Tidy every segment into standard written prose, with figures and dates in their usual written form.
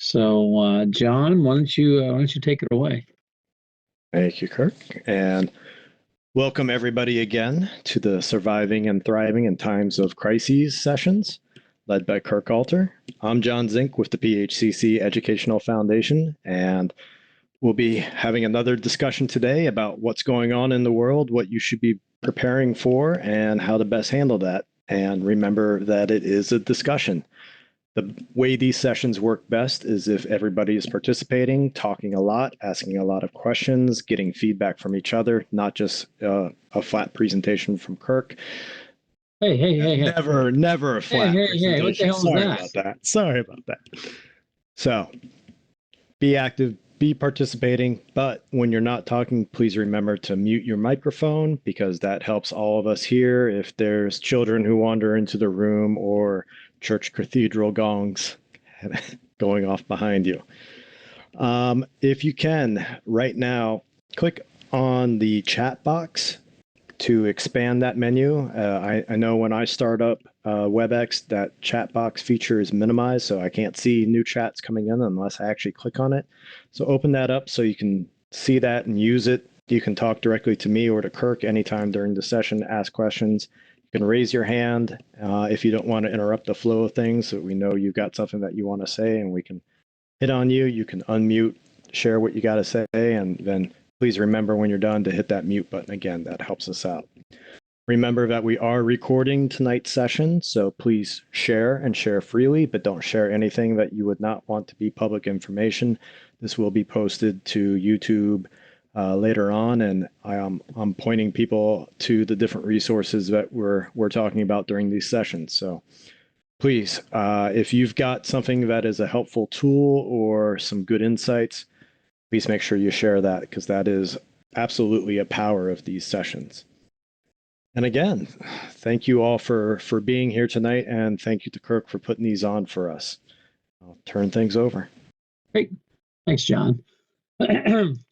So, John, why don't you take it away? Thank you, Kirk. And welcome everybody again to the Surviving and Thriving in Times of Crises sessions, led by Kirk Alter. I'm John Zink with the PHCC Educational Foundation, and we'll be having another discussion today about what's going on in the world, what you should be preparing for, and how to best handle that. And remember that it is a discussion. The way these sessions work best is if everybody is participating, talking a lot, asking a lot of questions, getting feedback from each other, not just a flat presentation from Kirk. Hey. Never a flat presentation. What the hell Sorry about that. So be active, be participating, but when you're not talking, please remember to mute your microphone because that helps all of us hear if there's children who wander into the room or church cathedral gongs going off behind you. If you can, right now, click on the chat box to expand that menu. I know when I start up WebEx, that chat box feature is minimized, so I can't see new chats coming in unless I actually click on it. So open that up so you can see that and use it. You can talk directly to me or to Kirk anytime during the session, ask questions. You can raise your hand if you don't want to interrupt the flow of things, so we know you've got something that you want to say and we can hit on you. You can unmute, share what you got to say, and then please remember when you're done to hit that mute button again. That helps us out. Remember that we are recording tonight's session, so please share and share freely, but don't share anything that you would not want to be public information. This will be posted to YouTube later on, and I'm pointing people to the different resources that we're talking about during these sessions. So please, if you've got something that is a helpful tool or some good insights, please make sure you share that because that is absolutely a power of these sessions. And again, thank you all for being here tonight, and thank you to Kirk for putting these on for us. I'll turn things over. Great. Thanks, John.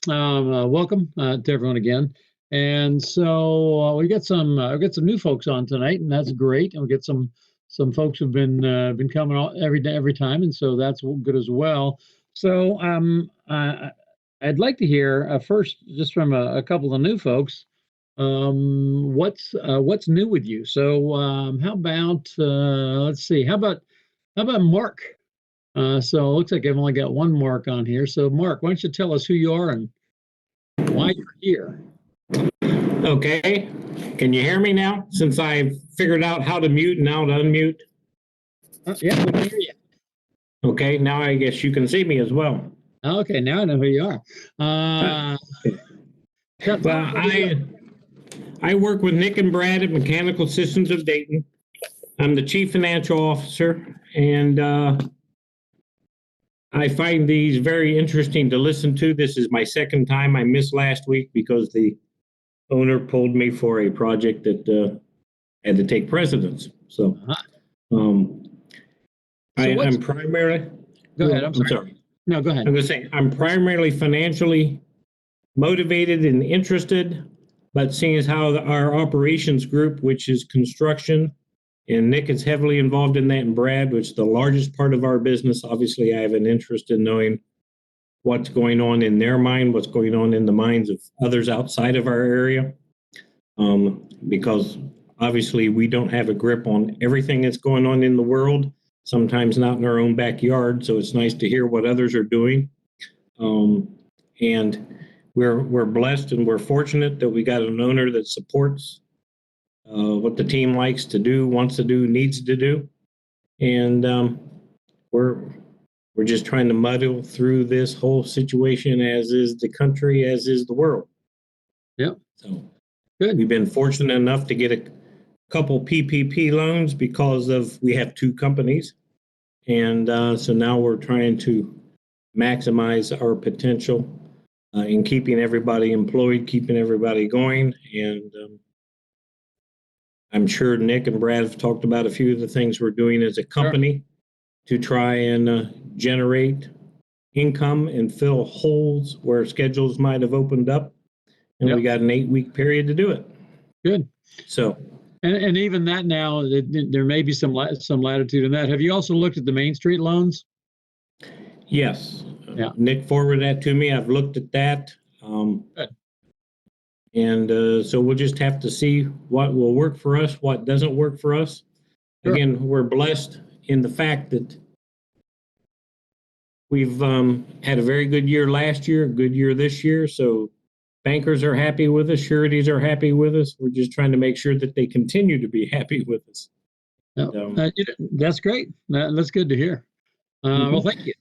Welcome to everyone again. And so we got some new folks on tonight, and that's great. And we get some folks who've been coming on every time, and so that's good as well. So I'd like to hear first, just from a couple of new folks, what's new with you. So how about let's see, how about Mark? So it looks like I've only got one Mark on here. So Mark, why don't you tell us who you are and why you're here? Okay. Can you hear me now? Since I've figured out how to mute and how to unmute. Yeah, we can hear you. Okay, now I guess you can see me as well. Okay, now I know who you are. Well, I work with Nick and Brad at Mechanical Systems of Dayton. I'm the Chief Financial Officer, and I find these very interesting to listen to. This is my second time. I missed last week because the owner pulled me for a project that had to take precedence. So, I'm primarily. Go ahead. I'm sorry. No, go ahead. I'm going to say I'm primarily financially motivated and interested, but seeing as how our operations group, which is construction, and Nick is heavily involved in that, and Brad, which is the largest part of our business, obviously I have an interest in knowing what's going on in their mind, what's going on in the minds of others outside of our area, because obviously we don't have a grip on everything that's going on in the world, sometimes not in our own backyard, so it's nice to hear what others are doing. And we're blessed and we're fortunate that we got an owner that supports what the team likes to do, wants to do, needs to do. And we're just trying to muddle through this whole situation, as is the country, as is the world. Yep. So good. We've been fortunate enough to get a couple PPP loans because we have two companies. And so now we're trying to maximize our potential in keeping everybody employed, keeping everybody going. And I'm sure Nick and Brad have talked about a few of the things we're doing as a company to try and generate income and fill holes where schedules might have opened up. And we got an 8-week period to do it. Good. So. And even that now, there may be some latitude in that. Have you also looked at the Main Street loans? Yes. Yeah. Nick forwarded that to me. I've looked at that. Good. And so we'll just have to see what will work for us, what doesn't work for us. Sure. Again, we're blessed in the fact that we've had a very good year last year, a good year this year. So bankers are happy with us, sureties are happy with us. We're just trying to make sure that they continue to be happy with us. Yeah. That's great. That's good to hear. Well, thank you.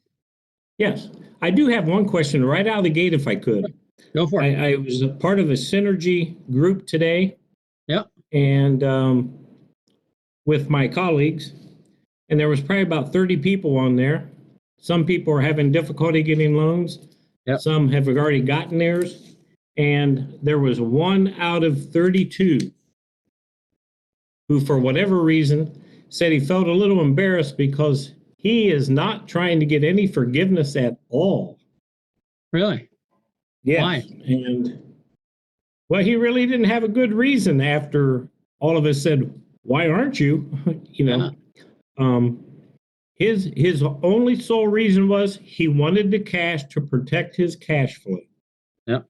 Yes. I do have one question right out of the gate, if I could. Go for it. I was a part of a synergy group today. Yeah. And with my colleagues, and there was probably about 30 people on there. Some people are having difficulty getting loans. Yep. Some have already gotten theirs. And there was 1 out of 32 who, for whatever reason, said he felt a little embarrassed because he is not trying to get any forgiveness at all. Really? Yes. Why? And well, he really didn't have a good reason after all of us said, "Why aren't you?" You know. Yeah. His only sole reason was he wanted the cash to protect his cash flow. Yeah.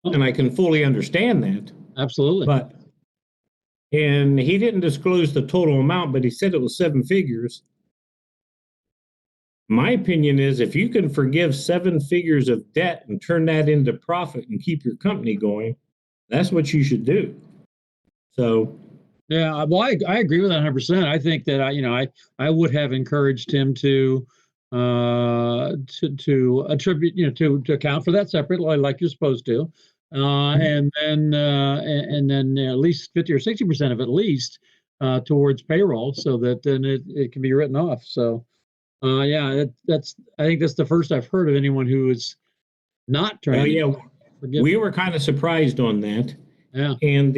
And I can fully understand that. Absolutely. And he didn't disclose the total amount, but he said it was 7 figures. My opinion is if you can forgive 7 figures of debt and turn that into profit and keep your company going, that's what you should do. So yeah, well, I agree with that 100%. I think that I would have encouraged him to attribute, to account for that separately, like you're supposed to, and then at least 50 or 60% of it, at least towards payroll, so that then it can be written off. So yeah, I think that's the first I've heard of anyone who is not trying. yeah, to forgive. we were kind of surprised on that. Yeah. And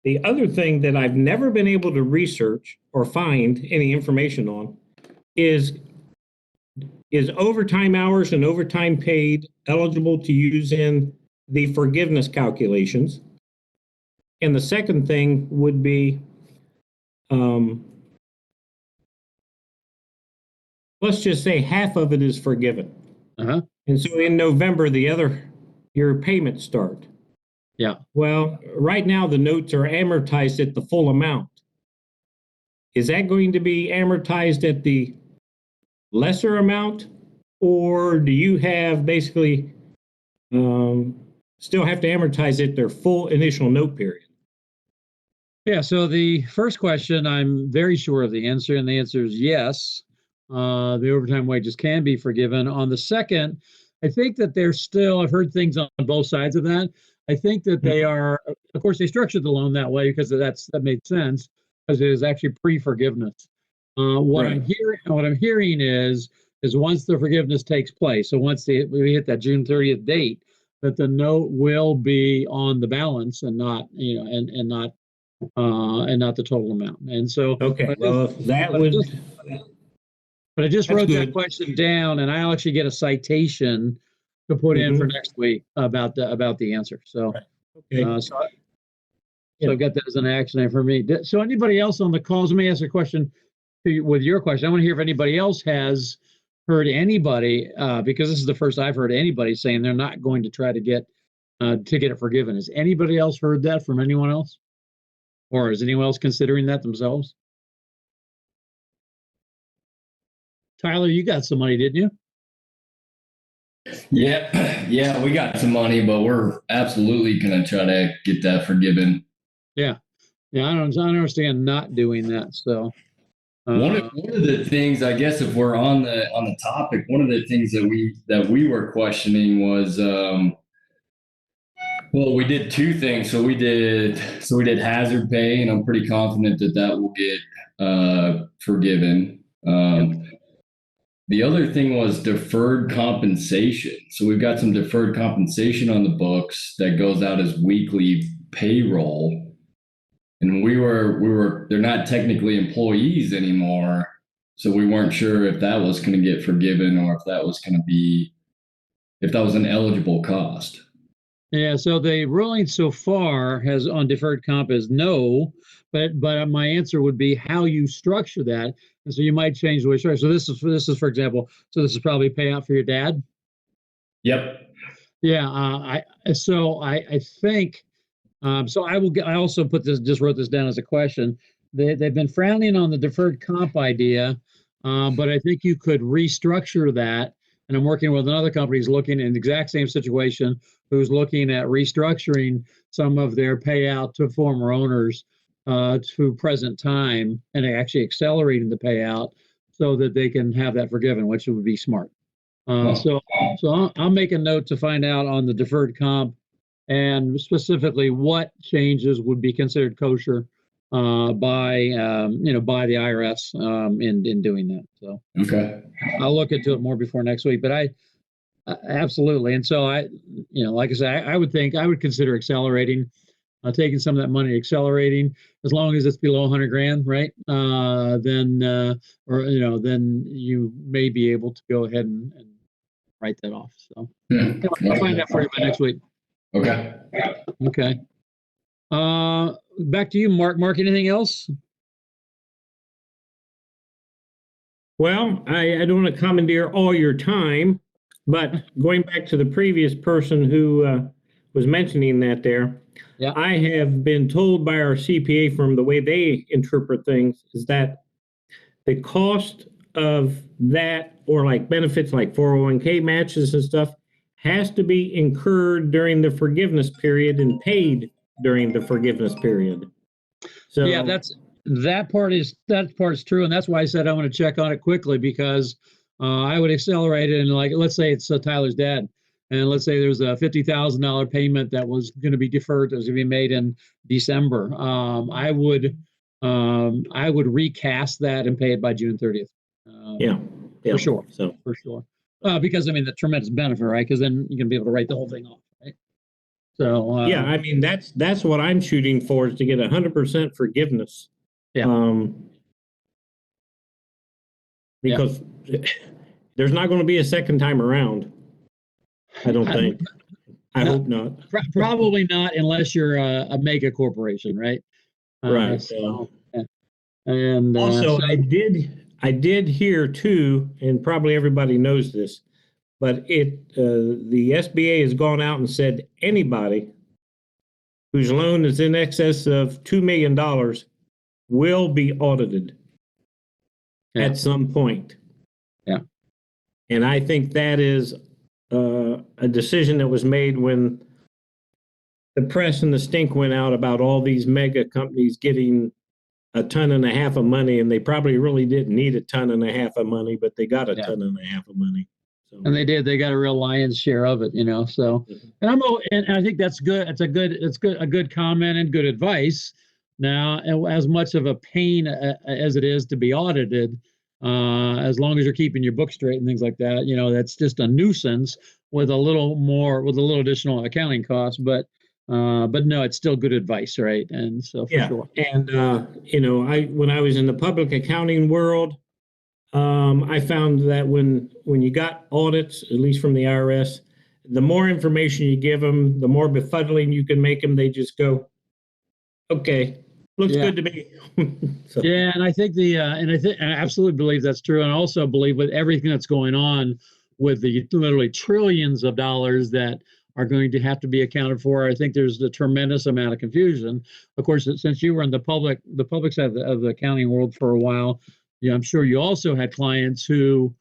the other thing that I've never been able to research or find any information on is overtime hours and overtime paid eligible to use in the forgiveness calculations? And the second thing would be, let's just say half of it is forgiven. Uh-huh. And so in November, your payments start. Yeah. Well, right now the notes are amortized at the full amount. Is that going to be amortized at the lesser amount, or do you have basically still have to amortize it their full initial note period? Yeah. So the first question, I'm very sure of the answer, and the answer is yes. The overtime wages can be forgiven. On the second, I think that I've heard things on both sides of that. I think that they are, of course, they structured the loan that way because that made sense, because it is actually pre-forgiveness. What Right. I'm hearing is once the forgiveness takes place, so once we hit that June 30th date, that the note will be on the balance and not, and not the total amount. And so, Okay, well, that would. But I just That's wrote good. that question down, and I'll actually get a citation to put in for next week about the answer. So, Okay. so I've got that as an action item for me. So anybody else on the calls? Let me ask a question with your question. I want to hear if anybody else has heard anybody, because this is the first I've heard anybody saying they're not going to try to get it forgiven. Has anybody else heard that from anyone else? Or is anyone else considering that themselves? Tyler, you got some money, didn't you? Yeah, we got some money, but we're absolutely gonna try to get that forgiven. Yeah, I don't understand not doing that. So one of the things, I guess, if we're on the topic, one of the things that we were questioning was, well, we did 2 things. So we did hazard pay, and I'm pretty confident that will get forgiven. The other thing was deferred compensation. So we've got some deferred compensation on the books that goes out as weekly payroll. And they're not technically employees anymore. So we weren't sure if that was going to get forgiven or if that was an eligible cost. Yeah, so the ruling so far has on deferred comp is no, but my answer would be how you structure that. so you might change the way. So this is for example. So this is probably payout for your dad. Yep. Yeah. I think. So I also just wrote this down as a question. They've been frowning on the deferred comp idea, but I think you could restructure that. And I'm working with another company who's looking in the exact same situation, who's looking at restructuring some of their payout to former owners to present time and actually accelerating the payout so that they can have that forgiven, which would be smart. So I'll make a note to find out on the deferred comp and specifically what changes would be considered kosher by the IRS in doing that. So Okay. I'll look into it more before next week. But I absolutely, and so like I said, I would consider accelerating, taking some of that money, accelerating as long as it's below 100 grand, right? Then you may be able to go ahead and write that off. So I'll find out for you by next week. Okay. Okay. Back to you, Mark. Mark, anything else? Well, I don't want to commandeer all your time, but going back to the previous person who was mentioning that there, Yeah. I have been told by our CPA firm the way they interpret things is that the cost of that, or like benefits like 401k matches and stuff, has to be incurred during the forgiveness period and paid during the forgiveness period. So yeah, that part is true, and that's why I said I want to check on it quickly, because I would accelerate it. And like, let's say it's Tyler's dad, and let's say there's a $50,000 payment that was going to be deferred, that was going to be made in December. I would recast that and pay it by June 30th. yeah, for sure. So For sure, because I mean the tremendous benefit, right? Because then you're gonna be able to write the whole thing off, right? So yeah, I mean that's what I'm shooting for, is to get 100% forgiveness. Yeah. Because there's not going to be a second time around. I don't think. I hope not. Probably not, unless you're a mega corporation, right? Right. So, and also, I did hear too, and probably everybody knows this, but the SBA has gone out and said anybody whose loan is in excess of $2 million will be audited at some point. Yeah. And I think that is a decision that was made when the press and the stink went out about all these mega companies getting $1.5 tons of money, and they probably really didn't need $1.5 tons of money, but they got $1.5 tons of money. So. And they got a real lion's share of it, So, and I think that's good. It's a good comment and good advice. Now, as much of a pain as it is to be audited, as long as you're keeping your book straight and things like that, that's just a nuisance with a little additional accounting costs. But no, it's still good advice, right? And so for sure. And when I was in the public accounting world, I found that when you got audits, at least from the IRS, the more information you give them, the more befuddling you can make them. They just go, "Okay, looks good to me." So. Yeah, and I think I absolutely believe that's true, and I also believe with everything that's going on with the literally trillions of dollars that are going to have to be accounted for, I think there's a tremendous amount of confusion. Of course, since you were in the public side of the accounting world for a while, I'm sure you also had clients who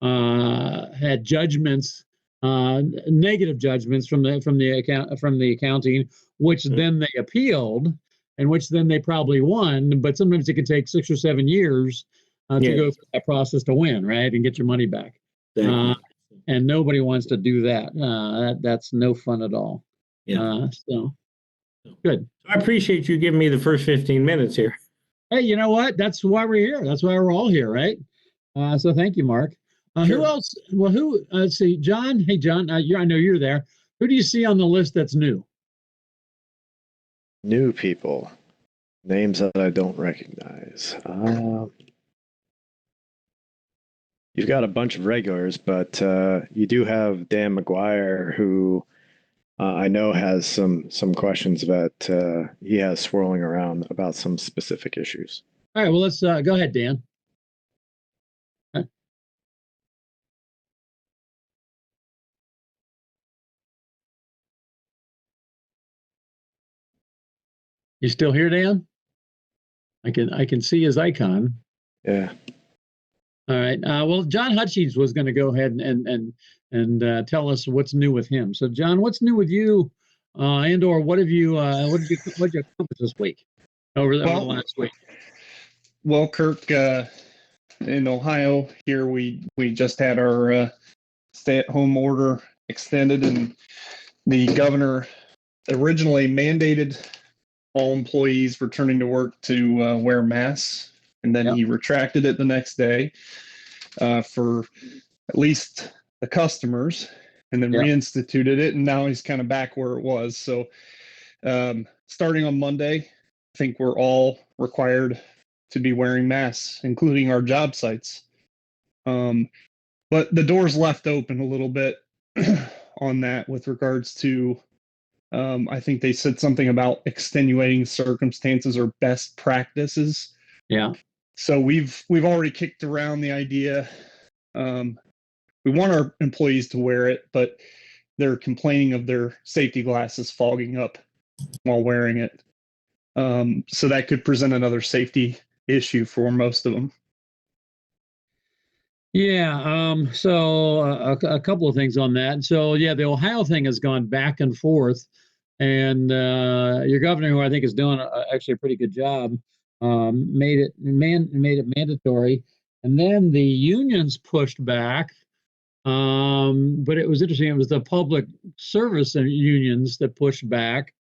had judgments, negative judgments from the accounting, which then they appealed, and which then they probably won. But sometimes it can take 6 or 7 years to go through that process to win, right, and get your money back. And nobody wants to do that. That's no fun at all. So good. I appreciate you giving me the first 15 minutes here. Hey, you know what? That's why we're here. That's why we're all here, right? So thank you, Mark. Sure. Who else? Well, let's see. John. Hey, John. I know you're there. Who do you see on the list that's new? New people. Names that I don't recognize. You've got a bunch of regulars, but you do have Dan McGuire, who I know has some questions that he has swirling around about some specific issues. All right, well, let's go ahead, Dan. You still here, Dan? I can see his icon. Yeah. All right. Well, John Hutchings was going to go ahead and tell us what's new with him. So, John, what's new with you, and/or what have you accomplished this week over the last week? Well, Kirk, in Ohio here, we just had our stay-at-home order extended, and the governor originally mandated all employees returning to work to wear masks, and then he retracted it the next day for at least the customers, and then reinstituted it, and now he's kind of back where it was. So starting on Monday, I think we're all required to be wearing masks, including our job sites. But the door's left open a little bit on that with regards to, I think they said something about extenuating circumstances or best practices. Yeah. So we've already kicked around the idea. We want our employees to wear it, but they're complaining of their safety glasses fogging up while wearing it. So that could present another safety issue for most of them. Yeah. So a couple of things on that. So yeah, the Ohio thing has gone back and forth, and your governor, who I think is doing actually a pretty good job, made it mandatory, and then the unions pushed back. But it was interesting. It was the public service unions that pushed back.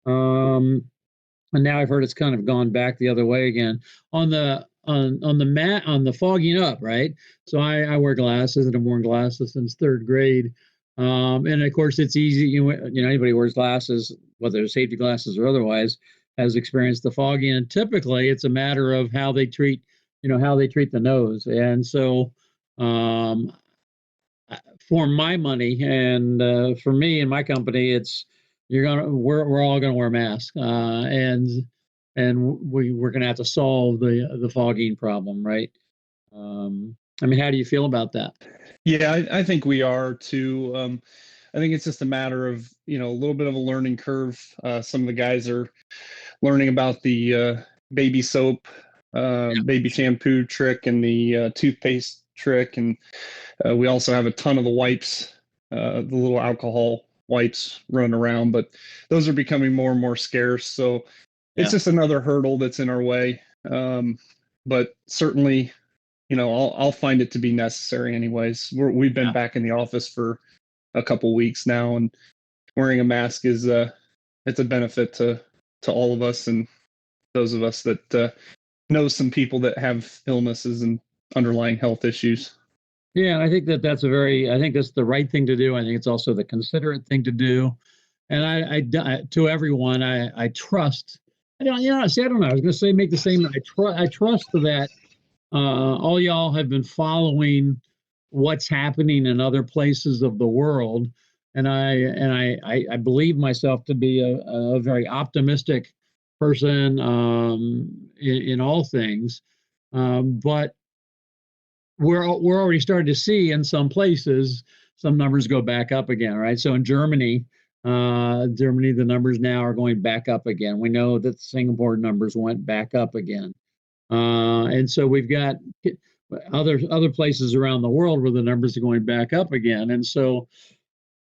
And now I've heard it's kind of gone back the other way again on the fogging up, right? So I wear glasses, and I've worn glasses since third grade, and of course it's easy. You know, anybody who wears glasses, whether they're safety glasses or otherwise, has experienced the fogging. And typically, it's a matter of how they treat the nose. And so, for my money and for me and my company, it's we're all gonna wear masks, and we're gonna have to solve the fogging problem, right? I mean, how do you feel about that? Yeah, I think we are too. I think it's just a matter of, a little bit of a learning curve. Some of the guys are learning about the baby soap, baby shampoo trick, and the toothpaste trick, and we also have a ton of the wipes, the little alcohol wipes running around, but those are becoming more and more scarce. So it's just another hurdle that's in our way. But certainly, I'll find it to be necessary anyways. We've been back in the office for a couple weeks now, and wearing a mask is it's a benefit to all of us, and those of us that know some people that have illnesses and underlying health issues. Yeah, I think that's I think that's the right thing to do. I think it's also the considerate thing to do. And I to everyone, I trust. I don't know. I was going to say make the same. I trust that all y'all have been following what's happening in other places of the world, and I believe myself to be a very optimistic person in all things, but we're already starting to see in some places some numbers go back up again, right? So in Germany, the numbers now are going back up again. We know that the Singapore numbers went back up again, and so we've got other places around the world where the numbers are going back up again. And so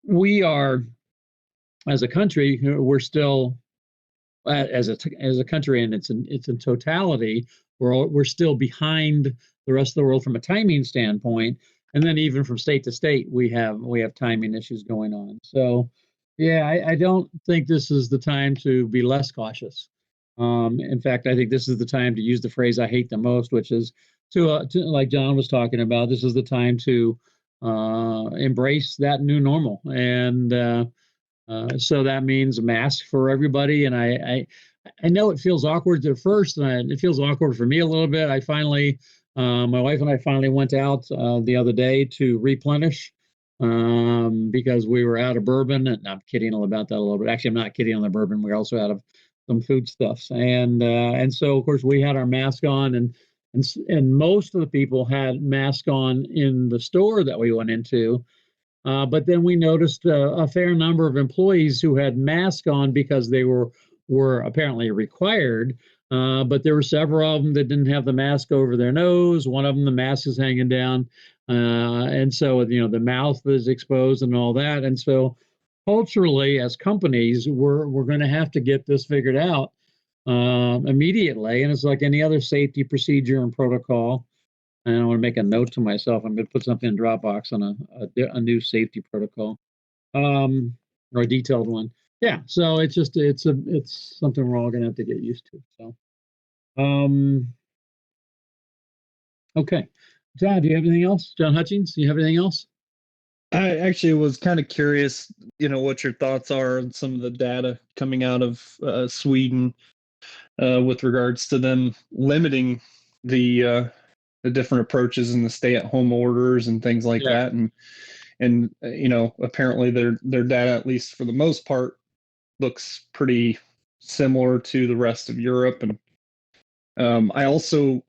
we are, as a country, we're still as a country, and it's in totality, we're still behind the rest of the world from a timing standpoint, and then even from state to state, we have timing issues going on. So, yeah, I don't think this is the time to be less cautious. In fact, I think this is the time to use the phrase I hate the most, which is to like John was talking about. This is the time to embrace that new normal, and so that means a mask for everybody. And I know it feels awkward at first, and it feels awkward for me a little bit. My wife and I finally went out the other day to replenish because we were out of bourbon. And I'm kidding about that a little bit. Actually, I'm not kidding on the bourbon. We're also out of some foodstuffs, and so of course we had our mask on, and most of the people had masks on in the store that we went into. But then we noticed a fair number of employees who had masks on because they were were apparently required. But there were several of them that didn't have the mask over their nose. One of them, the mask is hanging down. And so, the mouth is exposed and all that. And so culturally, as companies, we're going to have to get this figured out immediately. And it's like any other safety procedure and protocol. And I want to make a note to myself. I'm going to put something in Dropbox on a new safety protocol, or a detailed one. Yeah. So it's something we're all going to have to get used to. So, okay. John, do you have anything else? John Hutchings, do you have anything else? I actually was kind of curious, what your thoughts are on some of the data coming out of Sweden with regards to them limiting the different approaches and the stay-at-home orders and things like that, and apparently their data, at least for the most part, looks pretty similar to the rest of Europe. And I also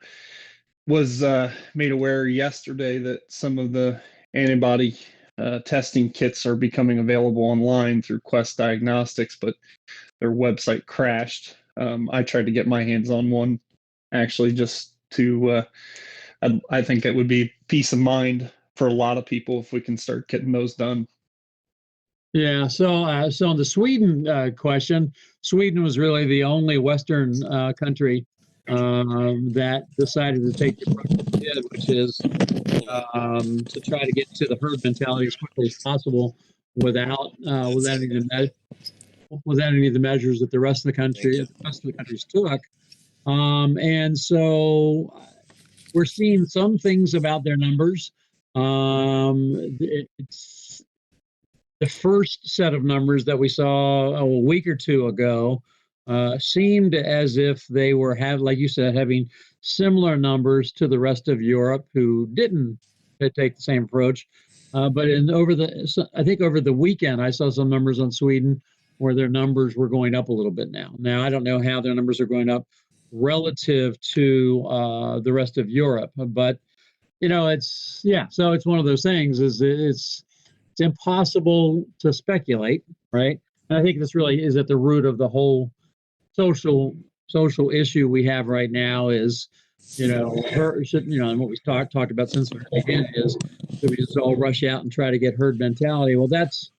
was made aware yesterday that some of the antibody testing kits are becoming available online through Quest Diagnostics, but their website crashed. I tried to get my hands on one, actually, just to, I think it would be peace of mind for a lot of people if we can start getting those done. Yeah. So on the Sweden question, Sweden was really the only Western country that decided to take the approach it did, which is to try to get to the herd mentality as quickly as possible without any of the measures that the rest of the countries took. And so we're seeing some things about their numbers. It's the first set of numbers that we saw a week or two ago seemed as if they were like you said, having similar numbers to the rest of Europe who didn't take the same approach. But I think over the weekend, I saw some numbers on Sweden where their numbers were going up a little bit now. Now, I don't know how their numbers are going up relative to the rest of Europe, but so it's one of those things. It's impossible to speculate, right? And I think this really is at the root of the whole social issue we have right now is, and what we talked about since the beginning is that we just all rush out and try to get herd mentality. Well, that's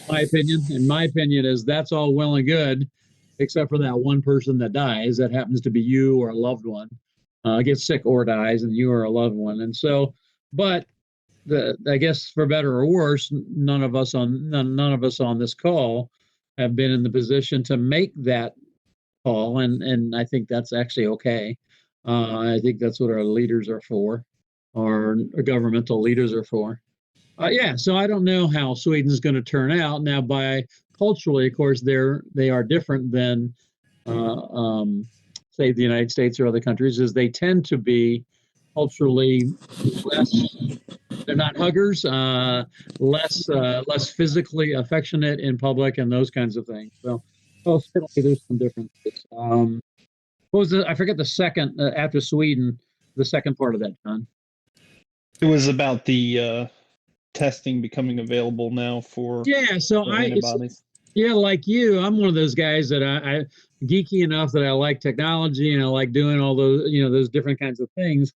my opinion. And my opinion is that's all well and good, except for that one person that dies. That happens to be you or a loved one, gets sick or dies, and you are a loved one. And so, but I guess for better or worse, none of us on this call have been in the position to make that call, and I think that's actually okay. I think that's what our leaders are for, our governmental leaders are for. So I don't know how Sweden's going to turn out. Now, by culturally, of course, they are different than, say, the United States or other countries, is they tend to be culturally less. They're not huggers, less physically affectionate in public, and those kinds of things. So, certainly there's some differences. What was I forget the second after Sweden, the second part of that, John? It was about the testing becoming available now for antibodies. Like you, I'm one of those guys that I geeky enough that I like technology and I like doing all those those different kinds of things.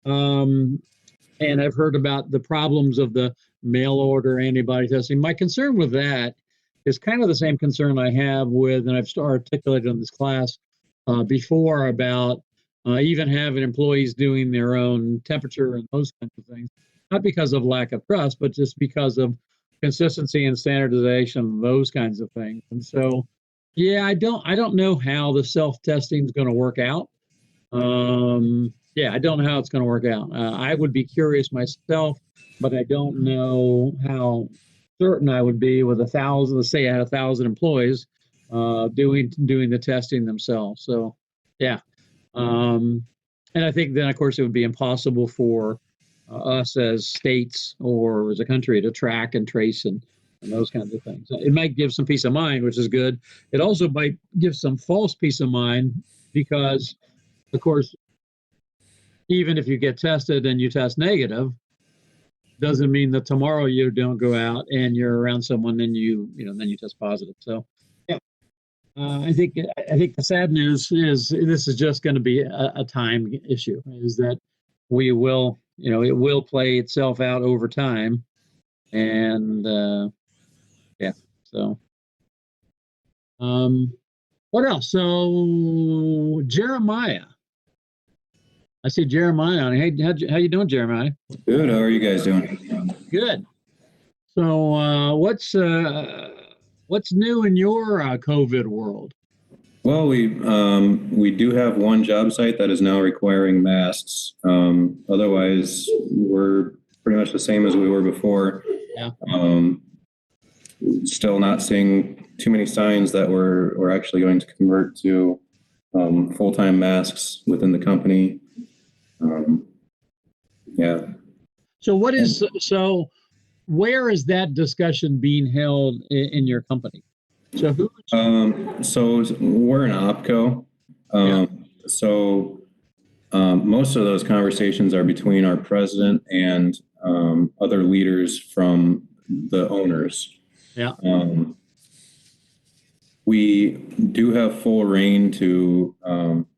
And I've heard about the problems of the mail order antibody testing. My concern with that is kind of the same concern I have with, and I've articulated in this class before about even having employees doing their own temperature and those kinds of things, not because of lack of trust, but just because of consistency and standardization, those kinds of things. And so, I don't know how the self-testing is going to work out. I don't know how it's going to work out. I would be curious myself, but I don't know how certain I would be with 1,000. Let's say I had 1,000 employees doing the testing themselves. So, and I think then, of course, it would be impossible for us as states or as a country to track and trace and those kinds of things. It might give some peace of mind, which is good. It also might give some false peace of mind because, of course, even if you get tested and you test negative, doesn't mean that tomorrow you don't go out and you're around someone and you test positive. So, I think the sad news is this is just going to be a time issue. Is that we will, it will play itself out over time, and yeah. So, what else? So Jeremiah, I see Jeremiah on. Hey, how you doing, Jeremiah? Good. How are you guys doing? Good. So, what's new in your COVID world? Well, we do have one job site that is now requiring masks. Otherwise, we're pretty much the same as we were before. Yeah. Still not seeing too many signs that we're actually going to convert to full-time masks within the company. Yeah. So where is that discussion being held in your company? So So we're an OPCO. So most of those conversations are between our president and other leaders from the owners. Yeah. We do have full reign to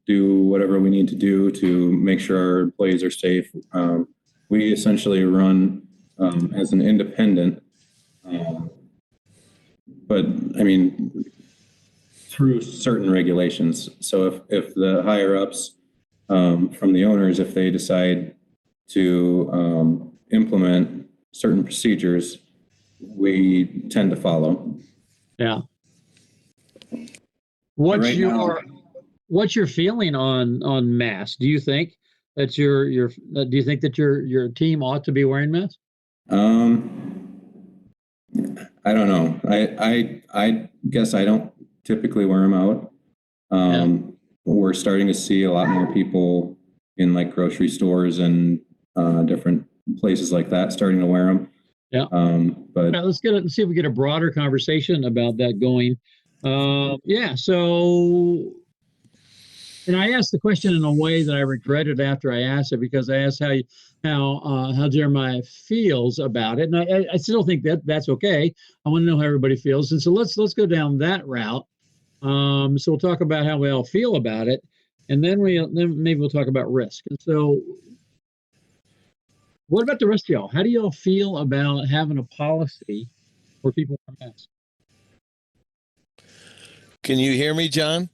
do whatever we need to do to make sure our employees are safe. We essentially run as an independent, but I mean, through certain regulations. So if the higher ups from the owners, if they decide to implement certain procedures, we tend to follow. Yeah. What's Right your now, what's your feeling on masks? Do you think that do you think that your team ought to be wearing masks? I don't know. I guess I don't typically wear them out. We're starting to see a lot more people in like grocery stores and different places like that starting to wear them. Yeah. But Now, let's see if we get a broader conversation about that going. Yeah. So, and I asked the question in a way that I regretted after I asked it, because I asked how Jeremiah feels about it, and I still think that that's okay. I want to know how everybody feels, and so let's go down that route. So we'll talk about how we all feel about it, and then maybe we'll talk about risk. And so, what about the rest of y'all? How do y'all feel about having a policy where people wear masks? Can you hear me, John?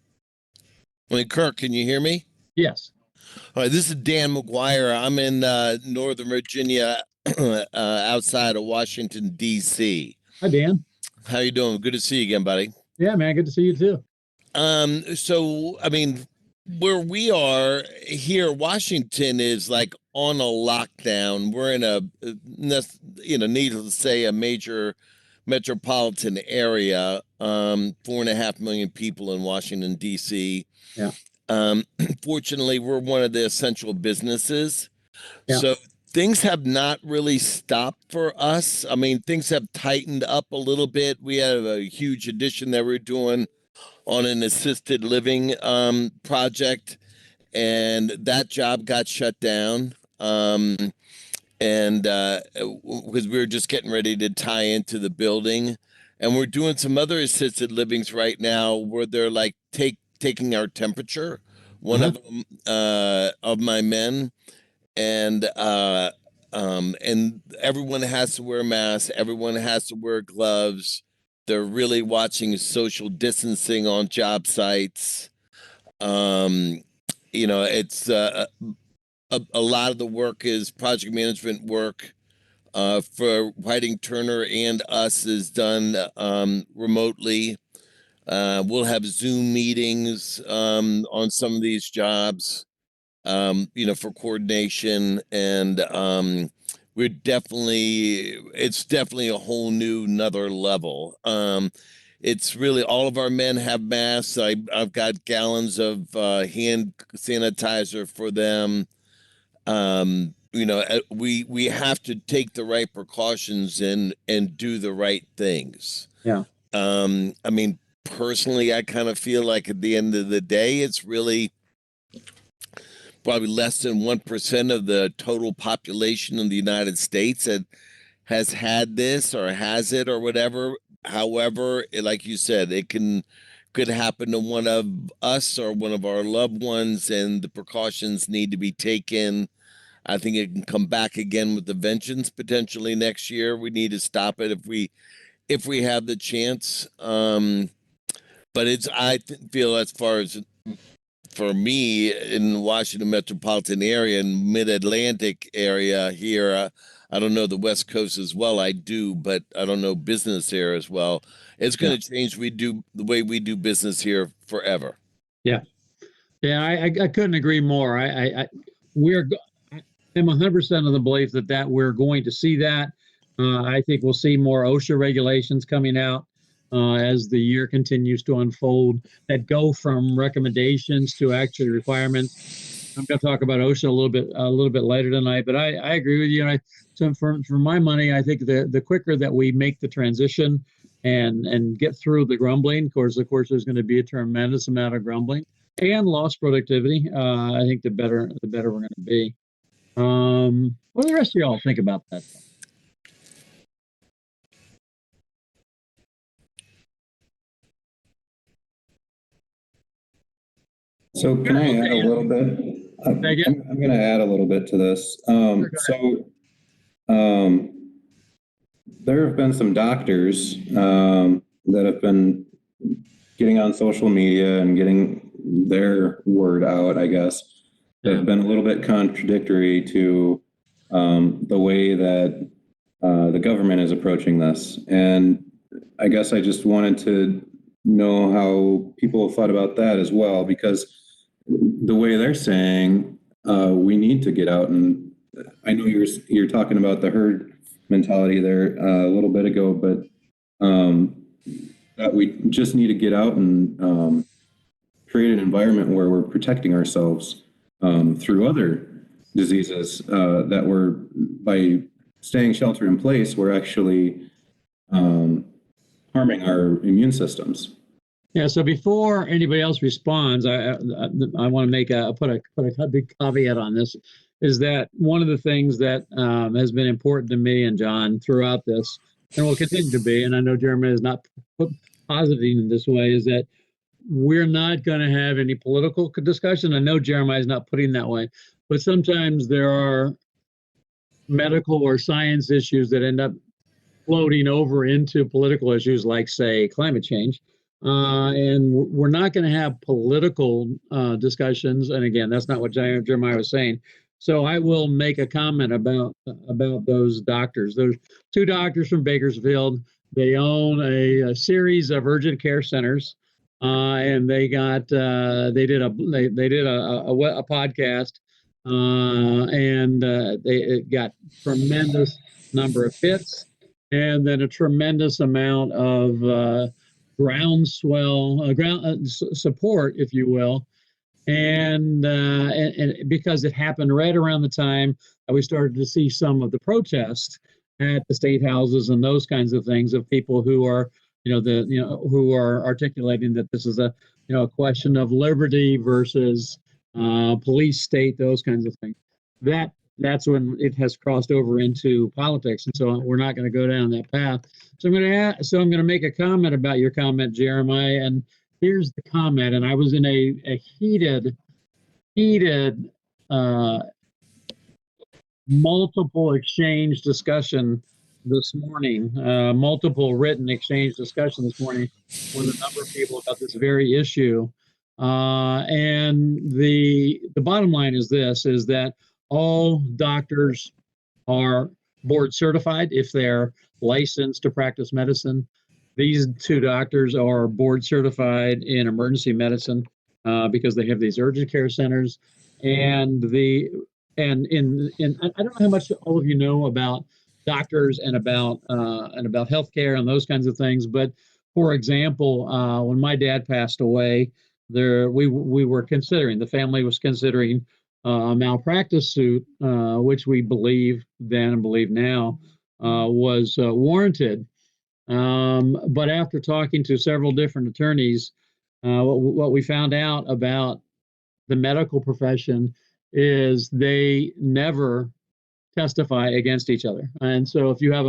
I mean, Kirk, can you hear me? Yes. All right, this is Dan McGuire. I'm in Northern Virginia, outside of Washington, D.C. Hi, Dan. How you doing? Good to see you again, buddy. Yeah, man. Good to see you too. So, I mean, where we are here, Washington is like on a lockdown. We're in a, needless to say, a major metropolitan area, 4.5 million people in Washington, D.C. Yeah. Fortunately, we're one of the essential businesses. Yeah. So things have not really stopped for us. I mean, things have tightened up a little bit. We have a huge addition that we're doing on an assisted living project, and that job got shut down. And because we were just getting ready to tie into the building, and we're doing some other assisted livings right now where they're like taking our temperature. One of them, of my men, and everyone has to wear masks. Everyone has to wear gloves. They're really watching social distancing on job sites. It's a lot of the work is project management work for Whiting Turner and us is done remotely. We'll have Zoom meetings on some of these jobs, for coordination, and it's definitely a whole new another level. It's really all of our men have masks. I've got gallons of hand sanitizer for them. We have to take the right precautions and do the right things. Yeah. I mean, personally, I kind of feel like at the end of the day, it's really probably less than 1% of the total population in the United States that has had this or has it or whatever. However, like you said, it can could happen to one of us or one of our loved ones, and the precautions need to be taken. I think it can come back again with a vengeance potentially next year. We need to stop it if we have the chance. But feel as far as for me in the Washington metropolitan area and mid-Atlantic area here, I don't know the West Coast as well. I do, but I don't know business here as well. It's going to change the way we do business here forever. Yeah. Yeah, I couldn't agree more. I'm 100% of the belief that we're going to see that. I think we'll see more OSHA regulations coming out as the year continues to unfold that go from recommendations to actually requirements. I'm going to talk about OSHA a little bit later tonight, but I agree with you. So for my money, I think the quicker that we make the transition and get through the grumbling, of course, there's going to be a tremendous amount of grumbling and lost productivity. I think the better we're going to be. What do the rest of y'all think about that? So can I add a little bit? I'm going to add a little bit to this. There have been some doctors that have been getting on social media and getting their word out, I guess, that have been a little bit contradictory to the way that the government is approaching this. And I guess I just wanted to know how people have thought about that as well, because the way they're saying we need to get out, and I know you're talking about the herd mentality there a little bit ago, but that we just need to get out and create an environment where we're protecting ourselves through other diseases that we're, by staying shelter in place, we're actually harming our immune systems. Yeah. So before anybody else responds, I want to put a big caveat on this. Is that one of the things that has been important to me and John throughout this, and will continue to be, and I know Jeremiah is not positing in this way, is that we're not going to have any political discussion. I know Jeremiah is not putting that way, but sometimes there are medical or science issues that end up floating over into political issues, like, say, climate change. And we're not going to have political discussions. And again, that's not what Jeremiah was saying. So I will make a comment about those doctors. There's two doctors from Bakersfield. They own a series of urgent care centers, and they did a podcast, and they got tremendous number of hits, and then a tremendous amount of groundswell support, if you will. And because it happened right around the time that we started to see some of the protests at the state houses and those kinds of things, of people who are, who are articulating that this is a question of liberty versus police state, those kinds of things. That's when it has crossed over into politics, and so we're not going to go down that path. So I'm going to make a comment about your comment, Jeremiah, and here's the comment. And I was in a heated multiple exchange discussion this morning, multiple written exchange discussion this morning with a number of people about this very issue. And the bottom line is this, is that all doctors are board certified if they're licensed to practice medicine. These two doctors are board certified in emergency medicine because they have these urgent care centers. And I don't know how much all of you know about doctors and about healthcare and those kinds of things. But for example, when my dad passed away, we were considering, the family was considering a malpractice suit, which we believe then and believe now was warranted. But after talking to several different attorneys, what we found out about the medical profession is they never testify against each other. And so if you have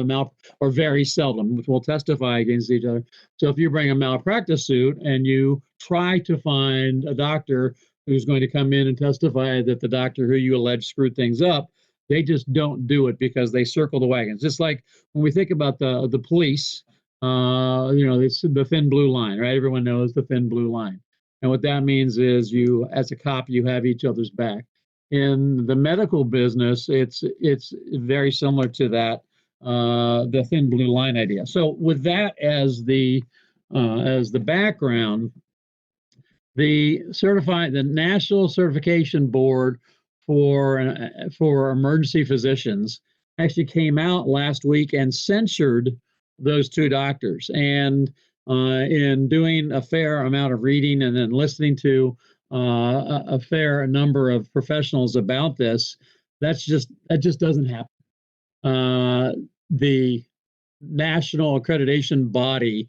or very seldom, which will testify against each other. So if you bring a malpractice suit and you try to find a doctor who's going to come in and testify that the doctor who you allege screwed things up, they just don't do it because they circle the wagons. Just like when we think about the police, it's the thin blue line, right? Everyone knows the thin blue line. And what that means is you, as a cop, you have each other's back. In the medical business, it's very similar to that, the thin blue line idea. So with that as the background, the National Certification Board for emergency physicians actually came out last week and censured those two doctors. And in doing a fair amount of reading and then listening to a fair number of professionals about this, that just doesn't happen. The national accreditation body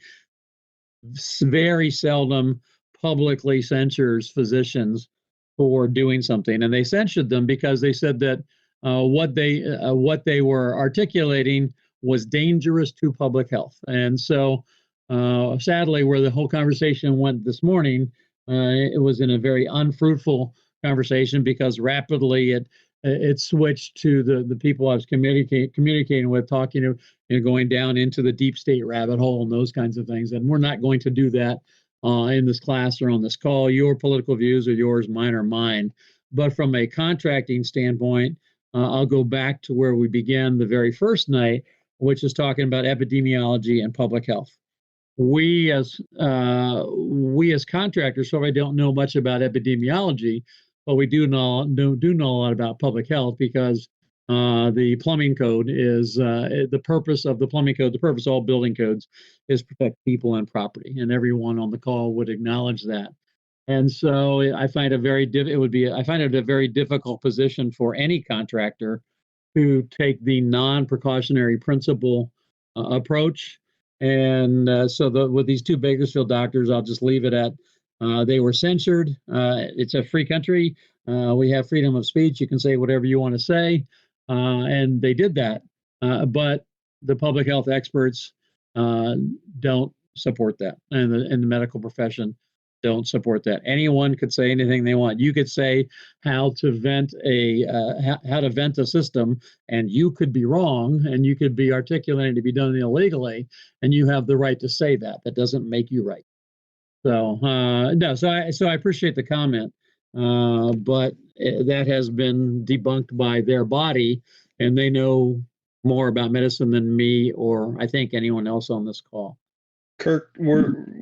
very seldom publicly censures physicians for doing something, and they censured them because they said that what they were articulating was dangerous to public health. And so, sadly, where the whole conversation went this morning, it was in a very unfruitful conversation because rapidly it switched to the people I was communicating with, talking to, going down into the deep state rabbit hole and those kinds of things. And we're not going to do that in this class or on this call. Your political views are yours, mine are mine. But from a contracting standpoint, I'll go back to where we began the very first night, which is talking about epidemiology and public health. We as contractors probably don't know much about epidemiology, but we do know a lot about public health because the plumbing code is the purpose of the plumbing code. The purpose of all building codes is to protect people and property, and everyone on the call would acknowledge that. And so I find it a very difficult position for any contractor to take the non-precautionary principle approach. And so with these two Bakersfield doctors, I'll just leave it at they were censured. It's a free country. We have freedom of speech. You can say whatever you want to say. And they did that. But the public health experts don't support that. And the medical profession don't support that. Anyone could say anything they want. You could say how to vent a system, and you could be wrong, and you could be articulating to be done illegally, and you have the right to say that. That doesn't make you right. So no. So I appreciate the comment, but that has been debunked by their body, and they know more about medicine than me or I think anyone else on this call. Kirk,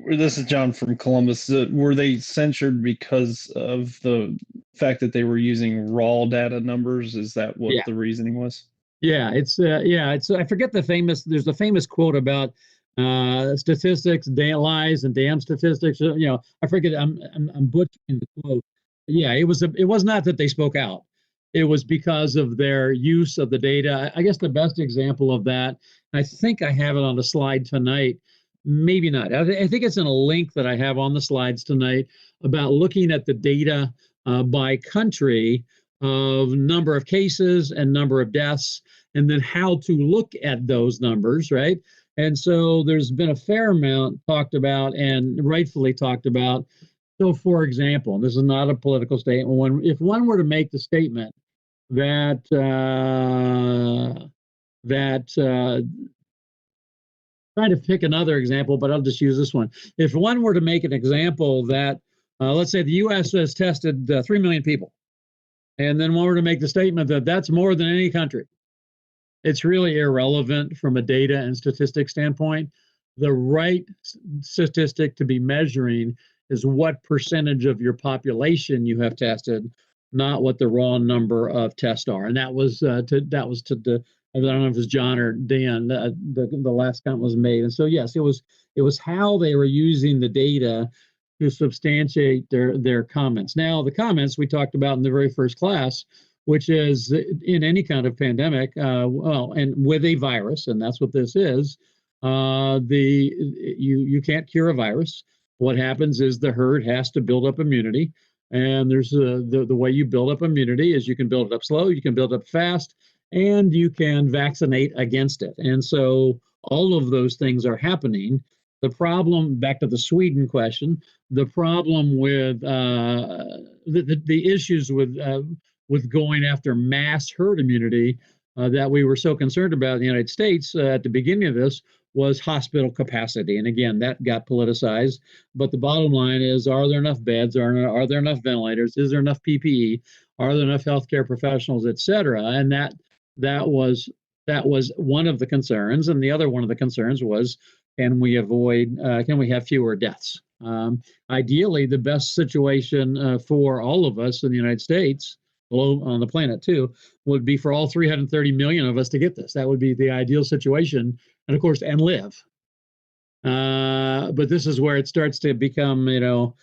this is John from Columbus. Were they censured because of the fact that they were using raw data numbers? Is that what the reasoning was? Yeah, it's I forget there's a famous quote about statistics, lies, and damn statistics. I forget. I'm butchering the quote. Yeah, it was not that they spoke out. It was because of their use of the data. I guess the best example of that, and I think I have it on the slide tonight. Maybe not. I think it's in a link that I have on the slides tonight about looking at the data by country of number of cases and number of deaths, and then how to look at those numbers, right? And so there's been a fair amount talked about and rightfully talked about. So, for example, this is not a political statement. If one were to make the statement that trying to pick another example, but I'll just use this one. If one were to make an example that, let's say the U.S. has tested 3 million people, and then one were to make the statement that that's more than any country, it's really irrelevant from a data and statistics standpoint. The right statistic to be measuring is what percentage of your population you have tested, not what the raw number of tests are. And that was I don't know if it was John or Dan, the last comment was made. And so, yes, it was how they were using the data to substantiate their comments. Now, the comments we talked about in the very first class, which is in any kind of pandemic, and with a virus, and that's what this is, you can't cure a virus. What happens is the herd has to build up immunity. And there's the way you build up immunity is you can build it up slow, you can build it up fast, and you can vaccinate against it. And so all of those things are happening. The problem, back to the Sweden question, the problem with the issues with going after mass herd immunity that we were so concerned about in the United States at the beginning of this was hospital capacity. And again, that got politicized. But the bottom line is, are there enough beds? Are there enough ventilators? Is there enough PPE? Are there enough healthcare professionals, et cetera? And that was one of the concerns. And the other one of the concerns was, can we have fewer deaths? Ideally, the best situation for all of us in the United States, on the planet too, would be for all 330 million of us to get this. That would be the ideal situation, and of course, and live. But this is where it starts to become, your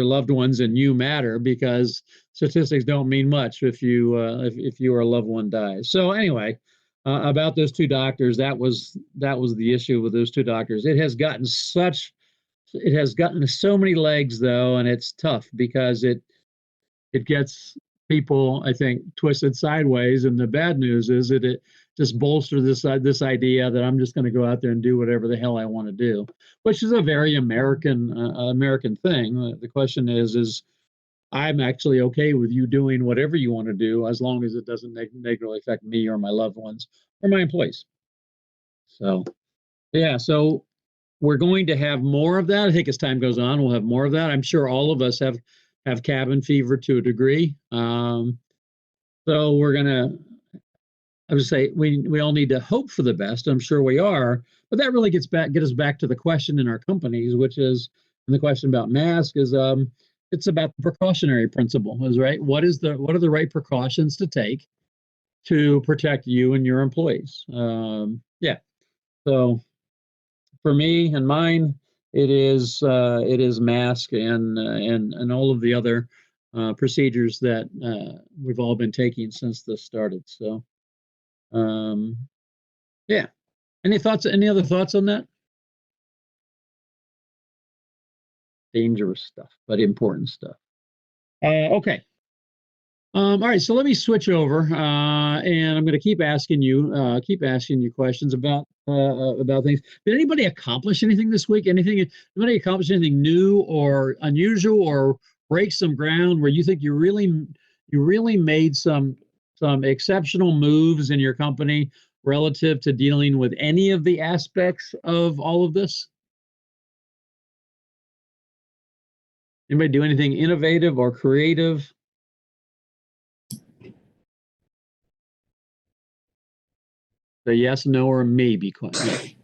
loved ones and you matter, because statistics don't mean much if your loved one dies. So anyway, about those two doctors, that was the issue with those two doctors. It has gotten so many legs though, and it's tough because it gets people, I think, twisted sideways. And the bad news is that it just bolsters this idea that I'm just going to go out there and do whatever the hell I want to do, which is a very American thing. The question is I'm actually okay with you doing whatever you want to do, as long as it doesn't negatively affect me or my loved ones or my employees. So, yeah, so we're going to have more of that. I think as time goes on, we'll have more of that. I'm sure all of us have cabin fever to a degree. So we're gonna, I would say we all need to hope for the best. I'm sure we are, but that really get us back to the question in our companies, which is, and the question about masks is, it's about the precautionary principle, is right. What are the right precautions to take to protect you and your employees? Yeah. So for me and mine, it is mask and all of the other procedures that we've all been taking since this started. So, yeah. Any other thoughts on that? Dangerous stuff, but important stuff. Okay. All right, so let me switch over, and I'm going to keep asking you questions about things. Did anybody accomplish anything this week? Anybody accomplish anything new or unusual, or break some ground where you think you really made some exceptional moves in your company relative to dealing with any of the aspects of all of this? Anybody do anything innovative or creative? The yes, no, or maybe question.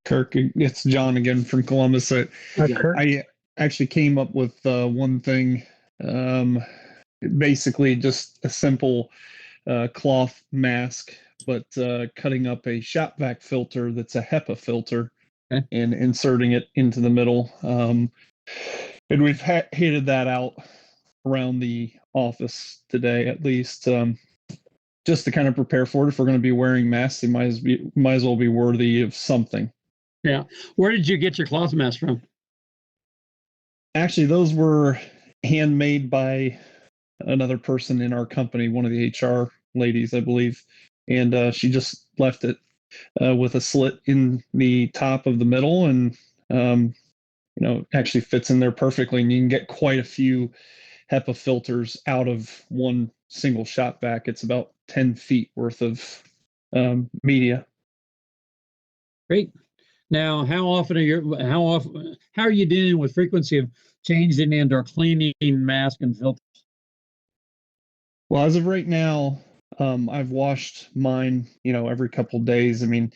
Kirk, it's John again from Columbus. Kirk? I actually came up with one thing, basically just a simple cloth mask, but cutting up a shop vac filter that's a HEPA filter, okay, and inserting it into the middle. And we've hated that out around the office today, at least. Just to kind of prepare for it. If we're going to be wearing masks, they might as well be worthy of something. Yeah. Where did you get your cloth masks from? Actually, those were handmade by another person in our company, one of the HR ladies, I believe. And she just left it with a slit in the top of the middle, and actually fits in there perfectly. And you can get quite a few HEPA filters out of one single shop vac. It's about 10 feet worth of media. Great. Now, how are you dealing with frequency of changing and/or cleaning mask and filters? Well, as of right now, I've washed mine, every couple of days. I mean,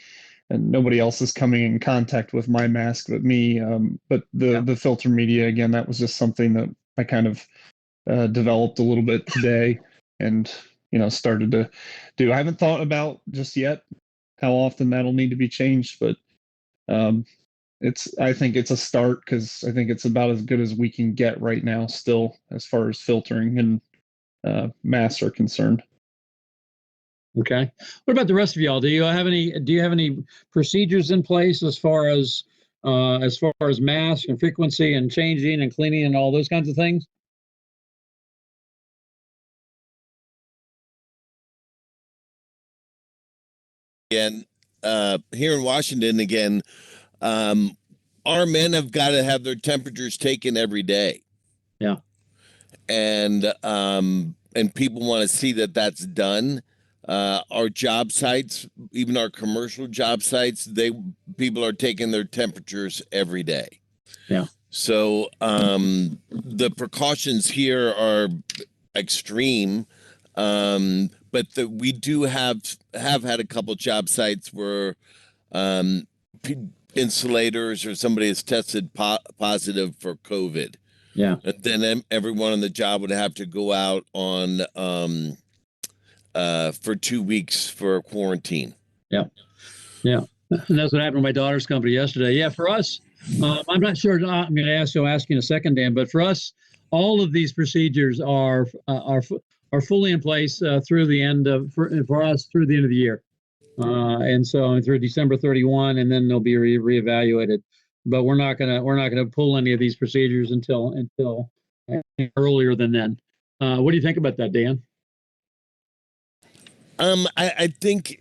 and nobody else is coming in contact with my mask but me. But the filter media, again, that was just something that I kind of developed a little bit today and, started to do. I haven't thought about just yet how often that'll need to be changed, but I think it's a start, because I think it's about as good as we can get right now still, as far as filtering and masks are concerned. Okay. What about the rest of y'all? Do you have any procedures in place as far as mask and frequency and changing and cleaning and all those kinds of things? again, here in Washington again, our men have got to have their temperatures taken every day. Yeah. And people want to see that that's done. Our job sites, even our commercial job sites, people are taking their temperatures every day. Yeah. So the precautions here are extreme, but we do have had a couple job sites where insulators or somebody has tested positive for COVID. Yeah. And then everyone on the job would have to go out on for 2 weeks for quarantine. Yeah. Yeah. And that's what happened to my daughter's company yesterday. Yeah. For us, I'm not sure. I'm going to ask you in a second, Dan, but for us, all of these procedures are fully in place through the end of for us through the end of the year, and so through December 31, and then they'll be reevaluated. But we're not gonna pull any of these procedures until earlier than then. What do you think about that, Dan? I think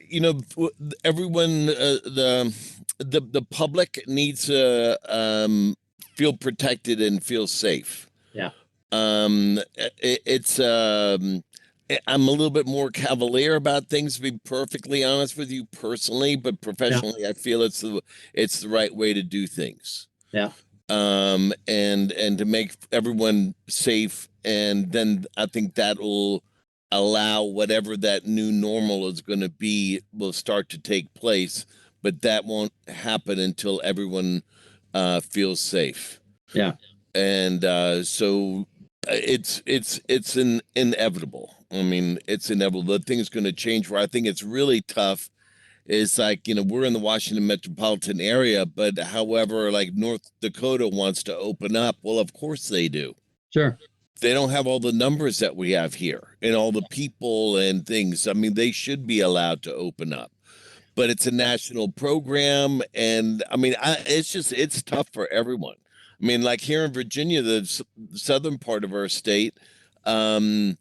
everyone the public needs to feel protected and feel safe. Yeah. I'm a little bit more cavalier about things, to be perfectly honest with you personally, but professionally, I feel it's the right way to do things. Yeah. And to make everyone safe, and then I think that will allow whatever that new normal is going to be will start to take place, but that won't happen until everyone feels safe. Yeah. And so it's inevitable. I mean, it's inevitable. The thing's going to change. Where I think it's really tough is like, we're in the Washington metropolitan area, but however, like North Dakota wants to open up. Well, of course they do. Sure. They don't have all the numbers that we have here and all the people and things. I mean, they should be allowed to open up, but it's a national program. And I mean, it's tough for everyone. I mean, like here in Virginia, the southern part of our state, I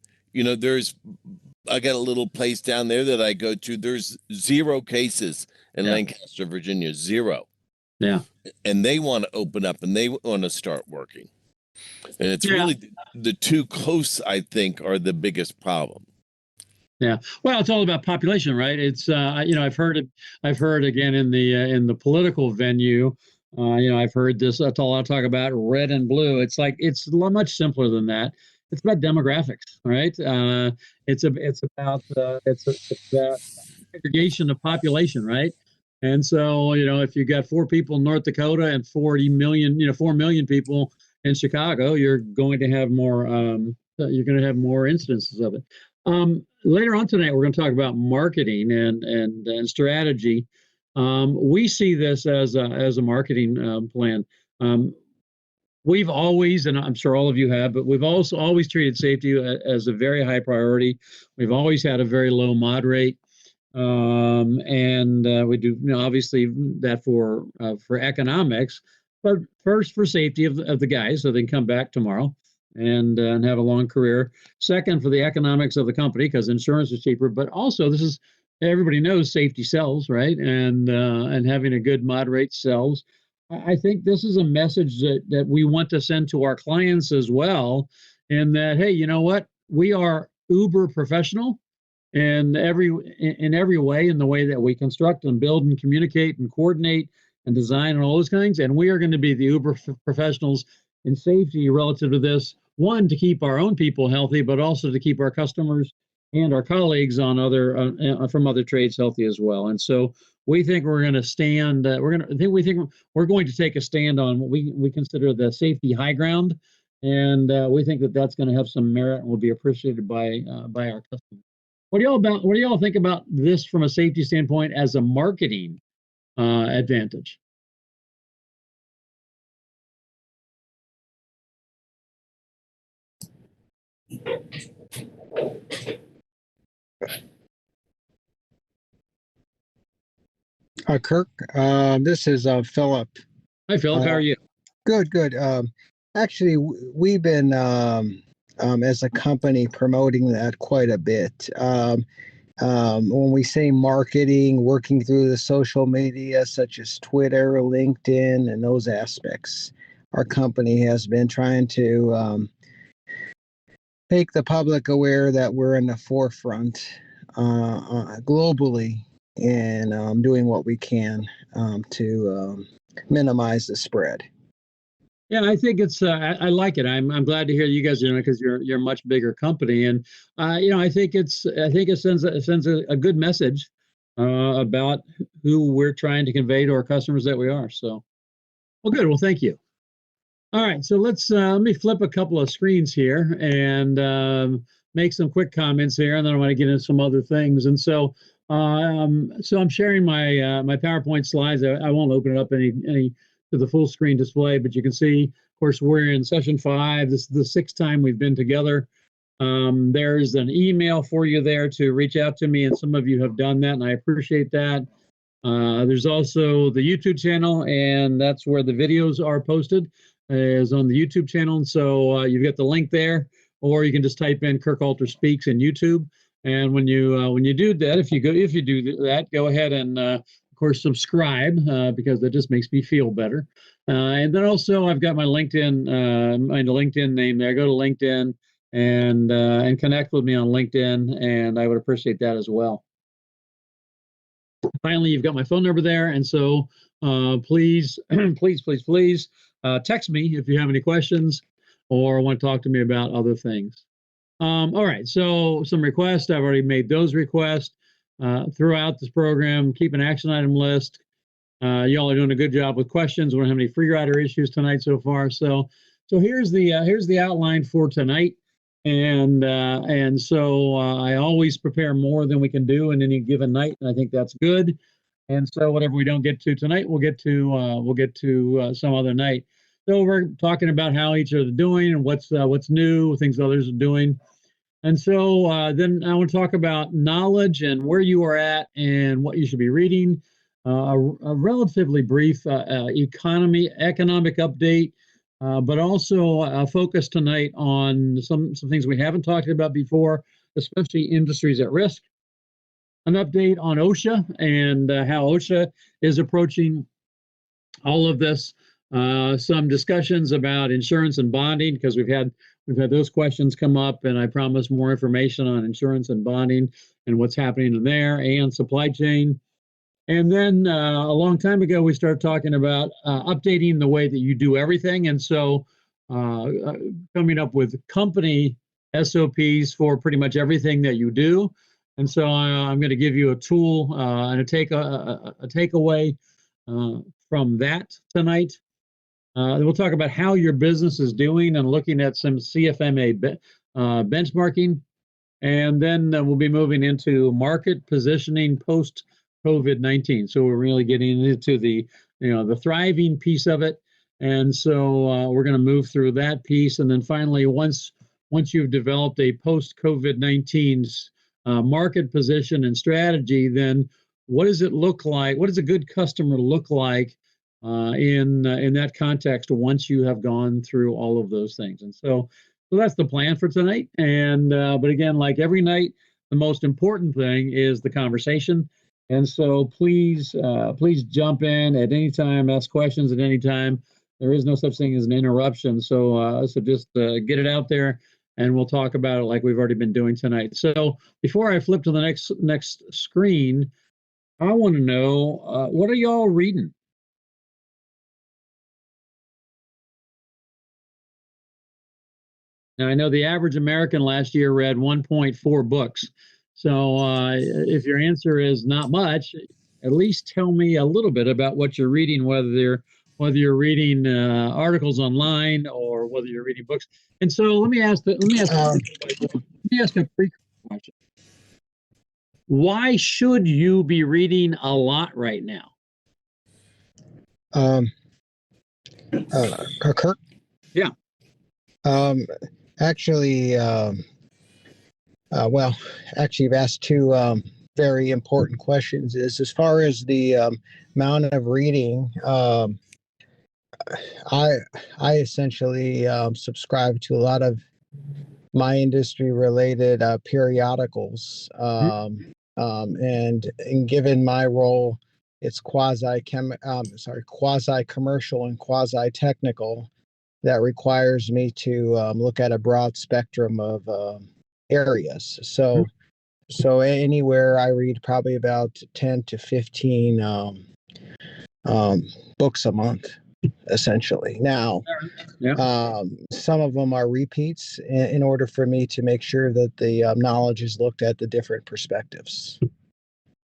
got a little place down there that I go to. There's 0 cases in Lancaster, Virginia, 0. Yeah. And they want to open up and they want to start working. And it's really the too close, I think, are the biggest problem. Yeah. Well, it's all about population, right? It's I've heard again in the political venue. I've heard this. That's all I talk about, red and blue. It's like it's much simpler than that. It's about demographics, right? It's about aggregation of population, right? And so, if you got 4 people in North Dakota and 4 million people in Chicago, you're going to have more. You're going to have more instances of it. Later on tonight, we're going to talk about marketing and strategy. We see this as a marketing plan. We've always, and I'm sure all of you have, but we've also always treated safety as a very high priority. We've always had a very low mod rate, and we do obviously that for economics, but first for safety of the guys, so they can come back tomorrow and have a long career. Second, for the economics of the company, because insurance is cheaper. But also, everybody knows safety sells, right? And having a good mod rate sells. I think this is a message that we want to send to our clients as well, in that, hey, you know what? We are uber professional in every way, in the way that we construct and build and communicate and coordinate and design and all those things. And we are going to be the uber professionals in safety relative to this. One, to keep our own people healthy, but also to keep our customers and our colleagues on from other trades healthy as well. And so we think we're going to stand. We think we're going to take a stand on what we consider the safety high ground, and we think that's going to have some merit and will be appreciated by our customers. What do y'all think about this from a safety standpoint as a marketing advantage? Kirk, this is Philip. Hi, Philip. How are you? Good. Actually, we've been, as a company, promoting that quite a bit. when we say marketing, working through the social media such as Twitter, LinkedIn, and those aspects, our company has been trying to make the public aware that we're in the forefront globally and doing what we can to minimize the spread. Yeah, I think it's. I like it. I'm glad to hear you guys are doing it because you're a much bigger company, and I think it sends a good message about who we're trying to convey to our customers that we are. So, well, good. Well, thank you. All right, so let me flip a couple of screens here and make some quick comments here, and then I want to get into some other things. And so I'm sharing my PowerPoint slides. I won't open it up any to the full screen display, but you can see, of course, we're in session 5. This is the 6th time we've been together. There's an email for you there to reach out to me, and some of you have done that, and I appreciate that. There's also the YouTube channel, and that's where the videos are posted, is on the YouTube channel. And so you've got the link there, or you can just type in Kirk Alter Speaks in YouTube. And when you do that, if you do that, go ahead and of course subscribe because that just makes me feel better. And then also I've got my LinkedIn name there. Go to LinkedIn and connect with me on LinkedIn, and I would appreciate that as well. Finally, you've got my phone number there, and so please text me if you have any questions or want to talk to me about other things. All right, so some requests. I've already made those requests throughout this program. Keep an action item list. Y'all are doing a good job with questions. We don't have any free rider issues tonight so far. So here's the outline for tonight. And so I always prepare more than we can do in any given night, and I think that's good. And so whatever we don't get to tonight, we'll get to some other night. So we're talking about how each are doing and what's new, things others are doing. And so then I want to talk about knowledge and where you are at and what you should be reading. A relatively brief economic update. But also focus tonight on some things we haven't talked about before, especially industries at risk. An update on OSHA and how OSHA is approaching all of this. Some discussions about insurance and bonding, because we've had those questions come up, and I promise more information on insurance and bonding and what's happening in there, and supply chain. And then a long time ago, we started talking about updating the way that you do everything. And so coming up with company SOPs for pretty much everything that you do. And so I'm going to give you a tool and a takeaway from that tonight. We'll talk about how your business is doing and looking at some CFMA benchmarking. And then we'll be moving into market positioning post COVID-19. So we're really getting into the thriving piece of it. And so we're going to move through that piece. And then finally, once you've developed a post COVID-19 market position and strategy, then what does it look like? What does a good customer look like in that context once you have gone through all of those things? And so that's the plan for tonight. And but again, like every night, the most important thing is the conversation. And so please jump in at any time, ask questions at any time. There is no such thing as an interruption. So just get it out there, and we'll talk about it like we've already been doing tonight. So before I flip to the next screen, I want to know what are y'all reading? Now I know the average American last year read 1.4 books. So if your answer is not much, at least tell me a little bit about what you're reading, whether you're reading articles online or whether you're reading books. And so let me ask a pre-question. Why should you be reading a lot right now? Kirk? Yeah. Actually, you've asked two very important questions. Is as far as the amount of reading, I essentially subscribe to a lot of my industry related periodicals. And given my role, it's quasi commercial and quasi technical. That requires me to look at a broad spectrum of areas. So anywhere I read probably about 10 to 15 books a month, essentially. Now, some of them are repeats in order for me to make sure that the knowledge is looked at the different perspectives.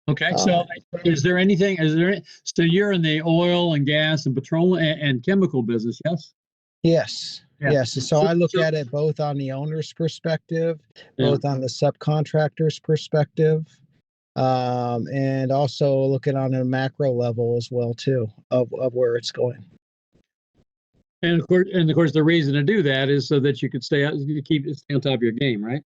Okay, so so you're in the oil and gas and petroleum and chemical business, yes? Yes. Yeah. Yes. So I look at it both on the owner's perspective, both on the subcontractor's perspective, and also look at it on a macro level as well too of where it's going. And of course, the reason to do that is so that you could stay on top of your game, right?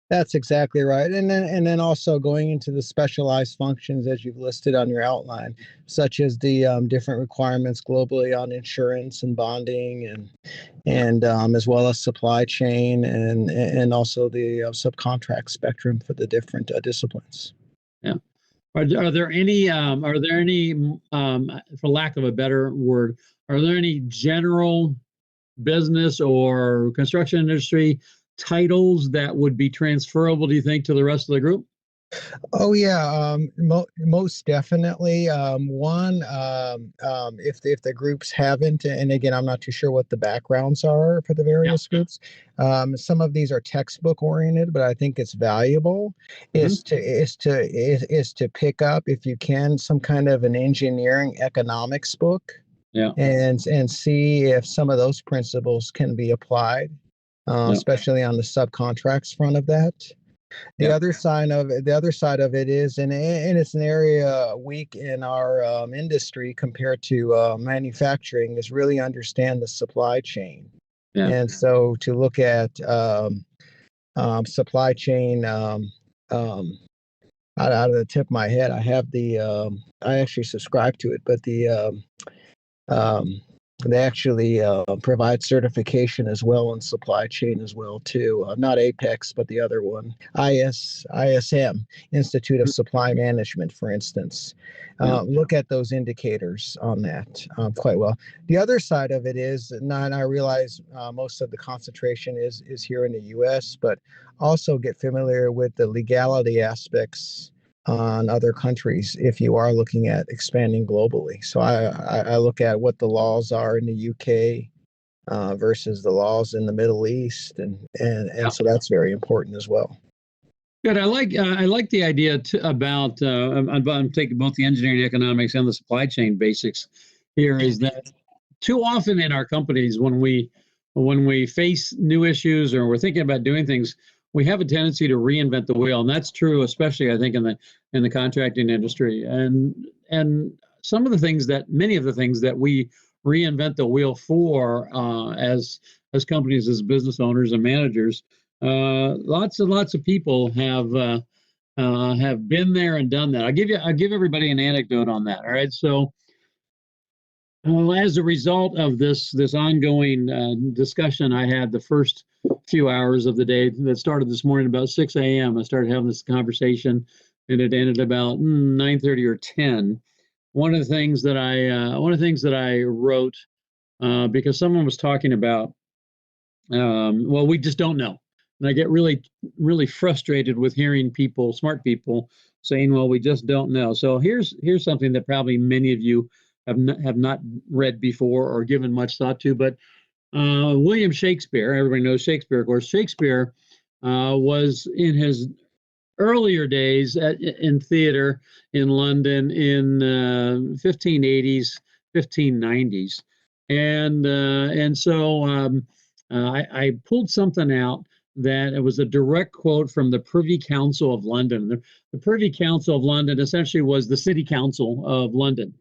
That's exactly right. And then also going into the specialized functions as you've listed on your outline, such as the different requirements globally on insurance and bonding and as well as supply chain and also the subcontract spectrum for the different disciplines. Yeah. Are there any for lack of a better word, are there any general business or construction industry titles that would be transferable, do you think, to the rest of the group? Oh yeah, most definitely. If the groups haven't, and again, I'm not too sure what the backgrounds are for the various groups. Some of these are textbook oriented, but I think it's valuable. Is to pick up, if you can, some kind of an engineering economics book. Yeah. And see if some of those principles can be applied, especially on the subcontracts front of that. The other side of it is, and it's an area weak in our industry compared to manufacturing, is really understand the supply chain. Yeah. And so to look at supply chain, out of the tip of my head, I have I actually subscribe to it, but they actually provide certification as well in supply chain as well too. Not Apex, but the other one, ISM, Institute of Supply Management, for instance. Look at those indicators on that quite well. The other side of it is, and I realize most of the concentration is here in the U.S., but also get familiar with the legality aspects on other countries if you are looking at expanding globally. So I look at what the laws are in the UK versus the laws in the Middle East, and so that's very important as well. Good. I like the idea about I'm taking both the engineering economics and the supply chain basics here. Is that too often in our companies when we face new issues or we're thinking about doing things, we have a tendency to reinvent the wheel, and that's true, especially I think in the contracting industry. And many of the things that we reinvent the wheel for as companies, as business owners and managers, lots and lots of people have been there and done that. I'll give everybody an anecdote on that. All right, so. As a result of this ongoing discussion, I had the first few hours of the day that started this morning about 6 a.m. I started having this conversation, and it ended about 9:30 or 10. One of the things that I wrote because someone was talking about, we just don't know, and I get really, really frustrated with hearing smart people saying, "Well, we just don't know." So here's something that probably many of you have not read before or given much thought to, but William Shakespeare, everybody knows Shakespeare, of course. Shakespeare was in his earlier days in theater in London in 1580s, 1590s. And so I pulled something out that it was a direct quote from the Privy Council of London. The Privy Council of London essentially was the City Council of London.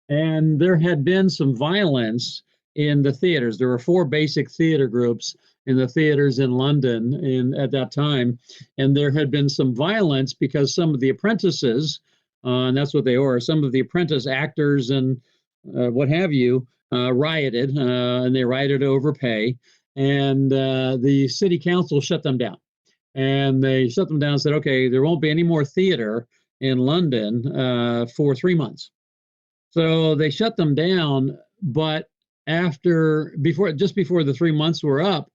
And there had been some violence in the theaters. There were 4 basic theater groups in the theaters in London at that time. And there had been some violence because some of the apprentices, and that's what they were, some of the apprentice actors and what have you, rioted, and they rioted over pay. And the city council shut them down. And they shut them down and said, okay, there won't be any more theater in London for 3 months. So they shut them down, but just before the 3 months were up,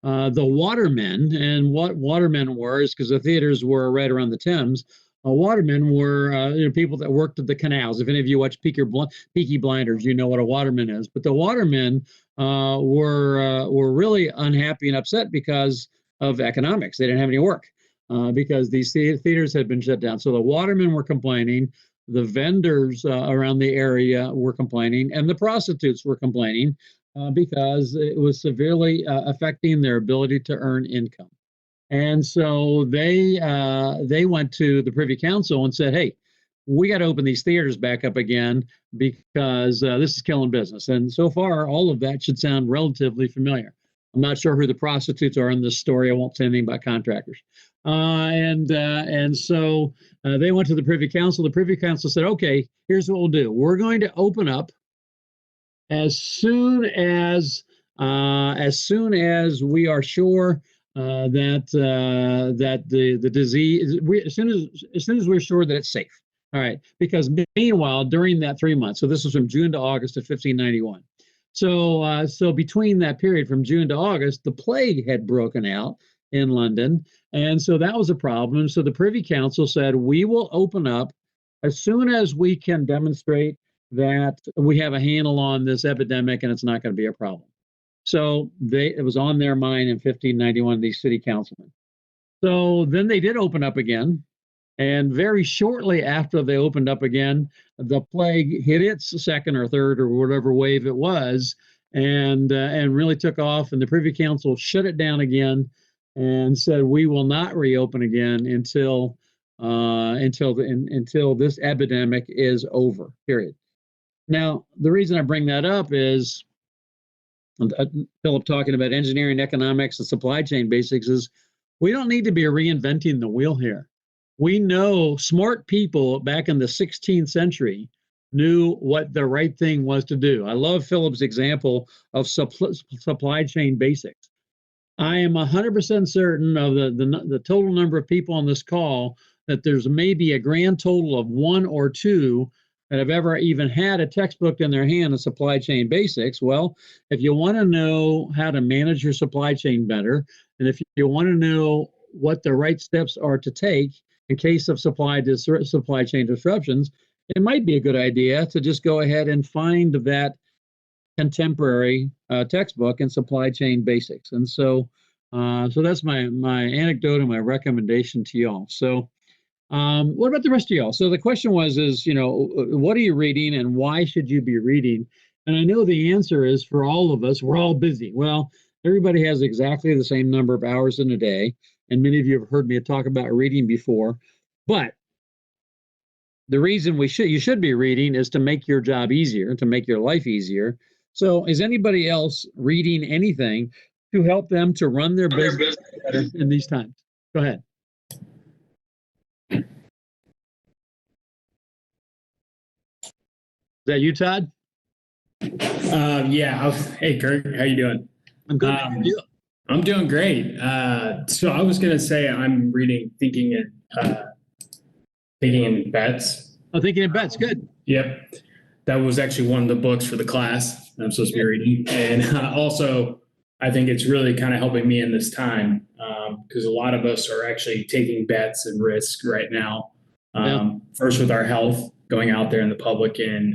the watermen, and what watermen were is because the theaters were right around the Thames. Watermen were people that worked at the canals. If any of you watch Peaky Blinders, you know what a waterman is. But the watermen were really unhappy and upset because of economics. They didn't have any work because these theaters had been shut down. So the watermen were complaining. The vendors around the area were complaining, and the prostitutes were complaining because it was severely affecting their ability to earn income. And so they went to the Privy Council and said, "Hey, we got to open these theaters back up again because this is killing business." And so far, all of that should sound relatively familiar. I'm not sure who the prostitutes are in this story. I won't say anything about contractors. And so they went to the Privy Council. The Privy Council said, "Okay, here's what we'll do. We're going to open up as soon as we are sure that the disease. As soon as we're sure that it's safe." All right. Because meanwhile, during that 3 months, so this was from June to August of 1591. So between that period from June to August, the plague had broken out in London. And so that was a problem. So the Privy Council said, "We will open up as soon as we can demonstrate that we have a handle on this epidemic and it's not going to be a problem." So it was on their mind in 1591, these city councilmen. So then they did open up again. And very shortly after they opened up again, the plague hit its second or third or whatever wave it was, and really took off. And the Privy Council shut it down again and said, "We will not reopen again until this epidemic is over." Period. Now, the reason I bring that up is Philip talking about engineering, economics, and supply chain basics is we don't need to be reinventing the wheel here. We know smart people back in the 16th century knew what the right thing was to do. I love Philip's example of supply chain basics. I am 100% certain of the total number of people on this call that there's maybe a grand total of one or two that have ever even had a textbook in their hand of supply chain basics. Well, if you want to know how to manage your supply chain better, and if you want to know what the right steps are to take in case of supply chain disruptions, it might be a good idea to just go ahead and find that contemporary textbook in supply chain basics. And so that's my anecdote and my recommendation to y'all. So what about the rest of y'all? So the question was, what are you reading and why should you be reading? And I know the answer is for all of us, we're all busy. Well, everybody has exactly the same number of hours in a day. And many of you have heard me talk about reading before. But the reason you should be reading is to make your job easier, to make your life easier. So is anybody else reading anything to help them to run their business better in these times? Go ahead. Is that you, Todd? Yeah. Hey, Kirk, how you doing? I'm good. How are you? I'm doing great. So I was going to say I'm reading Thinking in Bets. Oh, Thinking in Bets. Good. Yep. That was actually one of the books for the class I'm supposed to be reading. And also, I think it's really kind of helping me in this time because a lot of us are actually taking bets and risks right now. First with our health, going out there in the public and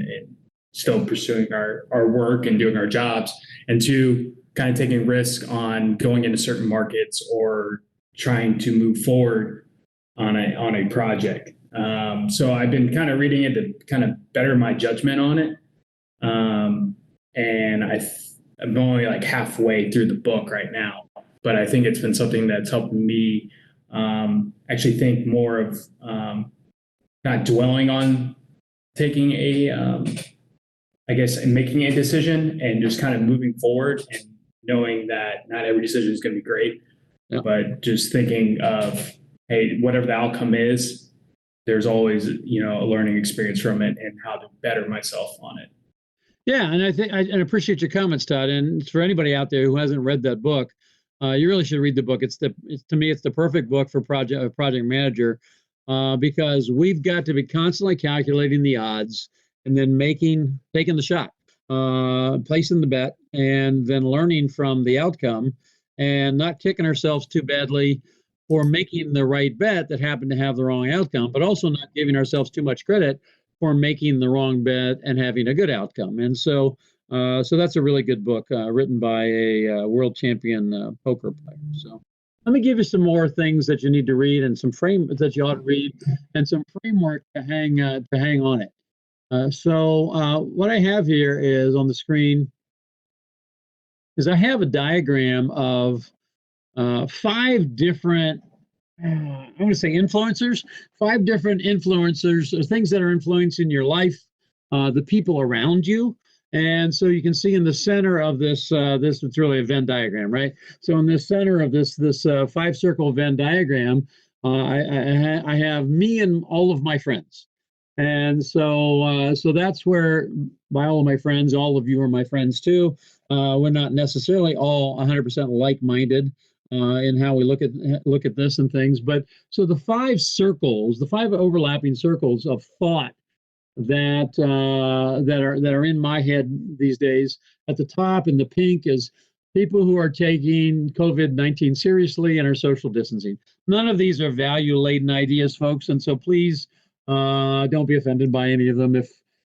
still pursuing our work and doing our jobs. And two, kind of taking risk on going into certain markets or trying to move forward on a project. So I've been kind of reading it to kind of better my judgment on it. And I'm only like halfway through the book right now, but I think it's been something that's helped me actually think more of not dwelling on taking making a decision and just kind of moving forward and knowing that not every decision is going to be great, but just thinking of, hey, whatever the outcome is, there's always, a learning experience from it and how to better myself on it. Yeah, and I think I appreciate your comments, Todd. And for anybody out there who hasn't read that book, you really should read the book. To me, it's the perfect book for a project manager. because we've got to be constantly calculating the odds and then taking the shot, placing the bet, and then learning from the outcome and not kicking ourselves too badly for making the right bet that happened to have the wrong outcome, but also not giving ourselves too much credit for making the wrong bet and having a good outcome. And so that's a really good book written by a world champion poker player. So let me give you some more things that you need to read and some that you ought to read and some framework to hang on it. So what I have here is on the screen is I have a diagram of 5 different, I'm going to say influencers, 5 different influencers, or things that are influencing your life, the people around you. And so you can see in the center of this, it's really a Venn diagram, right? So in the center of this 5-circle Venn diagram, I have me and all of my friends. And so that's where, by all of my friends, all of you are my friends too. We're not necessarily all 100% like-minded in how we look at this and things, but so the 5 circles, the 5 overlapping circles of thought that are in my head these days. At the top in the pink is people who are taking COVID-19 seriously and are social distancing. None of these are value-laden ideas, folks, and so please don't be offended by any of them.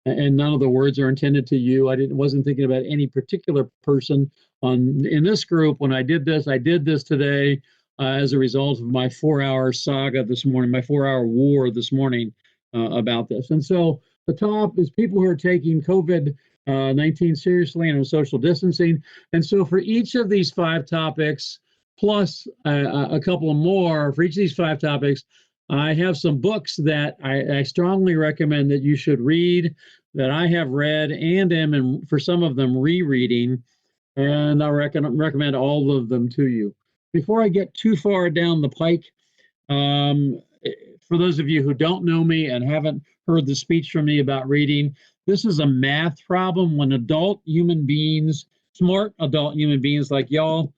And none of the words are intended to you. I wasn't thinking about any particular person in this group when I did this. I did this today as a result of my 4-hour saga this morning, my 4-hour war this morning about this. And so the top is people who are taking COVID-19 seriously and are social distancing. And so for each of these 5 topics, plus a couple more, for each of these 5 topics, I have some books that I strongly recommend that you should read, that I have read and am, for some of them, rereading, and I recommend all of them to you. Before I get too far down the pike, for those of you who don't know me and haven't heard the speech from me about reading, this is a math problem when adult human beings, smart adult human beings like y'all,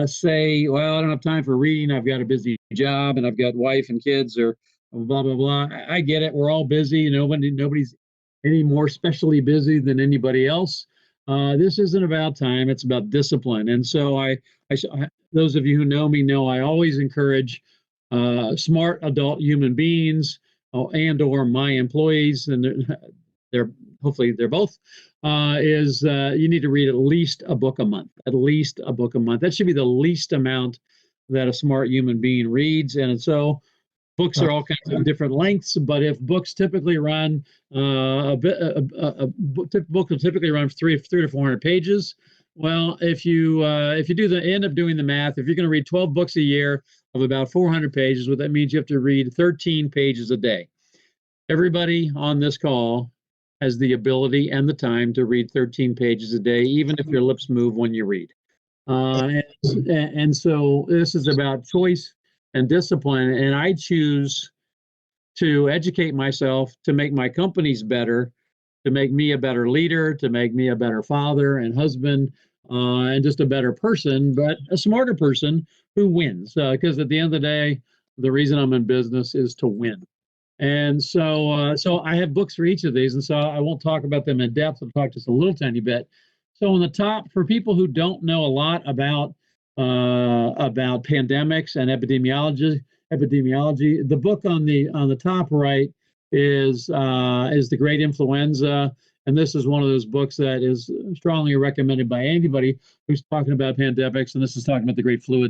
say, well, I don't have time for reading. I've got a busy job and I've got wife and kids or blah, blah, blah. I get it. We're all busy. Nobody's any more specially busy than anybody else. This isn't about time. It's about discipline. And so those of you who know me know I always encourage smart adult human beings and or my employees, and they're hopefully they're both, you need to read at least a book a month. At least a book a month. That should be the least amount that a smart human being reads. And so books are all kinds of different lengths, but if books typically run a book will typically run 300 to 400 pages. Well, if you end up doing the math, if you're going to read 12 books a year of about 400 pages, what that means you have to read 13 pages a day. Everybody on this call has the ability and the time to read 13 pages a day, even if your lips move when you read. And so this is about choice and discipline, and I choose to educate myself to make my companies better, to make me a better leader, to make me a better father and husband, and just a better person, but a smarter person who wins. Because at the end of the day, the reason I'm in business is to win. And so I have books for each of these, and so I won't talk about them in depth. I'll talk just a little tiny bit. So on the top, for people who don't know a lot about pandemics and epidemiology, the book on the top right is The Great Influenza, and this is one of those books that is strongly recommended by anybody who's talking about pandemics, and this is talking about the Great Flu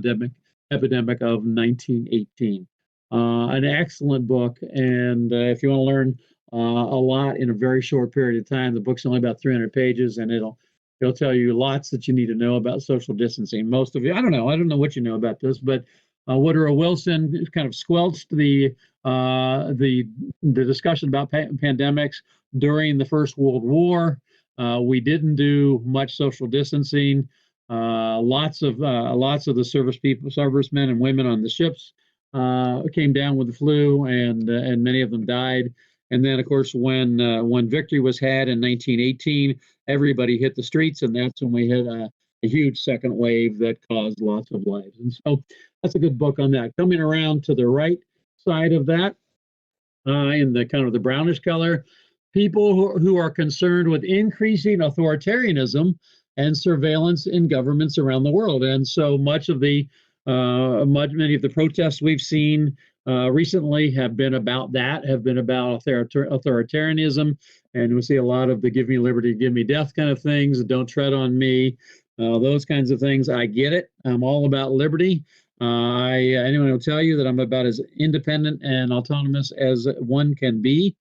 epidemic of 1918. An excellent book, and if you want to learn a lot in a very short period of time, the book's only about 300 pages, and it'll tell you lots that you need to know about social distancing. Most of you, I don't know what you know about this, but Woodrow Wilson kind of squelched the discussion about pandemics during the First World War. We didn't do much social distancing. Lots of the servicemen and women on the ships came down with the flu, and many of them died. And then, of course, when victory was had in 1918, everybody hit the streets, and that's when we hit a huge second wave that caused lots of lives. And so that's a good book on that. Coming around to the right side of that in the kind of the brownish color, people who are concerned with increasing authoritarianism and surveillance in governments around the world. And so many of the protests we've seen recently have been about that, have been about authoritarianism. And we see a lot of the give me liberty, give me death kind of things, don't tread on me, those kinds of things. I get it. I'm all about liberty. Anyone will tell you that I'm about as independent and autonomous as one can be.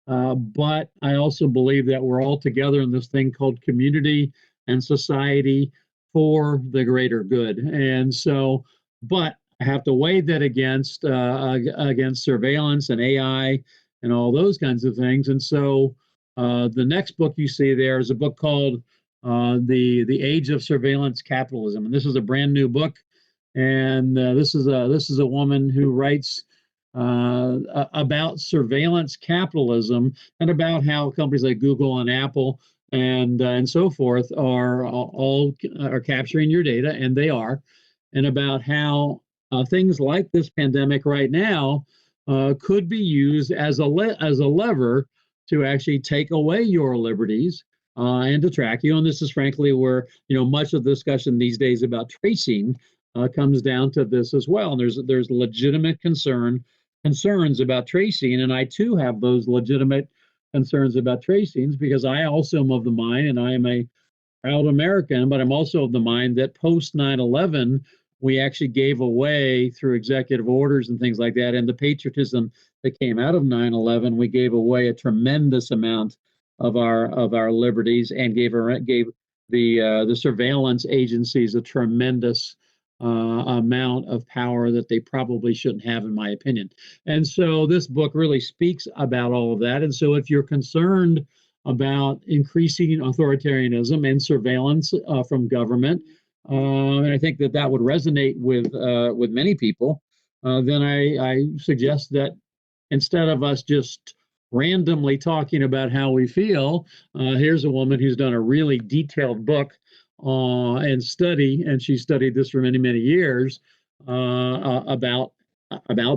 But I also believe that we're all together in this thing called community and society for the greater good. And so, but I have to weigh that against surveillance and AI and all those kinds of things. And so, the next book you see there is a book called "The Age of Surveillance Capitalism," and this is a brand new book. And this is a woman who writes about surveillance capitalism and about how companies like Google and Apple and so forth are capturing your data, and they are, and about how things like this pandemic right now could be used as a lever to actually take away your liberties and to track you. And this is frankly where much of the discussion these days about tracing comes down to this as well. And there's legitimate concerns about tracing, and I too have those legitimate concerns about tracings because I also am of the mind, and I am a proud American, but I'm also of the mind that post 9/11 we actually gave away through executive orders and things like that, and the patriotism that came out of 9/11, we gave away a tremendous amount of our liberties and gave the surveillance agencies a tremendous amount of power that they probably shouldn't have, in my opinion. And so this book really speaks about all of that. And so if you're concerned about increasing authoritarianism and surveillance from government, and I think that would resonate with many people, then I suggest that instead of us just randomly talking about how we feel, here's a woman who's done a really detailed book and she studied this for many, many years about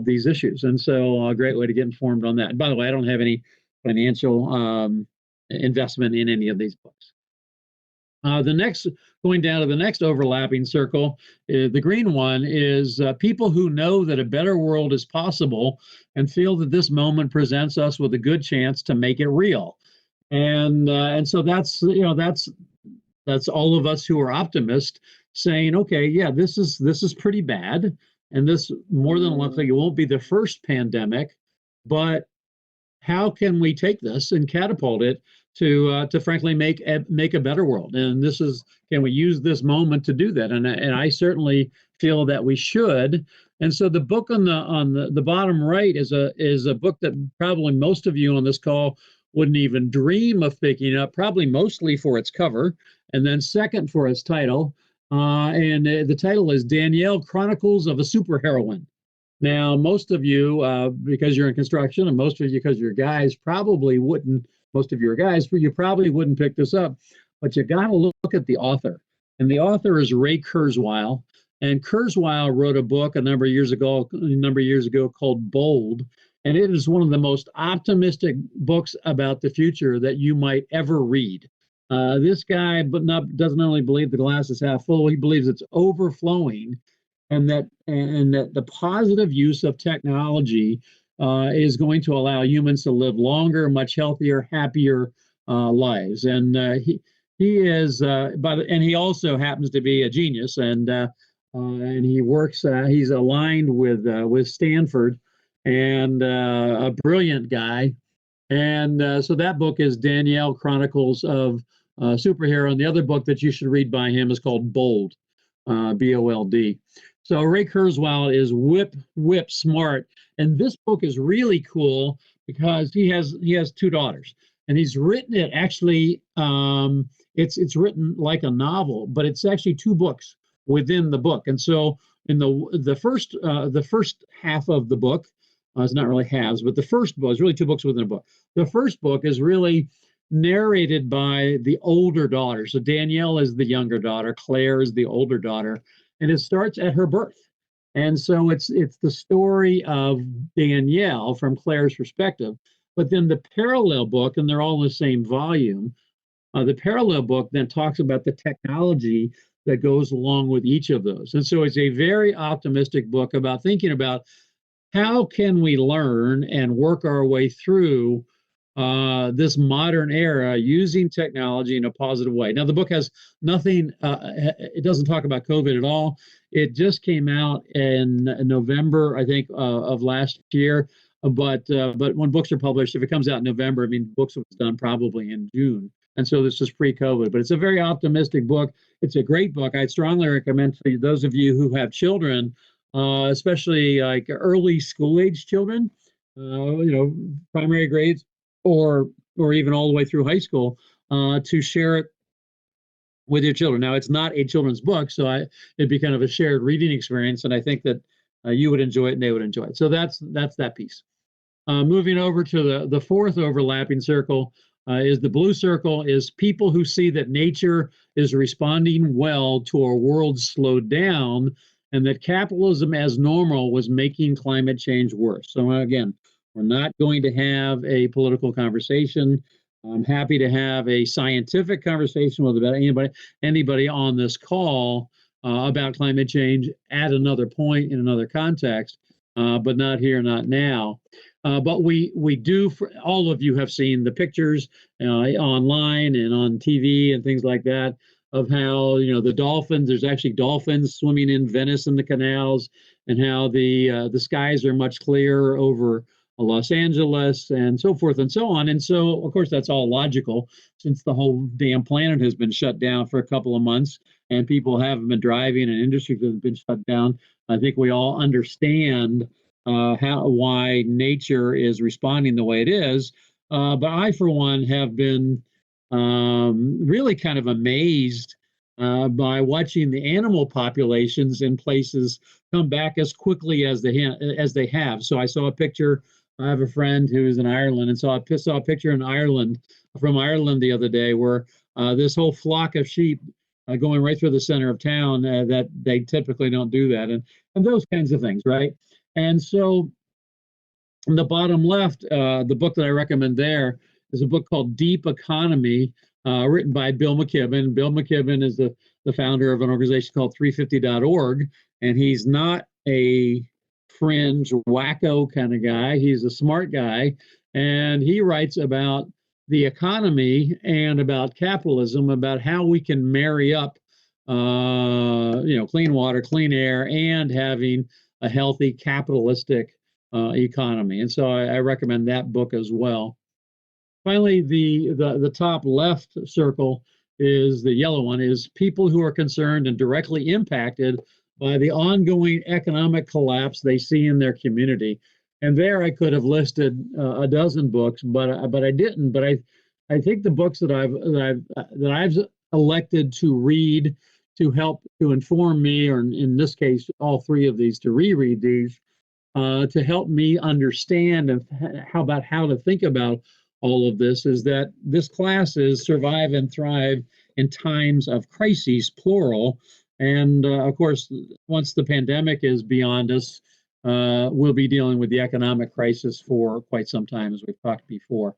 these issues. And so a great way to get informed on that. And by the way, I don't have any financial investment in any of these books. Going down to the next overlapping circle, the green one is people who know that a better world is possible and feel that this moment presents us with a good chance to make it real. And so that's all of us who are optimists saying, okay, yeah, this is pretty bad, and this more than likely it won't be the first pandemic, but how can we take this and catapult it to frankly make a better world? And can we use this moment to do that? And I certainly feel that we should. And so the book on the bottom right is a book that probably most of you on this call wouldn't even dream of picking up, probably mostly for its cover, and then second for its title. And the title is Danielle, Chronicles of a Superheroine. Now, most of you, because you're in construction, and most of you, because you're guys, probably wouldn't, most of you are guys, you probably wouldn't pick this up, but you got to look at the author. And the author is Ray Kurzweil. And Kurzweil wrote a book a number of years ago called Bold. And it is one of the most optimistic books about the future that you might ever read. This guy doesn't only believe the glass is half full, he believes it's overflowing, and that the positive use of technology is going to allow humans to live longer, much healthier, happier lives. And he is, and he also happens to be a genius, and he works. He's aligned with Stanford, and a brilliant guy. And so that book is Danielle, Chronicles of Superhero. And the other book that you should read by him is called Bold, B-O-L-D. So Ray Kurzweil is whip smart. And this book is really cool because he has two daughters. And he's written it actually, it's written like a novel, but it's actually two books within the book. And so in the first half of the book, it's not really halves, but the first book is really two books within a book. The first book is really narrated by the older daughter. So Danielle is the younger daughter, Claire is the older daughter, and it starts at her birth. And so it's the story of Danielle from Claire's perspective. But then the parallel book, and they're all in the same volume, the parallel book then talks about the technology that goes along with each of those. And so it's a very optimistic book about thinking about how can we learn and work our way through this modern era using technology in a positive way. Now, the book has nothing, it doesn't talk about COVID at all. It just came out in November, I think, of last year. But when books are published, if it comes out in November, I mean, books was done probably in June. And so this is pre-COVID, but it's a very optimistic book. It's a great book. I'd strongly recommend to those of you who have children, especially like early school age children, primary grades, or even all the way through high school, to share it with your children. Now, it's not a children's book, so it'd be kind of a shared reading experience, and I think that you would enjoy it and they would enjoy it. So that's that piece. Moving over to the fourth overlapping circle is the blue circle, is people who see that nature is responding well to a world slowed down and that capitalism as normal was making climate change worse. So again, we're not going to have a political conversation. I'm happy to have a scientific conversation with about anybody on this call about climate change at another point in another context, but not here, not now. But we do, all of you have seen the pictures online and on TV and things like that of how, the dolphins, there's actually dolphins swimming in Venice in the canals, and how the skies are much clearer over Los Angeles and so forth and so on. And so, of course, that's all logical since the whole damn planet has been shut down for a couple of months and people haven't been driving and industry has been shut down. I think we all understand why nature is responding the way it is. But I, for one, have been really kind of amazed by watching the animal populations in places come back as quickly as they have. So I saw a picture. I have a friend who's in Ireland, and so I saw a picture from Ireland the other day where this whole flock of sheep going right through the center of town, that they typically don't do that, and those kinds of things, right? And so in the bottom left, the book that I recommend there is a book called Deep Economy, written by Bill McKibben. Bill McKibben is the founder of an organization called 350.org, and he's not a fringe wacko kind of guy. He's a smart guy, and he writes about the economy and about capitalism, about how we can marry up clean water, clean air, and having a healthy capitalistic economy. And so I recommend that book as well. Finally, the top left circle is the yellow one, is people who are concerned and directly impacted by the ongoing economic collapse they see in their community. And there I could have listed a dozen books, but I didn't. But I think the books that I've elected to read to help to inform me, or in this case, all three of these, to reread these, to help me understand and how to think about all of this, is that this class is Survive and Thrive in Times of Crises, plural. And of course, once the pandemic is beyond us, we'll be dealing with the economic crisis for quite some time, as we've talked before.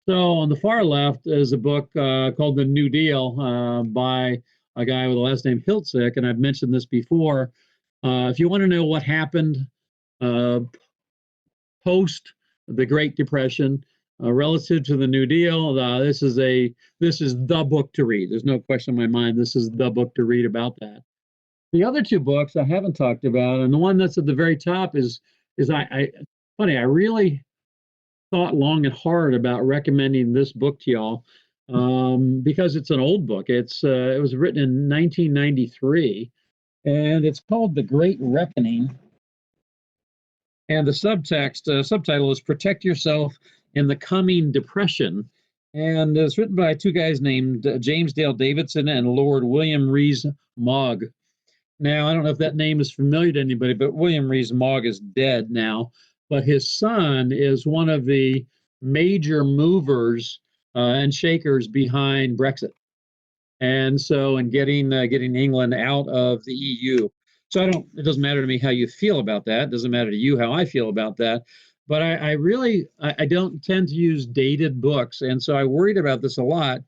So on the far left is a book called The New Deal by a guy with the last name Hiltzik, and I've mentioned this before. If you want to know what happened post the Great Depression relative to the New Deal, this is the book to read. There's no question in my mind. This is the book to read about that. The other two books I haven't talked about, and the one that's at the very top is I really thought long and hard about recommending this book to y'all because it's an old book. It was written in 1993, and it's called The Great Reckoning. And the subtitle is Protect Yourself in the Coming Depression. And it's written by two guys named James Dale Davidson and Lord William Rees-Mogg. Now, I don't know if that name is familiar to anybody, but William Rees-Mogg is dead now. But his son is one of the major movers and shakers behind Brexit. And so, in getting England out of the EU. So it doesn't matter to me how you feel about that. It doesn't matter to you how I feel about that. But I really don't tend to use dated books, and so I worried about this a lot.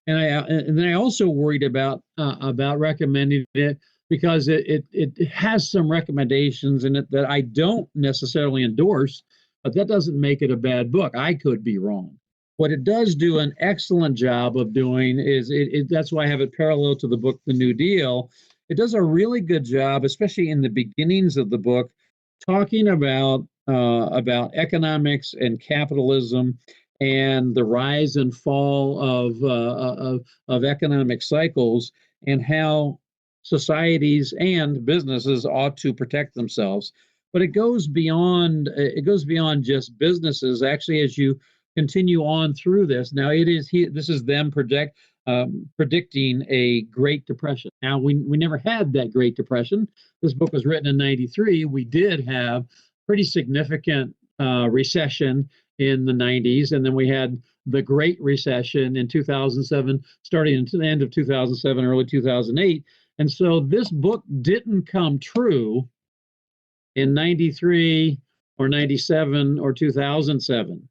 And then I also worried about recommending it because it has some recommendations in it that I don't necessarily endorse, but that doesn't make it a bad book. I could be wrong. What it does do an excellent job of doing is that's why I have it parallel to the book The New Deal. It does a really good job, especially in the beginnings of the book, talking about economics and capitalism and the rise and fall of economic cycles and how societies and businesses ought to protect themselves. But it goes beyond just businesses. Actually, as you continue on through this, now this is them predicting a Great Depression. Now we never had that Great Depression. This book was written in '93. We did have pretty significant recession in the 90s, and then we had the Great Recession in 2007, starting into the end of 2007, early 2008. And so this book didn't come true in 93 or 97 or 2007.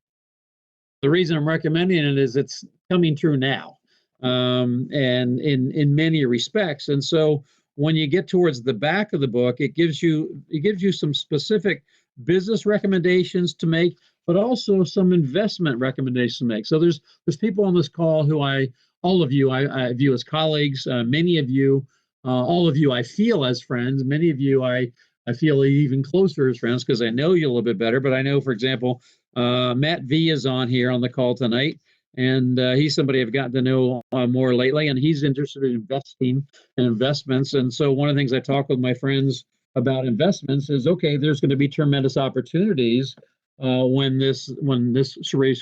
The reason I'm recommending it is it's coming true now, and in many respects. And so when you get towards the back of the book, it gives you some specific business recommendations to make, but also some investment recommendations to make. So there's people on this call who all of you I view as colleagues. Many of you, all of you I feel as friends. Many of you I feel even closer as friends because I know you a little bit better. But I know, for example, Matt V is on here on the call tonight, and he's somebody I've gotten to know more lately, and he's interested in investing and investments. And so one of the things I talk with my friends about investments is, okay, there's going to be tremendous opportunities when this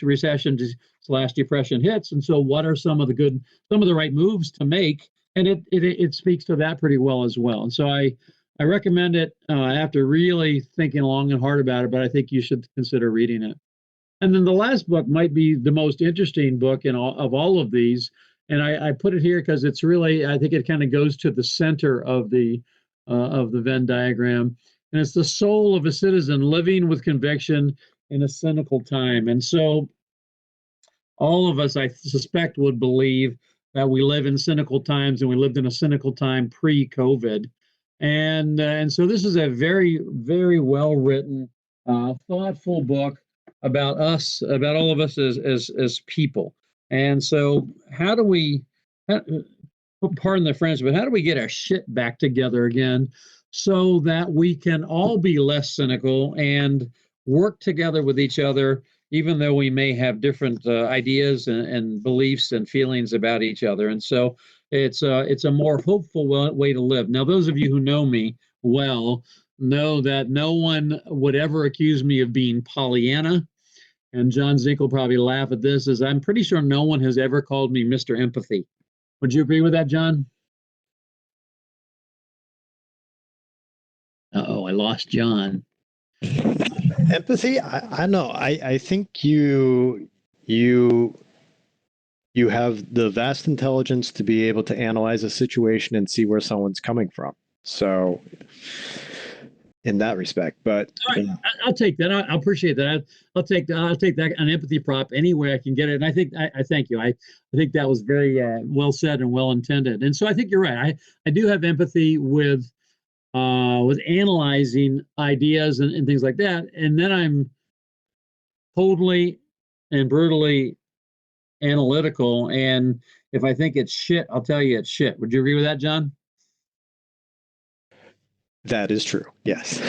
recession / depression hits. And so what are some of the right moves to make? And it speaks to that pretty well as well. And so I recommend it after really thinking long and hard about it, but I think you should consider reading it. And then the last book might be the most interesting book of all of these. And I put it here because it's really, I think it kind of goes to the center of the Venn diagram. And it's The Soul of a Citizen, Living with Conviction in a Cynical Time. And so all of us, I suspect, would believe that we live in cynical times, and we lived in a cynical time pre-COVID. And so this is a very, very well-written, thoughtful book about us, about all of us as people. And so how do we, pardon the French, but how do we get our shit back together again so that we can all be less cynical and work together with each other, even though we may have different ideas and beliefs and feelings about each other? And so it's a more hopeful way to live. Now, those of you who know me well know that no one would ever accuse me of being Pollyanna. And John Zink will probably laugh at this, as I'm pretty sure no one has ever called me Mr. Empathy. Would you agree with that, John? Uh-oh, I lost John. Empathy? I know. I think you have the vast intelligence to be able to analyze a situation and see where someone's coming from. So in that respect, but all right, I'll take that. I appreciate that. I'll take that an empathy prop any way I can get it. And I think I thank you. I think that was very well said and well intended. And so I think you're right. I do have empathy with analyzing ideas and things like that. And then I'm totally and brutally analytical. And if I think it's shit, I'll tell you it's shit. Would you agree with that, John? that is true. Yes.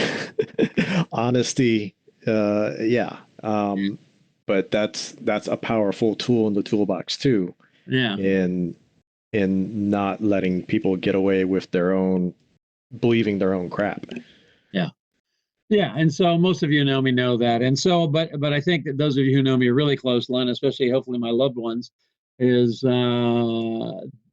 Honesty. Yeah. But that's a powerful tool in the toolbox too. Yeah. In not letting people get away with believing their own crap. Yeah. Yeah. And so most of you know me know that. And so, but I think that those of you who know me really close, Len, especially hopefully my loved ones, is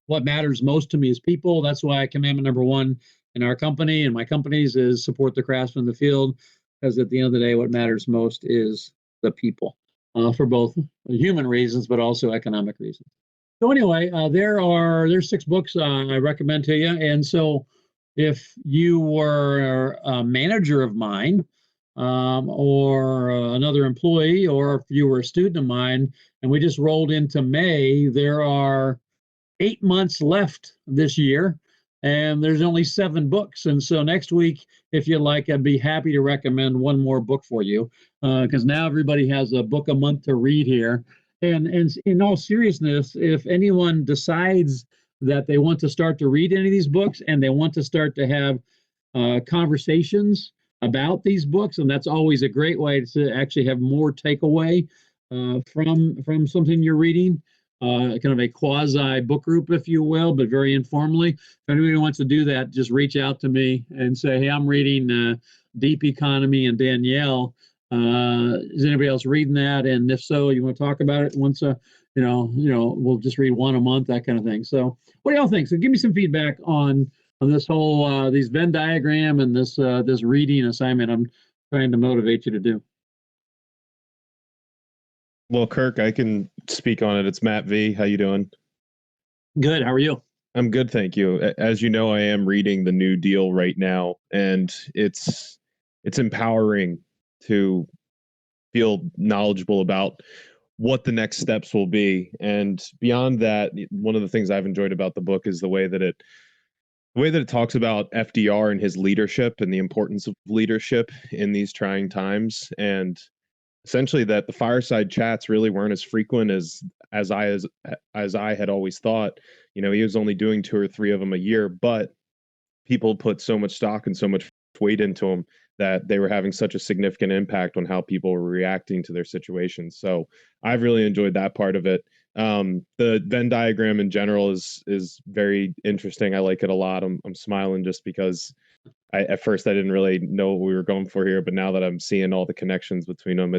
what matters most to me is people. That's why commandment number one in our company and my companies is support the craftsmen in the field, because at the end of the day, what matters most is the people, for both human reasons, but also economic reasons. So anyway, there's 6 books I recommend to you. And so if you were a manager of mine, or another employee, or if you were a student of mine, and we just rolled into May, there are 8 months left this year, and there's only 7 books. And so next week, if you like, I'd be happy to recommend one more book for you, because now everybody has a book a month to read here. And in all seriousness, if anyone decides that they want to start to read any of these books and they want to start to have conversations about these books, and that's always a great way to actually have more takeaway from something you're reading, kind of a quasi book group, if you will, but very informally. If anybody wants to do that, just reach out to me and say, hey, I'm reading Deep Economy and Danielle. Is anybody else reading that? And if so, you want to talk about it once, we'll just read one a month, that kind of thing. So what do y'all think? So give me some feedback on this whole these Venn diagram and this reading assignment I'm trying to motivate you to do. Well, Kirk, I can speak on it. It's Matt V. How you doing? Good. How are you? I'm good, thank you. As you know, I am reading the New Deal right now, and it's empowering to feel knowledgeable about what the next steps will be. And beyond that, one of the things I've enjoyed about the book is the way that it talks about FDR and his leadership and the importance of leadership in these trying times, and essentially that the fireside chats really weren't as frequent as I had always thought. He was only doing 2 or 3 of them a year, but people put so much stock and so much weight into them that they were having such a significant impact on how people were reacting to their situations. So I've really enjoyed that part of it. The Venn diagram in general is very interesting. I like it a lot. I'm smiling just because at first I didn't really know what we were going for here, but now that I'm seeing all the connections between them,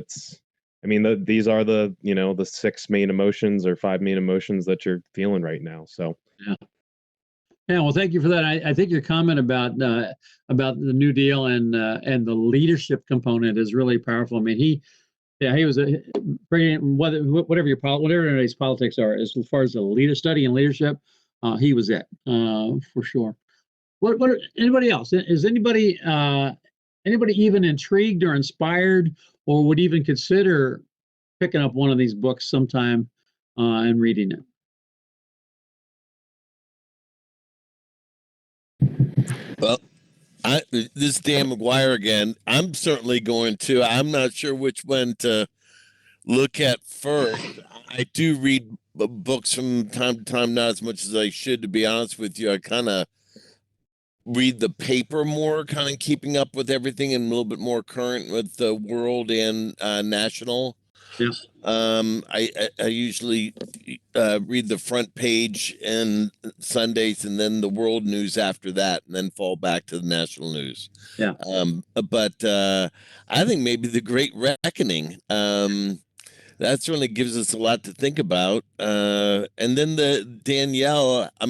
these are the 6 main emotions or 5 main emotions that you're feeling right now. So yeah, well, thank you for that. I think your comment about the New Deal and the leadership component is really powerful. I mean, he was a whatever anybody's politics are, as far as the study and leadership, he was it for sure. What anybody else? Is anybody even intrigued or inspired, or would even consider picking up one of these books sometime and reading it? Well, this is Dan McGuire again. I'm certainly going to. I'm not sure which one to look at first. I do read books from time to time, not as much as I should, to be honest with you. I kind of read the paper more, kind of keeping up with everything and a little bit more current with the world and national. Yes. I usually read the front page and Sundays, and then the world news after that, and then fall back to the national news. Yeah. But I think maybe the Great Reckoning. That certainly gives us a lot to think about. And then the Danielle. I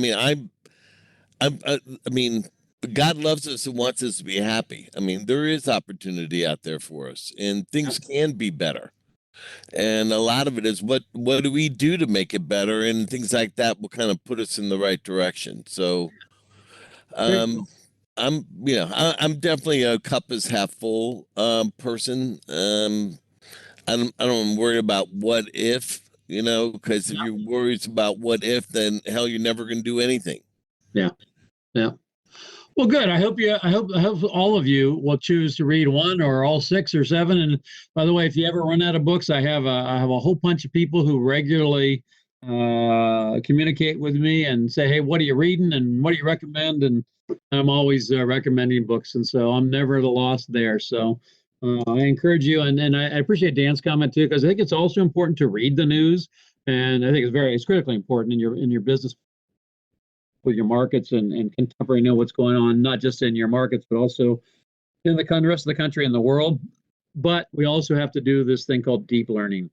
mean, God loves us and wants us to be happy. I mean, there is opportunity out there for us, and things can be better. And a lot of it is what do we do to make it better, and things like that will kind of put us in the right direction. So I'm definitely a cup is half full person. I don't worry about what if, because if you're worried about what if, then hell, you're never going to do anything. Yeah. Well, good. I hope all of you will choose to read one or all 6 or 7. And by the way, if you ever run out of books, I have a whole bunch of people who regularly communicate with me and say, hey, what are you reading and what do you recommend? And I'm always recommending books, and so I'm never at a loss there. So I encourage you, and I appreciate Dan's comment too, because I think it's also important to read the news, and I think it's critically important in your business, with your markets and contemporary, know what's going on, not just in your markets, but also in the rest of the country and the world. But we also have to do this thing called deep learning.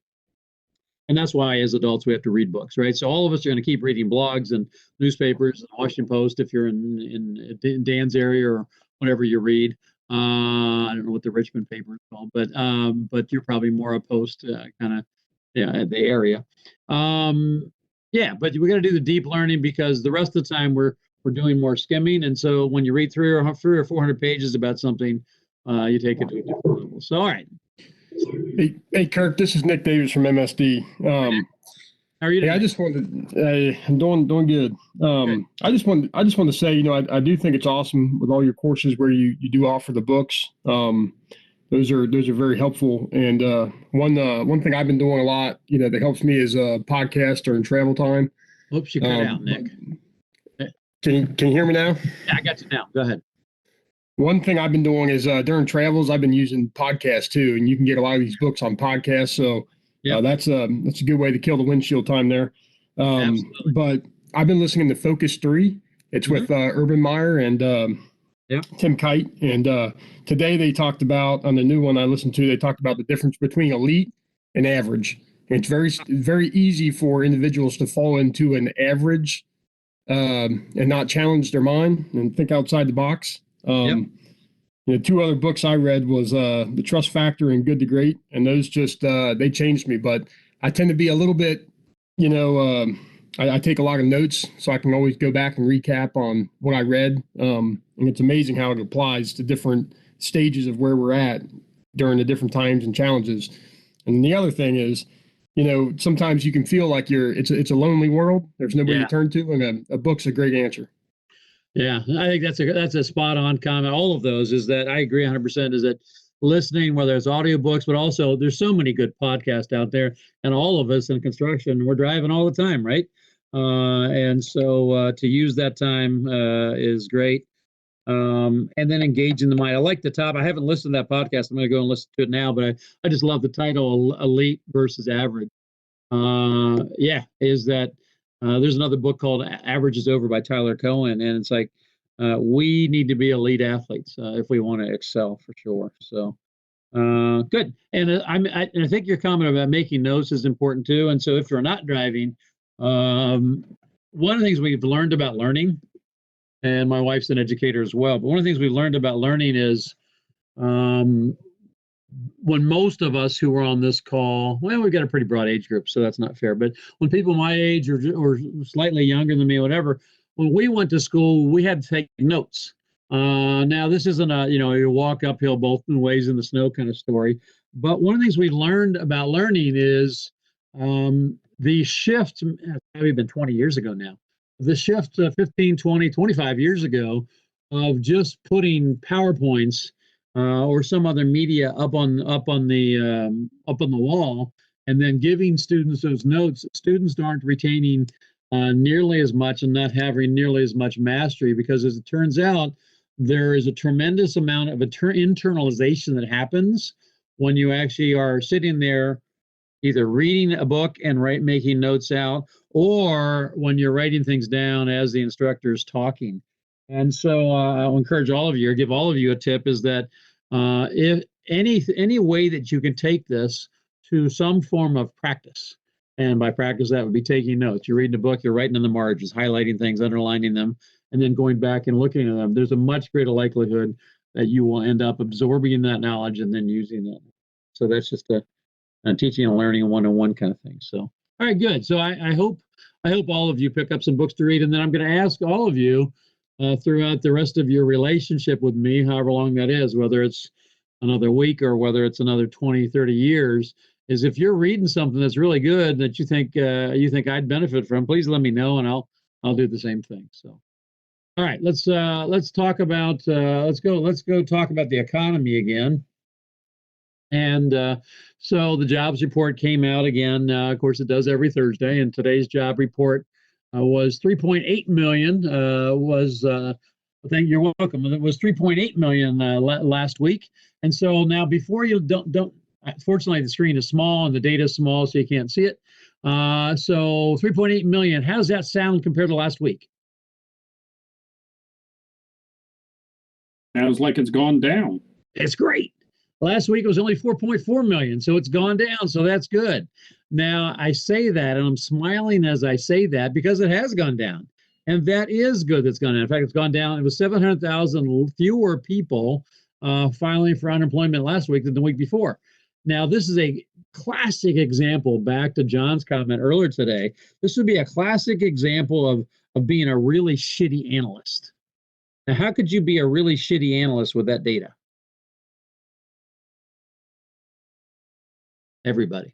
And that's why as adults, we have to read books, right? So all of us are going to keep reading blogs and newspapers, and Washington Post, if you're in Dan's area or whatever you read. I don't know what the Richmond paper is called, but you're probably more a Post kind of, the area. Yeah, but we got to do the deep learning, because the rest of the time we're we're doing more skimming. And so when you read three or 400 pages about something, you take it to a different level. So, all right. Hey, Kirk, this is Nick Davis from MSD. How are you doing? I just wanted, I'm doing good. I just want to say, I do think it's awesome with all your courses where you do offer the books. Those are very helpful. And one thing I've been doing a lot, that helps me is a podcast during travel time. Oops, you cut out, Nick. Can you hear me now? Yeah, I got you now. Go ahead. One thing I've been doing is during travels, I've been using podcasts too, and you can get a lot of these books on podcasts. So that's a good way to kill the windshield time there. But I've been listening to Focus 3. It's with Urban Meyer and Tim Kite. And today they talked about, on the new one I listened to, they talked about the difference between elite and average. And it's very easy for individuals to fall into an average and not challenge their mind and think outside the box. Two other books I read was The Trust Factor and Good to Great, and those just they changed me. But I tend to be a little bit, I take a lot of notes, so I can always go back and recap on what I read. And it's amazing how it applies to different stages of where we're at during the different times and challenges. And the other thing is, sometimes you can feel like it's a lonely world. There's nobody to turn to, and a book's a great answer. Yeah, I think that's a spot on comment. All of those is that I agree 100% is that listening, whether it's audiobooks, but also there's so many good podcasts out there, and all of us in construction, we're driving all the time, right? And so to use that time is great. And then engage in the mind. I like the top. I haven't listened to that podcast. I'm going to go and listen to it now, but I just love the title, Elite versus Average. Is that there's another book called Average is Over by Tyler Cohen, and it's like we need to be elite athletes if we want to excel for sure. So good. And I think your comment about making notes is important too. And so if you're not driving, one of the things we've learned about learning, and my wife's an educator as well, but one of the things we've learned about learning is when most of us who are on this call, well, we've got a pretty broad age group, so that's not fair. But when people my age or slightly younger than me, whatever, when we went to school, we had to take notes. Now, this isn't you walk uphill both ways in the snow kind of story. But one of the things we learned about learning is the shift, it's probably been 20 years ago now, the shift 15, 20, 25 years ago of just putting PowerPoints or some other media up on the wall, and then giving students those notes. Students aren't retaining nearly as much and not having nearly as much mastery, because as it turns out, there is a tremendous amount of internalization that happens when you actually are sitting there either reading a book and making notes out, or when you're writing things down as the instructor is talking. And so I'll encourage all of you, or give all of you a tip, is that if any way that you can take this to some form of practice, and by practice that would be taking notes. You're reading a book, you're writing in the margins, highlighting things, underlining them, and then going back and looking at them. There's a much greater likelihood that you will end up absorbing that knowledge and then using it. So that's just a teaching and learning one-on-one kind of thing. So, all right, good. So I hope all of you pick up some books to read, and then I'm going to ask all of you throughout the rest of your relationship with me, however long that is, whether it's another week or whether it's another 20, 30 years, is if you're reading something that's really good that you think I'd benefit from, please let me know, and I'll do the same thing. So, all right, let's talk about let's go talk about the economy again. And so the jobs report came out again. Of course, it does every Thursday, and today's job report was 3.8 million. Thank you're welcome. It was 3.8 million last week. And so now, before you don't. Fortunately, the screen is small and the data is small, so you can't see it. So 3.8 million. How does that sound compared to last week? Sounds like it's gone down. It's great. Last week it was only 4.4 million, so it's gone down. So that's good. Now, I say that, and I'm smiling as I say that, because it has gone down. And that is good that's gone down. In fact, it's gone down. It was 700,000 fewer people filing for unemployment last week than the week before. Now, this is a classic example, back to John's comment earlier today, this would be a classic example of being a really shitty analyst. Now, how could you be a really shitty analyst with that data? Everybody.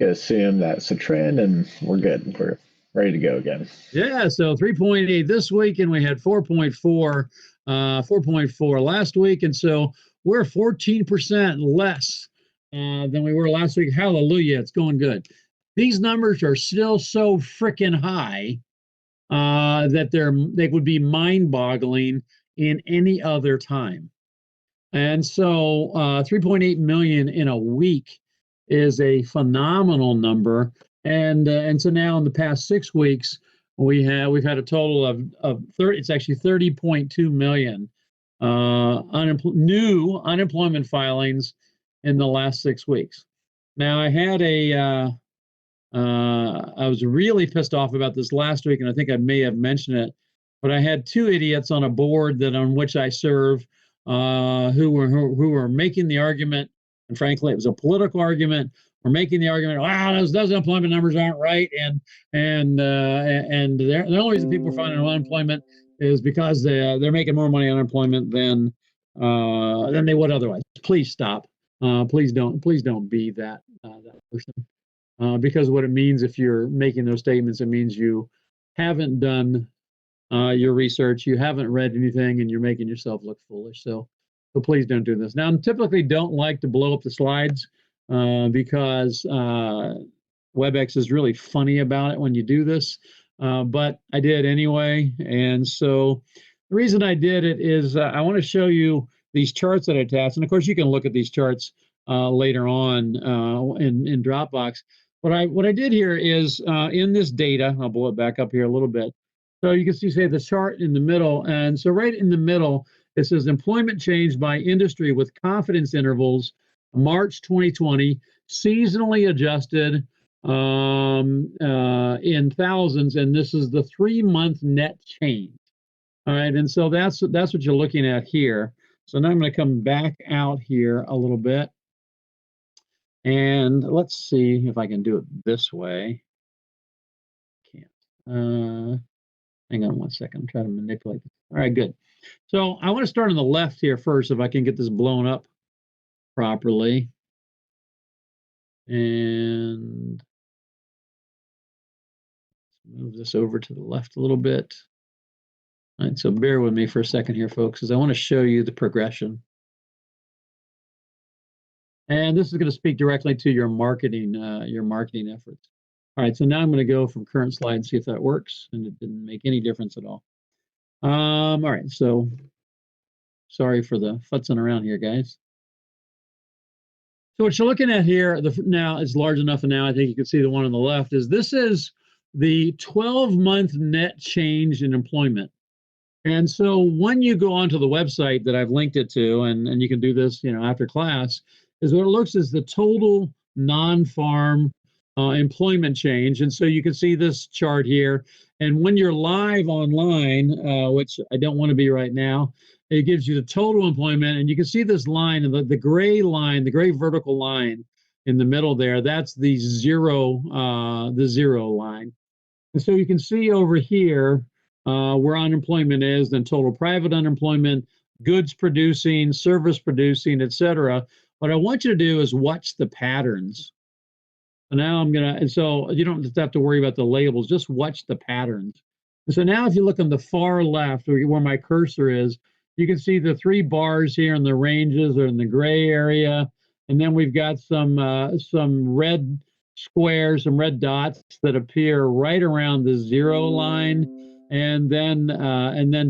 Assume that's a trend and we're good. We're ready to go again. Yeah, so 3.8 this week, and we had 4.4 last week, and so we're 14% less than we were last week. Hallelujah, it's going good. These numbers are still so freaking high that they would be mind-boggling in any other time. And so 3.8 million in a week is a phenomenal number. And so now in the past 6 weeks, we've had a total of 30. It's actually 30.2 million new unemployment filings in the last 6 weeks. Now I had I was really pissed off about this last week, and I think I may have mentioned it, but I had 2 idiots on a board on which I serve who were making the argument, and frankly, it was a political argument. We're making the argument, wow, those unemployment numbers aren't right, and the only reason people are finding unemployment is because they're making more money on unemployment than they would otherwise. Please stop. Please don't be that person. Because what it means, if you're making those statements, it means you haven't done your research, you haven't read anything, and you're making yourself look foolish. So please don't do this. Now, I typically don't like to blow up the slides because WebEx is really funny about it when you do this, but I did anyway. And so the reason I did it is I want to show you these charts that I attached. And of course, you can look at these charts later on in Dropbox. What I did here is in this data, I'll blow it back up here a little bit. So you can see, say, the chart in the middle. And so right in the middle, it says employment change by industry with confidence intervals, March 2020, seasonally adjusted in thousands. And this is the 3-month net change. All right. And so that's what you're looking at here. So now I'm going to come back out here a little bit. And let's see if I can do it this way. Can't. Hang on one second. I'm trying to manipulate this. All right, good. So I want to start on the left here first, if I can get this blown up properly. And let's move this over to the left a little bit. All right, so bear with me for a second here, folks, because I want to show you the progression. And this is going to speak directly to your marketing efforts. All right, so now I'm going to go from current slide and see if that works, and it didn't make any difference at all. All right, so sorry for the futzing around here, guys. So what you're looking at here now is large enough, and now I think you can see the one on the left this is the 12-month net change in employment. And so when you go onto the website that I've linked it to, and you can do this, after class, is what it looks as the total non-farm employment change. And so you can see this chart here. And when you're live online, which I don't want to be right now, it gives you the total employment. And you can see this line, the gray line, the gray vertical line in the middle there. That's the zero line. And so you can see over here where unemployment is, then total private unemployment, goods producing, service producing, et cetera. What I want you to do is watch the patterns. And now and so you don't have to worry about the labels, just watch the patterns. And so now if you look on the far left, where my cursor is, you can see the 3 bars here, and the ranges are in the gray area. And then we've got some red squares, some red dots that appear right around the 0 line. And then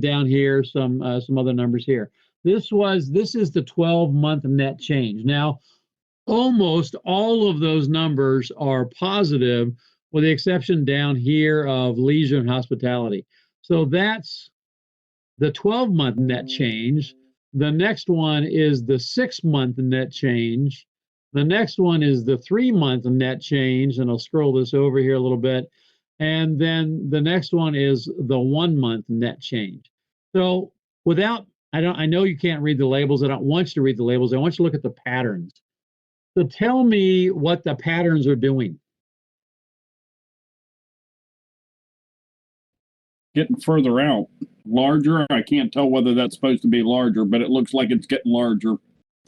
down here, some other numbers here. This is the 12-month net change. Now, almost all of those numbers are positive, with the exception down here of leisure and hospitality. So that's the 12-month net change. The next one is the 6-month net change. The next one is the 3-month net change, and I'll scroll this over here a little bit. And then the next one is the 1-month net change. So I know you can't read the labels. I don't want you to read the labels. I want you to look at the patterns. So tell me what the patterns are doing. Getting further out, larger. I can't tell whether that's supposed to be larger, but it looks like it's getting larger.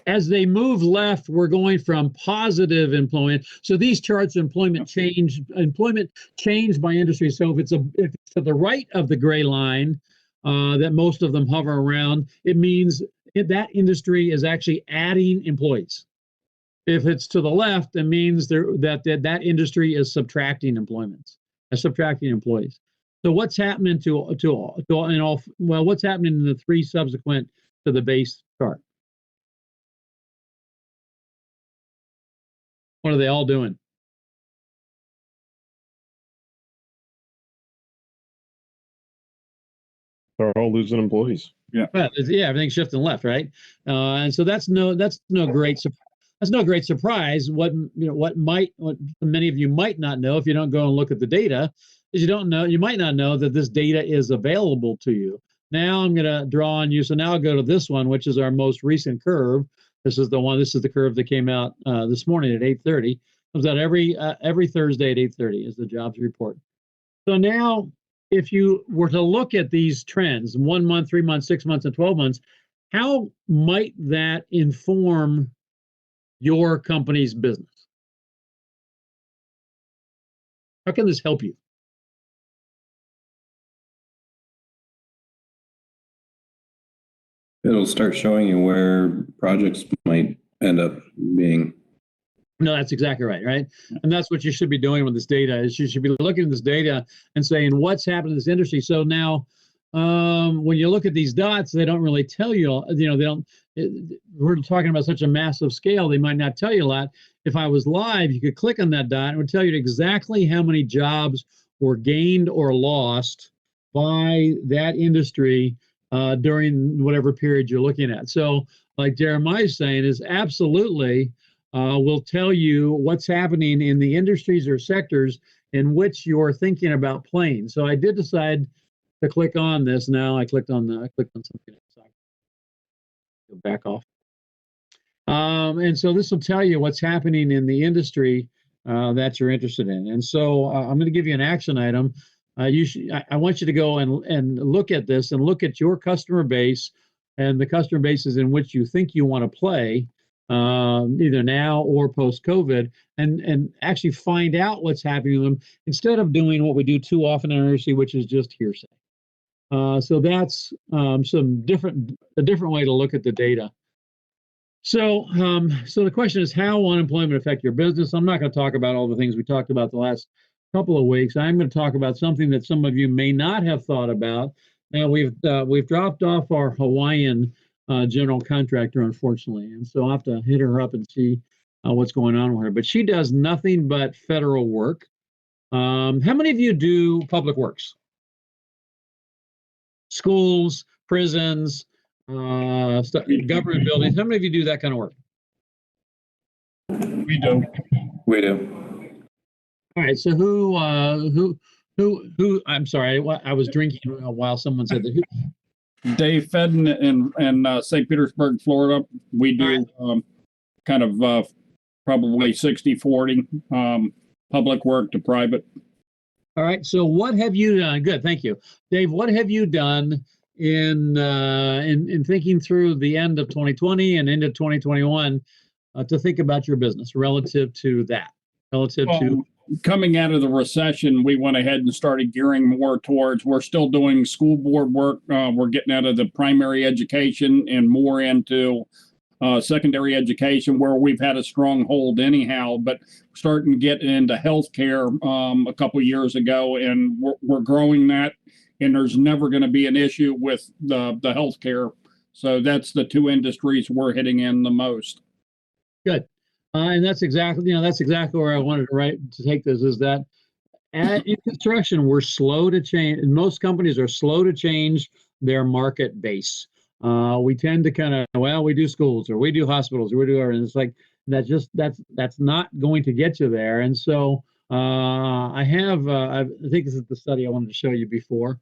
As they move left, we're going from positive employment. So these charts, employment change by industry. So if it's to the right of the gray line that most of them hover around, it means that industry is actually adding employees. If it's to the left, it means that industry is subtracting employments, subtracting employees. So what's happening what's happening in the three subsequent to the base chart? What are they all doing? They're all losing employees. Yeah. Well, yeah, everything's shifting left, right? And so that's no great surprise. What many of you might not know if you don't go and look at the data is you might not know that this data is available to you. Now I'm going to draw on you. So now I'll go to this one, which is our most recent curve. This is the curve that came out this morning at 8:30. Comes out every Thursday at 8:30 is the jobs report. So now, if you were to look at these trends, 1 month, 3 months, 6 months, and 12 months, how might that inform your company's business? How can this help you? It'll start showing you where projects might end up being. No, that's exactly right? And that's what you should be doing with this data, is you should be looking at this data and saying, what's happening in this industry? So now, when you look at these dots, they don't really tell you, we're talking about such a massive scale, they might not tell you a lot. If I was live, you could click on that dot and it would tell you exactly how many jobs were gained or lost by that industry during whatever period you're looking at. So like Jeremiah's saying, is absolutely will tell you what's happening in the industries or sectors in which you're thinking about playing. So I did decide to click on this. Now I clicked on something else. Go back off. And so this will tell you what's happening in the industry that you're interested in. And so I'm going to give you an action item. I want you to go and look at this and look at your customer base and the customer bases in which you think you want to play, either now or post-COVID, and actually find out what's happening to them instead of doing what we do too often in our industry, which is just hearsay. So that's a different way to look at the data. So the question is, how will unemployment affect your business? I'm not going to talk about all the things we talked about the last couple of weeks. I'm going to talk about something that some of you may not have thought about. Now we've dropped off our Hawaiian general contractor, unfortunately, and so I'll have to hit her up and see what's going on with her. But she does nothing but federal work. How many of you do public works? Schools, prisons, government buildings. How many of you do that kind of work? We do. We do. All right. So who? I'm sorry. I was drinking while someone said that. Dave Fedden in St. Petersburg, Florida. We do kind of probably 60-40 public work to private. All right. So what have you done? Good. Thank you, Dave. What have you done in thinking through the end of 2020 and into 2021 to think about your business relative to that? Coming out of the recession, we went ahead and started gearing more towards, we're still doing school board work. We're getting out of the primary education and more into secondary education, where we've had a strong hold anyhow, but starting to get into healthcare a couple years ago, and we're growing that, and there's never going to be an issue with the healthcare. So that's the two industries we're hitting in the most. Good. And that's exactly where I wanted to take this, is that in construction, we're slow to change. Most companies are slow to change their market base. We tend to we do schools, or we do hospitals, or we do, and it's like that's not going to get you there. And so I think this is the study I wanted to show you before.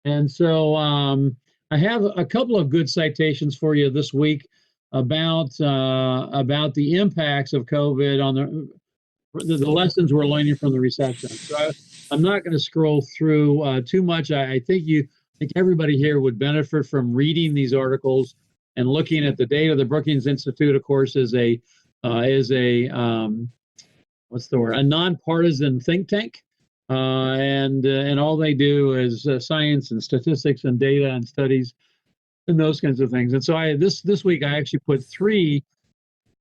And so I have a couple of good citations for you this week. about the impacts of COVID on the lessons we're learning from the recession. So I'm not going to scroll through too much. I think everybody here would benefit from reading these articles and looking at the data. The Brookings Institute, of course, is a what's the word? A nonpartisan think tank, and all they do is science and statistics and data and studies and those kinds of things. And so this week I actually put 3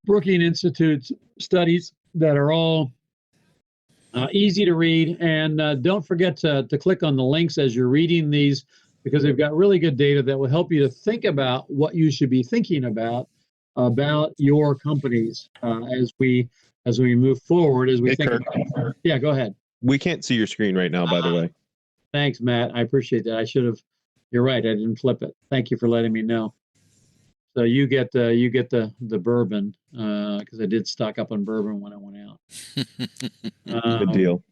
Brookings Institute studies that are all easy to read. And don't forget to click on the links as you're reading these, because they've got really good data that will help you to think about what you should be thinking about your companies as we move forward, as we think Kirk. about. Yeah, go ahead. We can't see your screen right now, by the way. Thanks, Matt. I appreciate that. I should have. You're right. I didn't flip it. Thank you for letting me know. So you get the bourbon because I did stock up on bourbon when I went out. Good deal.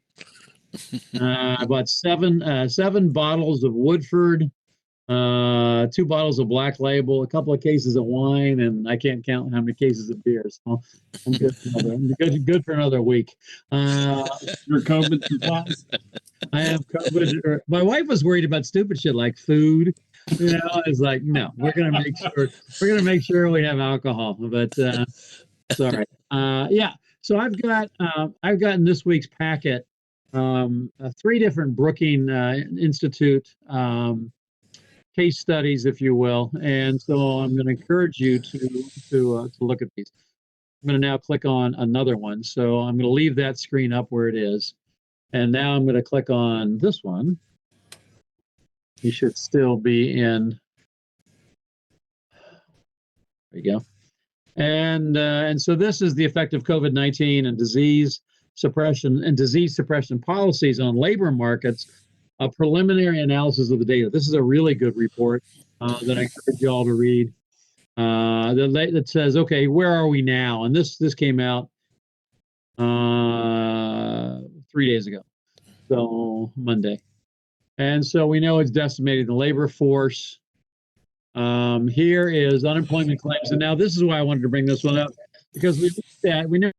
I bought seven bottles of Woodford, 2 bottles of Black Label, a couple of cases of wine, and I can't count how many cases of beer. So I'm good for another week. Your COVID supplies. I have COVID. My wife was worried about stupid shit like food. It's like, no, we're gonna make sure we have alcohol. But sorry. Yeah. So I've gotten this week's packet 3 different Brookings Institute case studies, if you will, and so I'm going to encourage you to look at these. I'm going to now click on another one. So I'm going to leave that screen up where it is. And now I'm going to click on this one. You should still be in. There you go. And so this is the effect of COVID-19 and disease suppression policies on labor markets. A preliminary analysis of the data. This is a really good report that I encourage you all to read. That says, okay, where are we now? And this came out 3 days ago, so Monday. And so we know it's decimating the labor force. Here is unemployment claims, and now this is why I wanted to bring this one up, because we know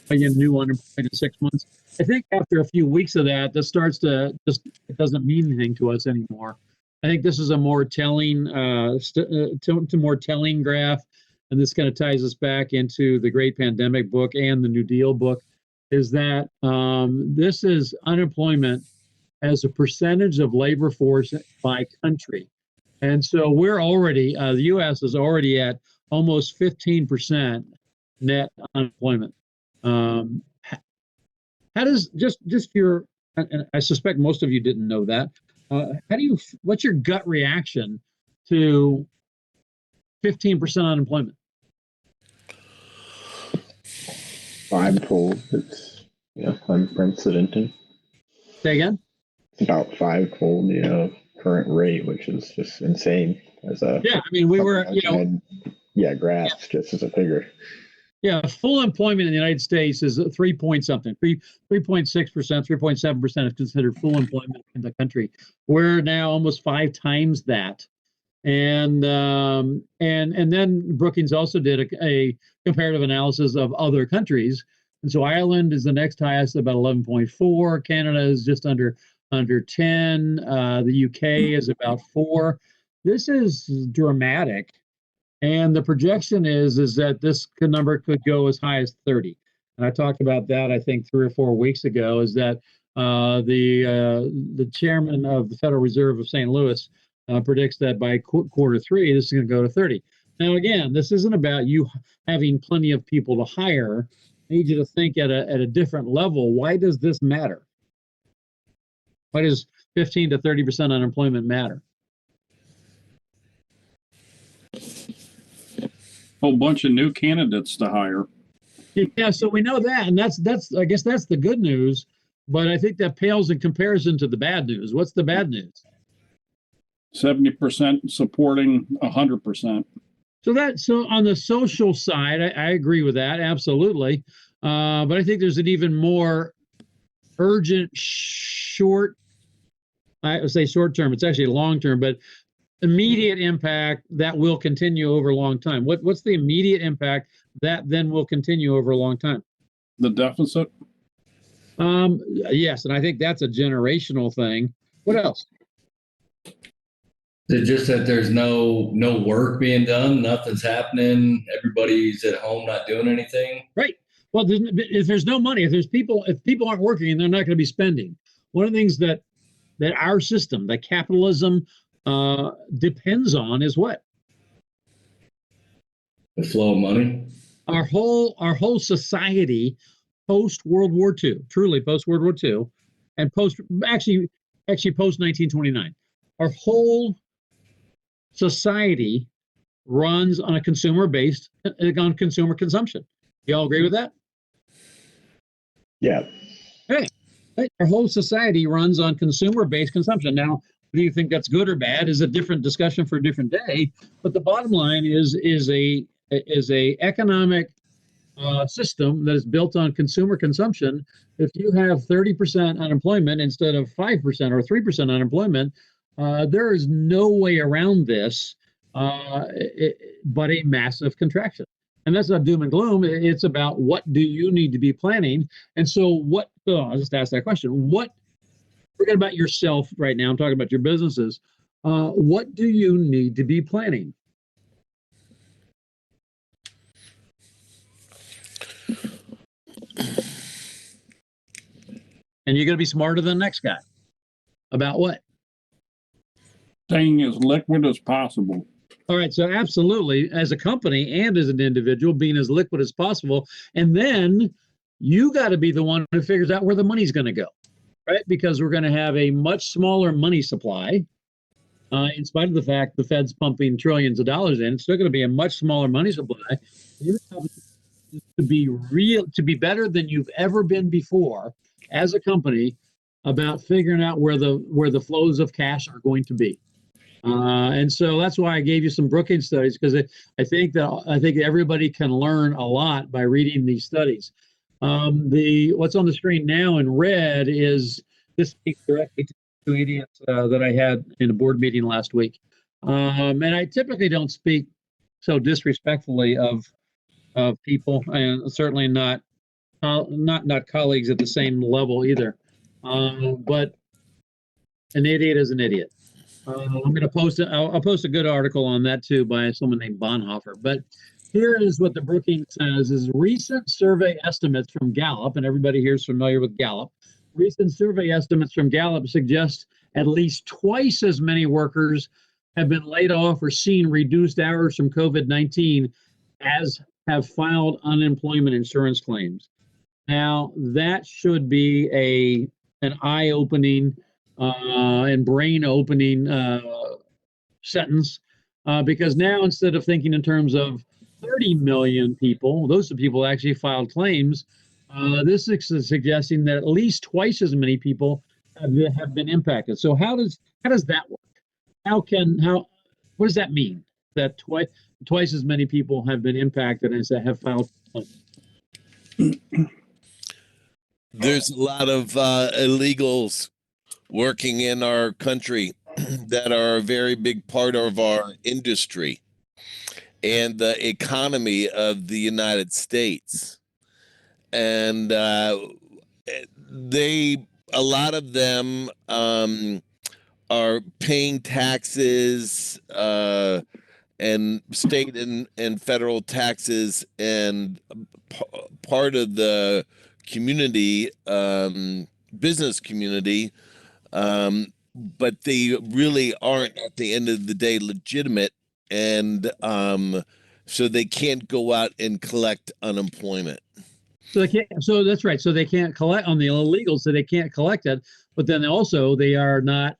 new unemployment in 6 months. I think after a few weeks of that, this starts to just, it doesn't mean anything to us anymore. I think this is a more telling, more telling graph, and this kind of ties us back into the Great Pandemic book and the New Deal book, is that this is unemployment as a percentage of labor force by country. And so we're already, the U.S. is already at almost 15% net unemployment. How does just your, and I suspect most of you didn't know that. What's your gut reaction to 15% unemployment? Fivefold. It's unprecedented. Say again? It's about fivefold, current rate, which is just insane. I mean, we were, grasp just as a figure. Yeah, full employment in the United States is 3.something, 3.6%, 3.7% is considered full employment in the country. We're now almost 5 times that, and then Brookings also did a comparative analysis of other countries, and so Ireland is the next highest, about 11.4. Canada is just under 10. The UK is about 4. This is dramatic. And the projection is that this number could go as high as 30. And I talked about that, I think, 3 or 4 weeks ago, is that the chairman of the Federal Reserve of St. Louis predicts that by quarter 3, this is going to go to 30. Now, again, this isn't about you having plenty of people to hire. I need you to think at a different level. Why does this matter? Why does 15 to 30% unemployment matter? Whole bunch of new candidates to hire. Yeah, so we know that, and that's I guess that's the good news, but I think that pales in comparison to the bad news. What's the bad news? 70% supporting 100%. So on the social side, I agree with that, absolutely. But I think there's an even more urgent I would say short term, it's actually long term, but immediate impact that will continue over a long time? What's the immediate impact that then will continue over a long time? The deficit. Yes, and I think that's a generational thing. What else? Is it just that there's no work being done, nothing's happening, everybody's at home not doing anything? Right. Well, if there's no money, if people aren't working, they're not going to be spending. One of the things that our system, that capitalism, depends on is what? The flow of money. Our whole society post World War II, truly post World War II, and post 1929, our whole society runs on a consumer consumption. You all agree with that? Yeah. Hey, our whole society runs on consumer-based consumption. Now, do you think that's good or bad is a different discussion for a different day. But the bottom line is a economic system that is built on consumer consumption. If you have 30% unemployment instead of 5% or 3% unemployment, there is no way around this but a massive contraction. And that's not doom and gloom. It's about what do you need to be planning. And so I'll just ask that question. Forget about yourself right now. I'm talking about your businesses. What do you need to be planning? And you're going to be smarter than the next guy. About what? Staying as liquid as possible. All right. So absolutely, as a company and as an individual, being as liquid as possible. And then you got to be the one who figures out where the money's going to go, right? Because we're going to have a much smaller money supply. In spite of the fact the Fed's pumping trillions of dollars in, it's still going to be a much smaller money supply. You have to be better than you've ever been before as a company about figuring out where the flows of cash are going to be. And so that's why I gave you some Brookings studies, because I think everybody can learn a lot by reading these studies. What's on the screen now in red is this speaks directly to two idiots that I had in a board meeting last week. And I typically don't speak so disrespectfully of people, and certainly not colleagues at the same level either. But an idiot is an idiot. I'm going to post it. I'll post a good article on that too by someone named Bonhoeffer. But here is what the Brookings says: is recent survey estimates from Gallup, and everybody here is familiar with Gallup. Recent survey estimates from Gallup suggest at least twice as many workers have been laid off or seen reduced hours from COVID-19 as have filed unemployment insurance claims. Now, that should be an eye-opening and brain-opening sentence, because now instead of thinking in terms of 30 million people, those are people that actually filed claims, this is suggesting that at least twice as many people have been impacted. So how does that work? What does that mean? That twice as many people have been impacted as have filed claims? There's a lot of illegals working in our country that are a very big part of our industry and the economy of the United States. And a lot of them are paying taxes and state and federal taxes, and part of the community, business community, but they really aren't at the end of the day legitimate, and so they can't go out and collect unemployment. So they can't. So that's right. So they can't collect on the illegals. So they can't collect it. But then also they are not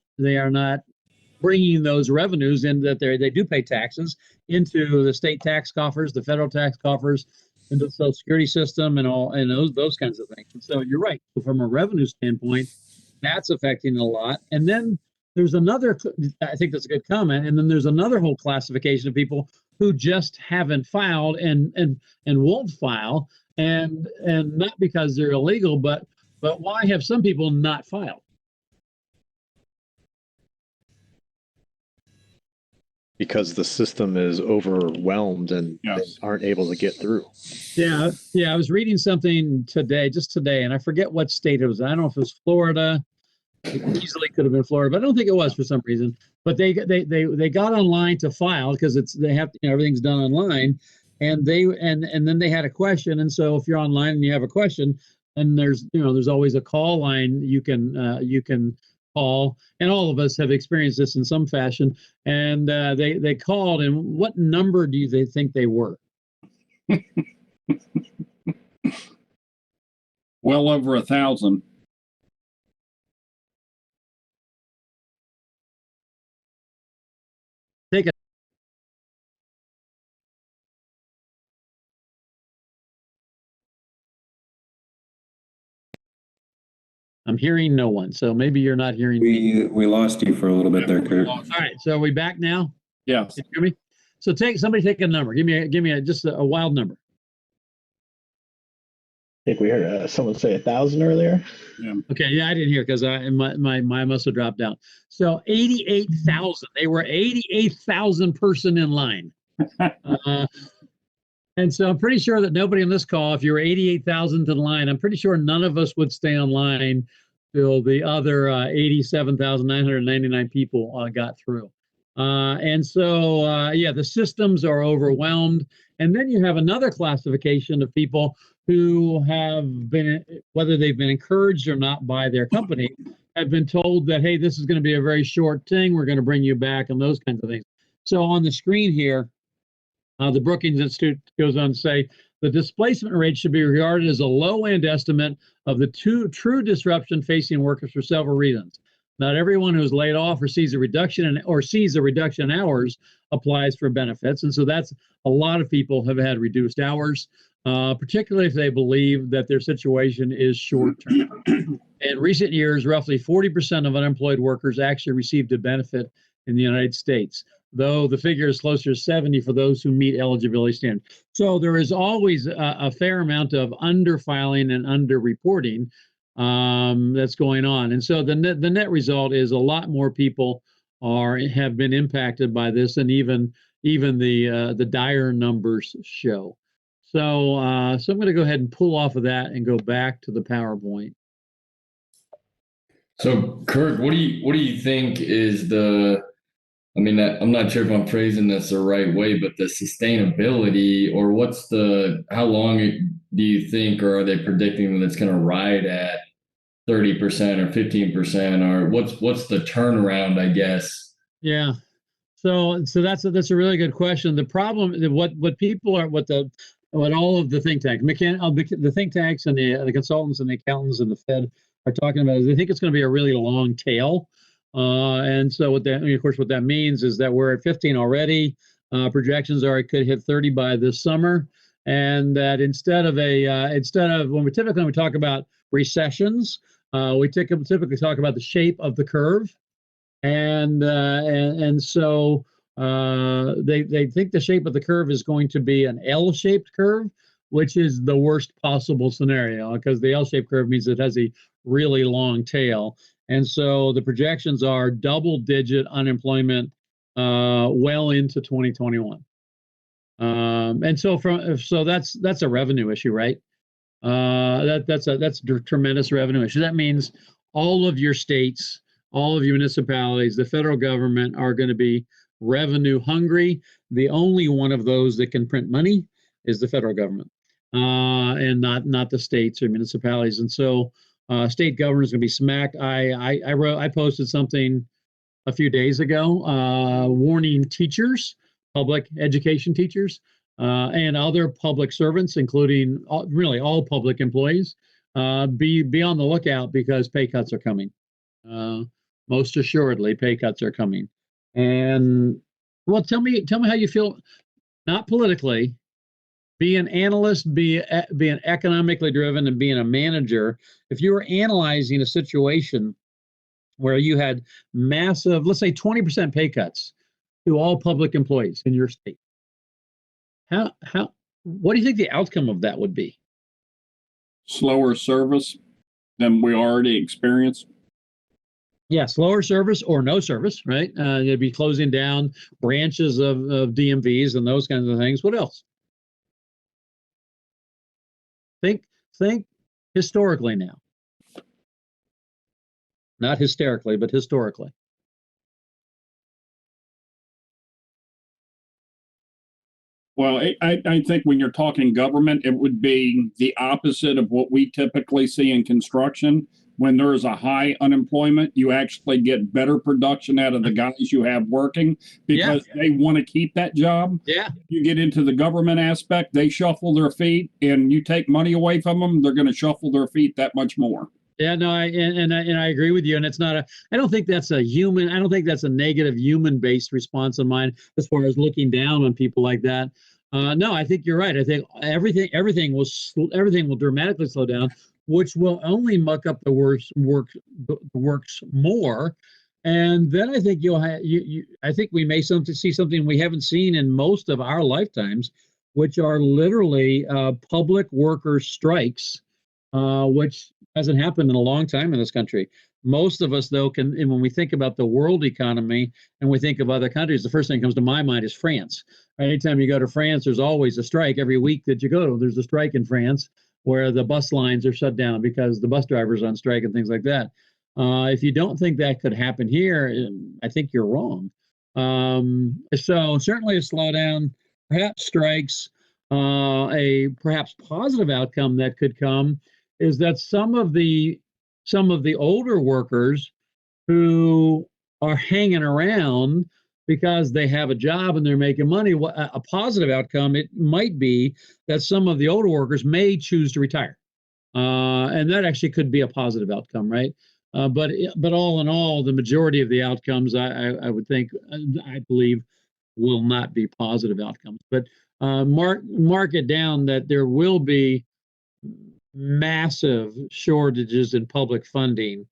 bringing those revenues in that they do pay taxes into the state tax coffers, the federal tax coffers, into the Social Security system, and those kinds of things. And so you're right. So from a revenue standpoint, that's affecting it a lot. And then there's another. I think that's a good comment. And then there's another whole classification of people who just haven't filed and won't file. And not because they're illegal, but why have some people not filed? because the system is overwhelmed and they aren't able to get through. Yeah, I was reading something just today, and I forget what state it was. I don't know if it was Florida. It easily could have been Florida, but I don't think it was for some reason. But they got online to file because everything's done online, and then they had a question. And so if you're online and you have a question, and there's always a call line you can call, and all of us have experienced this in some fashion. And they called, and what number do they think they were? Well over 1,000. Take it. I'm hearing no one, so maybe you're not hearing me. We lost you for a little bit there, Kirk. All right, so are we back now? Yes. Can you hear me? So somebody take a number. Give me just a wild number. I think we heard someone say 1,000 earlier. Yeah. Okay, yeah, I didn't hear because my must have dropped down. So 88,000. They were 88,000 person in line. And so I'm pretty sure that nobody on this call, if you were 88,000 in line, I'm pretty sure none of us would stay online till the other 87,999 people got through. And so, the systems are overwhelmed. And then you have another classification of people who have been, whether they've been encouraged or not by their company, have been told that, hey, this is going to be a very short thing. We're going to bring you back and those kinds of things. So on the screen here, the Brookings Institute goes on to say, the displacement rate should be regarded as a low-end estimate of the true disruption facing workers for several reasons. Not everyone who's laid off or sees a reduction in hours applies for benefits. And so that's a lot of people have had reduced hours, particularly if they believe that their situation is short-term. In recent years, roughly 40% of unemployed workers actually received a benefit in the United States, though the figure is closer to 70 for those who meet eligibility standards. So there is always a fair amount of underfiling and underreporting that's going on. And so the net result is a lot more people have been impacted by this than even the dire numbers show. So I'm going to go ahead and pull off of that and go back to the PowerPoint. So Kirk, what do you think is I'm not sure if I'm phrasing this the right way, but the sustainability, or how long do you think, or are they predicting that it's going to ride at 30% or 15%, or what's the turnaround, I guess? Yeah. So that's a really good question. The problem, what all of the think tanks, the think tanks and the consultants and the accountants and the Fed are talking about is they think it's going to be a really long tail. And so what that means is that we're at 15 already. Projections are it could hit 30 by this summer, and that instead of when we talk about recessions, we typically talk about the shape of the curve, and so they think the shape of the curve is going to be an L-shaped curve, which is the worst possible scenario because the L-shaped curve means it has a really long tail. And so the projections are double-digit unemployment well into 2021. And so that's a revenue issue, right? That's a tremendous revenue issue. That means all of your states, all of your municipalities, the federal government are going to be revenue hungry. The only one of those that can print money is the federal government, and not the states or municipalities. And so state government is going to be smacked. I posted something a few days ago warning teachers, public education teachers, and other public servants, including really all public employees, be on the lookout because pay cuts are coming. Most assuredly, pay cuts are coming. And well, tell me how you feel, not politically. Be an analyst, being economically driven, and being a manager. If you were analyzing a situation where you had massive, let's say 20% pay cuts to all public employees in your state, what do you think the outcome of that would be? Slower service than we already experienced. Yeah, slower service or no service, right? You'd be closing down branches of DMVs and those kinds of things. What else? Think historically now. Not hysterically, but historically. Well, I think when you're talking government, it would be the opposite of what we typically see in construction. When there's a high unemployment, you actually get better production out of the guys you have working because they want to keep that job. Yeah. You get into the government aspect, they shuffle their feet, and you take money away from them, they're going to shuffle their feet that much more. Yeah, no, I agree with you. And it's not I don't think that's a negative human-based response of mine as far as looking down on people like that. No, I think you're right. I think everything will dramatically slow down, which will only muck up the works more. And then I think I think we may see something we haven't seen in most of our lifetimes, which are literally public worker strikes, which hasn't happened in a long time in this country. Most of us, though, and when we think about the world economy and we think of other countries, the first thing that comes to my mind is France. Anytime you go to France, there's always a strike. Every week that you go to, there's a strike in France where the bus lines are shut down because the bus drivers are on strike and things like that. If you don't think that could happen here, I think you're wrong. So certainly a slowdown, perhaps strikes, a perhaps positive outcome that could come is that some of the older workers who are hanging around because they have a job and they're making money, a positive outcome, it might be that some of the older workers may choose to retire. And that actually could be a positive outcome, right? But all in all, the majority of the outcomes, I would think, I believe, will not be positive outcomes. But mark it down that there will be massive shortages in public funding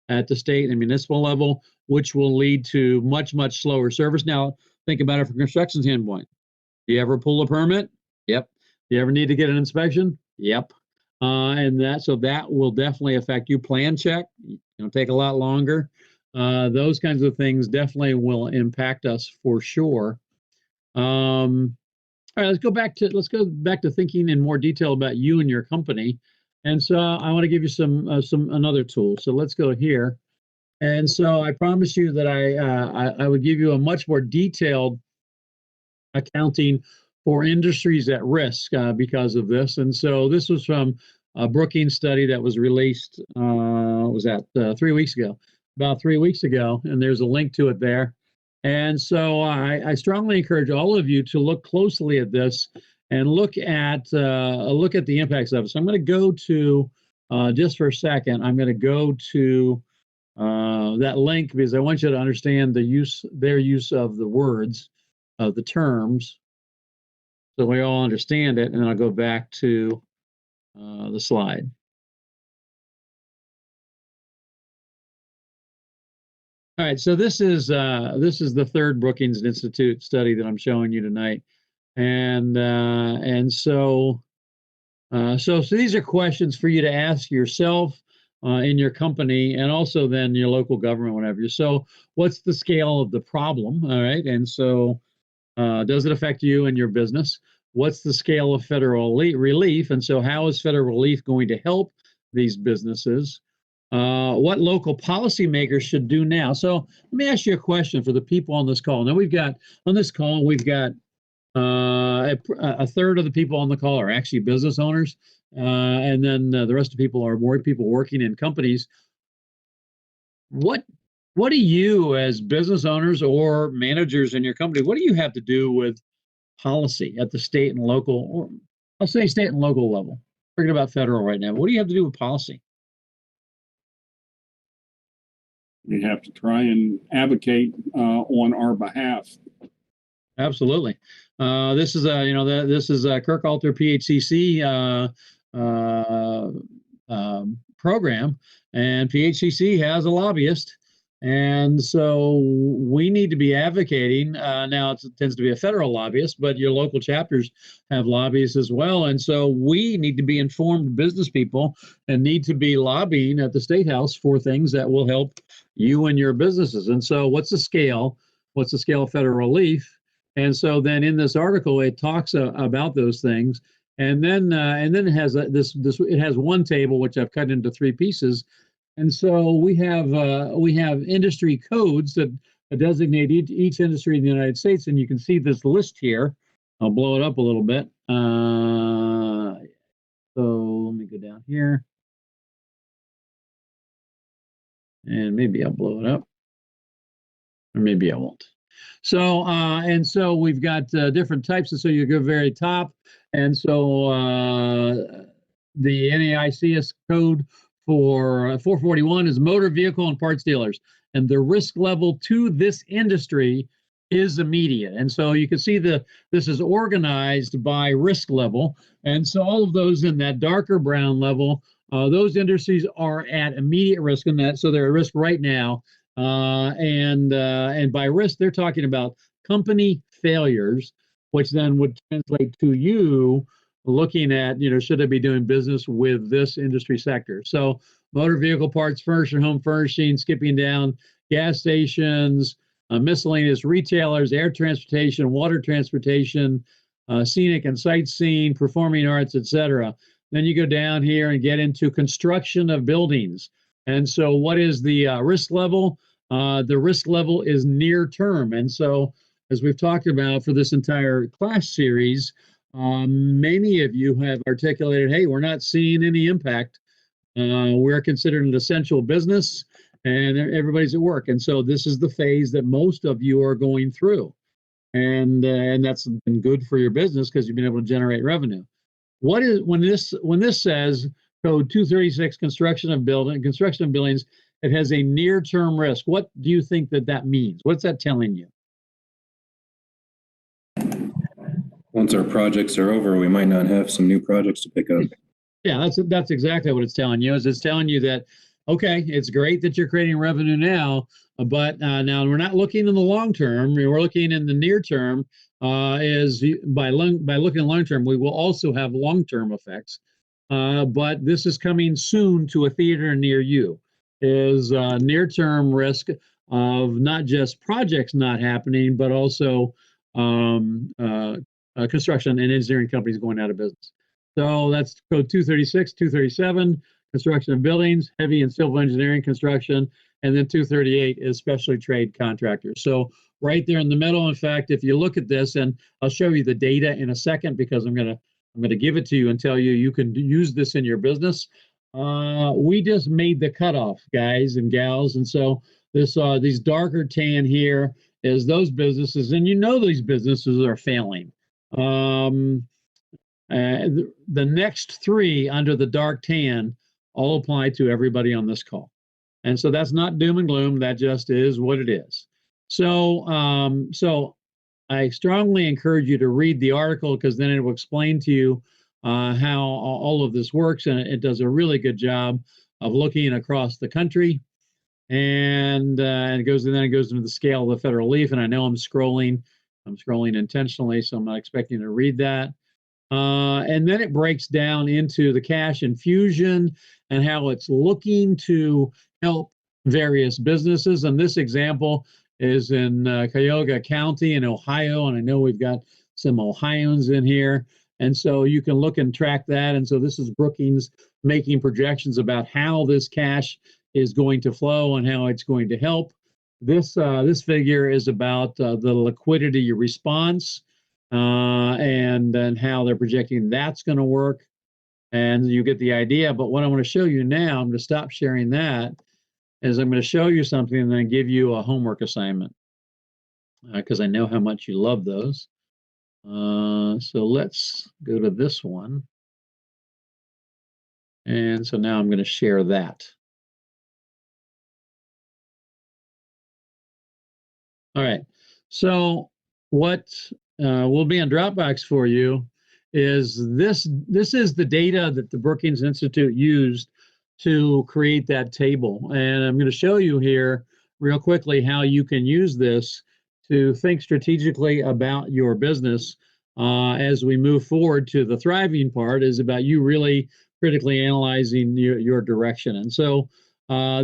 at the state and municipal level, which will lead to much, much slower service. Now, think about it from a construction standpoint. Do you ever pull a permit? Yep. Do you ever need to get an inspection? Yep. And that will definitely affect you. Plan check, take a lot longer. Those kinds of things definitely will impact us for sure. All right, let's go back to thinking in more detail about you and your company. And so I want to give you another tool. So let's go here. And so I promised you that I would give you a much more detailed accounting for industries at risk because of this. And so this was from a Brookings study that was released, 3 weeks ago, about 3 weeks ago, and there's a link to it there. And so I strongly encourage all of you to look closely at this and look at the impacts of it. So I'm going to go to, just for a second, I'm going to go to that link because I want you to understand their use of the words, of the terms, so we all understand it. And then I'll go back to the slide. All right, so this is the third Brookings Institute study that I'm showing you tonight, and so these are questions for you to ask yourself in your company, and also then your local government, whatever. So, what's the scale of the problem? All right, and so does it affect you and your business? What's the scale of federal relief? And so, how is federal relief going to help these businesses? What local policymakers should do now. So let me ask you a question for the people on this call. Now we've got a third of the people on the call are actually business owners, and then the rest of the people are more people working in companies. What do you, as business owners or managers in your company, what do you have to do with policy at the state and local, or I'll say state and local level? Forget about federal right now. What do you have to do with policy? We have to try and advocate on our behalf. Absolutely. This is Kirk Alter PHCC program, and PHCC has a lobbyist, And so we need to be advocating. Now it tends to be a federal lobbyist, but your local chapters have lobbyists as well. And so we need to be informed business people and need to be lobbying at the State House for things that will help you and your businesses. And so what's the scale? What's the scale of federal relief? And so then in this article, it talks about those things. And then it has it has one table, which I've cut into 3 pieces. And so we have industry codes that designate each industry in the United States, and you can see this list here. I'll blow it up a little bit. So let me go down here, and maybe I'll blow it up, or maybe I won't. So and so we've got different types, and so you go very top, and so the NAICS code for 441 is motor vehicle and parts dealers, and the risk level to this industry is immediate. And so you can see this is organized by risk level, and so all of those in that darker brown level, those industries are at immediate risk in that, so they're at risk right now. And by risk, they're talking about company failures, which then would translate to you looking at, should I be doing business with this industry sector? So motor vehicle parts, furniture, home furnishing, skipping down, gas stations, miscellaneous retailers, air transportation, water transportation, scenic and sightseeing, performing arts, etc. Then you go down here and get into construction of buildings. And so what is the risk level? The risk level is near term. And so as we've talked about for this entire class series, many of you have articulated, hey, we're not seeing any impact. We're considered an essential business and everybody's at work. And so this is the phase that most of you are going through. And that's been good for your business because you've been able to generate revenue. What is when this says code 236 construction of buildings, it has a near-term risk. What do you think that means? What's that telling you? Once our projects are over, we might not have some new projects to pick up. Yeah, that's exactly what it's telling you. Is it's telling you that, okay, it's great that you're creating revenue now, but now we're not looking in the long term. We're looking in the near term. Is by looking long term, we will also have long term effects. But this is coming soon to a theater near you. Is near term risk of not just projects not happening, but also construction and engineering companies going out of business. So that's code 236, 237, construction of buildings, heavy and civil engineering construction, and then 238 is specialty trade contractors. So right there in the middle, in fact, if you look at this, and I'll show you the data in a second because I'm gonna give it to you and tell you you can use this in your business. We just made the cutoff, guys and gals, and so these darker tan here is those businesses, and these businesses are failing. The next 3 under the dark tan all apply to everybody on this call. And so that's not doom and gloom. That just is what it is. So I strongly encourage you to read the article because then it will explain to you how all of this works. And it does a really good job of looking across the country. And it goes into the scale of the federal relief. And I know I'm scrolling intentionally, so I'm not expecting to read that. And then it breaks down into the cash infusion and how it's looking to help various businesses. And this example is in Cuyahoga County in Ohio. And I know we've got some Ohioans in here. And so you can look and track that. And so this is Brookings making projections about how this cash is going to flow and how it's going to help. This figure is about the liquidity response and how they're projecting that's going to work. And you get the idea. But what I want to show you now, I'm going to stop sharing that, is I'm going to show you something and then give you a homework assignment because I know how much you love those. So let's go to this one. And so now I'm going to share that. All right. So what will be on Dropbox for you is this is the data that the Brookings Institute used to create that table. And I'm going to show you here real quickly how you can use this to think strategically about your business as we move forward to the thriving part, is about you really critically analyzing your direction. And so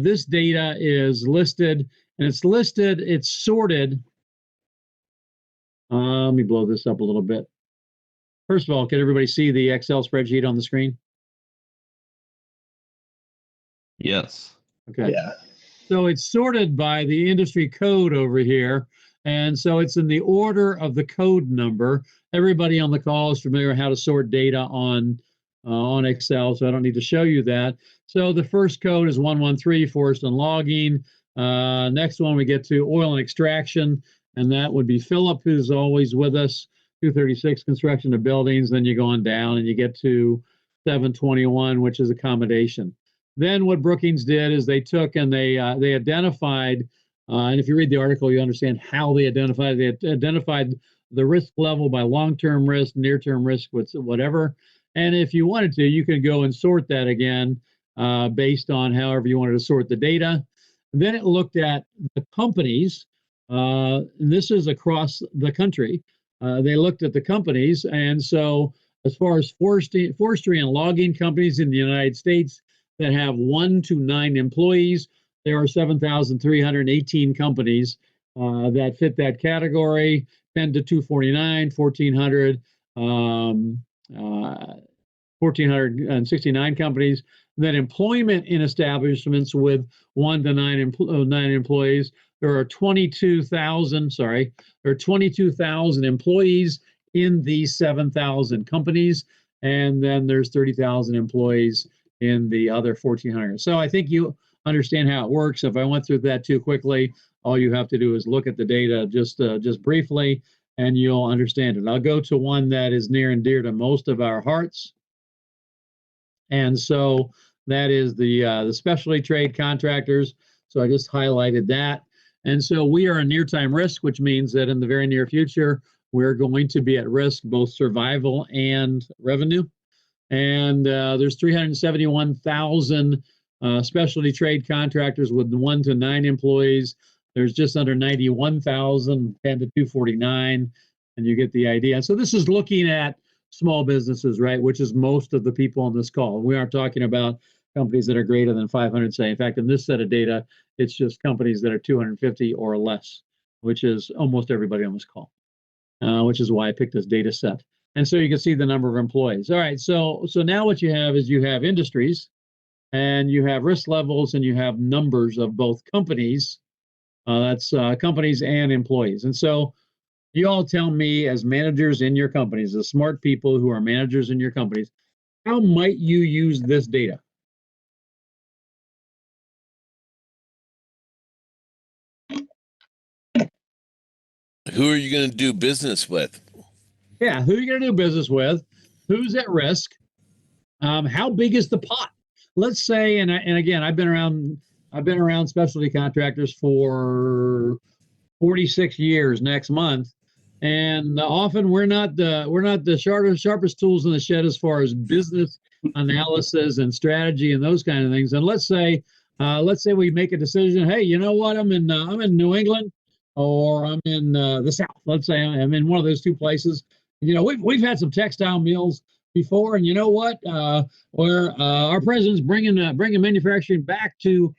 this data is listed, and it's sorted. Let me blow this up a little bit. First of all, can everybody see the Excel spreadsheet on the screen? Yes. Okay. Yeah. So it's sorted by the industry code over here. And so it's in the order of the code number. Everybody on the call is familiar with how to sort data on Excel, so I don't need to show you that. So the first code is 113, forest and logging. Next one we get to oil and extraction, and that would be Philip, who's always with us. 236, construction of buildings. Then you go on down and you get to 721, which is accommodation. Then what Brookings did is they took and they identified, and if you read the article, you understand how they identified. They identified the risk level by long-term risk, near-term risk, whatever. And if you wanted to, you could go and sort that again based on however you wanted to sort the data. Then it looked at the companies. And this is across the country. They looked at the companies. And so as far as forestry and logging companies in the United States that have 1 to 9 employees, there are 7,318 companies that fit that category. 10 to 249, 1,400, 1,469 companies. Then employment in establishments with 1 to 9 employees. There are 22,000 employees in these 7,000 companies, and then there's 30,000 employees in the other 1,400. So I think you understand how it works. If I went through that too quickly, all you have to do is look at the data just briefly, and you'll understand it. I'll go to one that is near and dear to most of our hearts, and so that is the specialty trade contractors. So I just highlighted that. And so we are a near-time risk, which means that in the very near future, we're going to be at risk, both survival and revenue. And there's 371,000 specialty trade contractors with 1 to 9 employees. There's just under 91,000, 10 to 249, and you get the idea. So this is looking at small businesses, right, which is most of the people on this call. We aren't talking about companies that are greater than 500, say. In fact, in this set of data, it's just companies that are 250 or less, which is almost everybody on this call, which is why I picked this data set. And so you can see the number of employees. All right, so now what you have is you have industries, and you have risk levels, and you have numbers of both companies. That's companies and employees. And so you all tell me, as managers in your companies, the smart people who are managers in your companies, how might you use this data? Who are you going to do business with? Yeah, who are you going to do business with? Who's at risk? How big is the pot? Let's say, and again, I've been around specialty contractors for 46 years next month, and often we're not the sharpest tools in the shed as far as business analysis and strategy and those kind of things. And let's say we make a decision. Hey, you know what? I'm in New England, or I'm in the South. Let's say I'm in one of those two places. You know, we've had some textile mills before, and you know what? Where our president's bringing manufacturing back to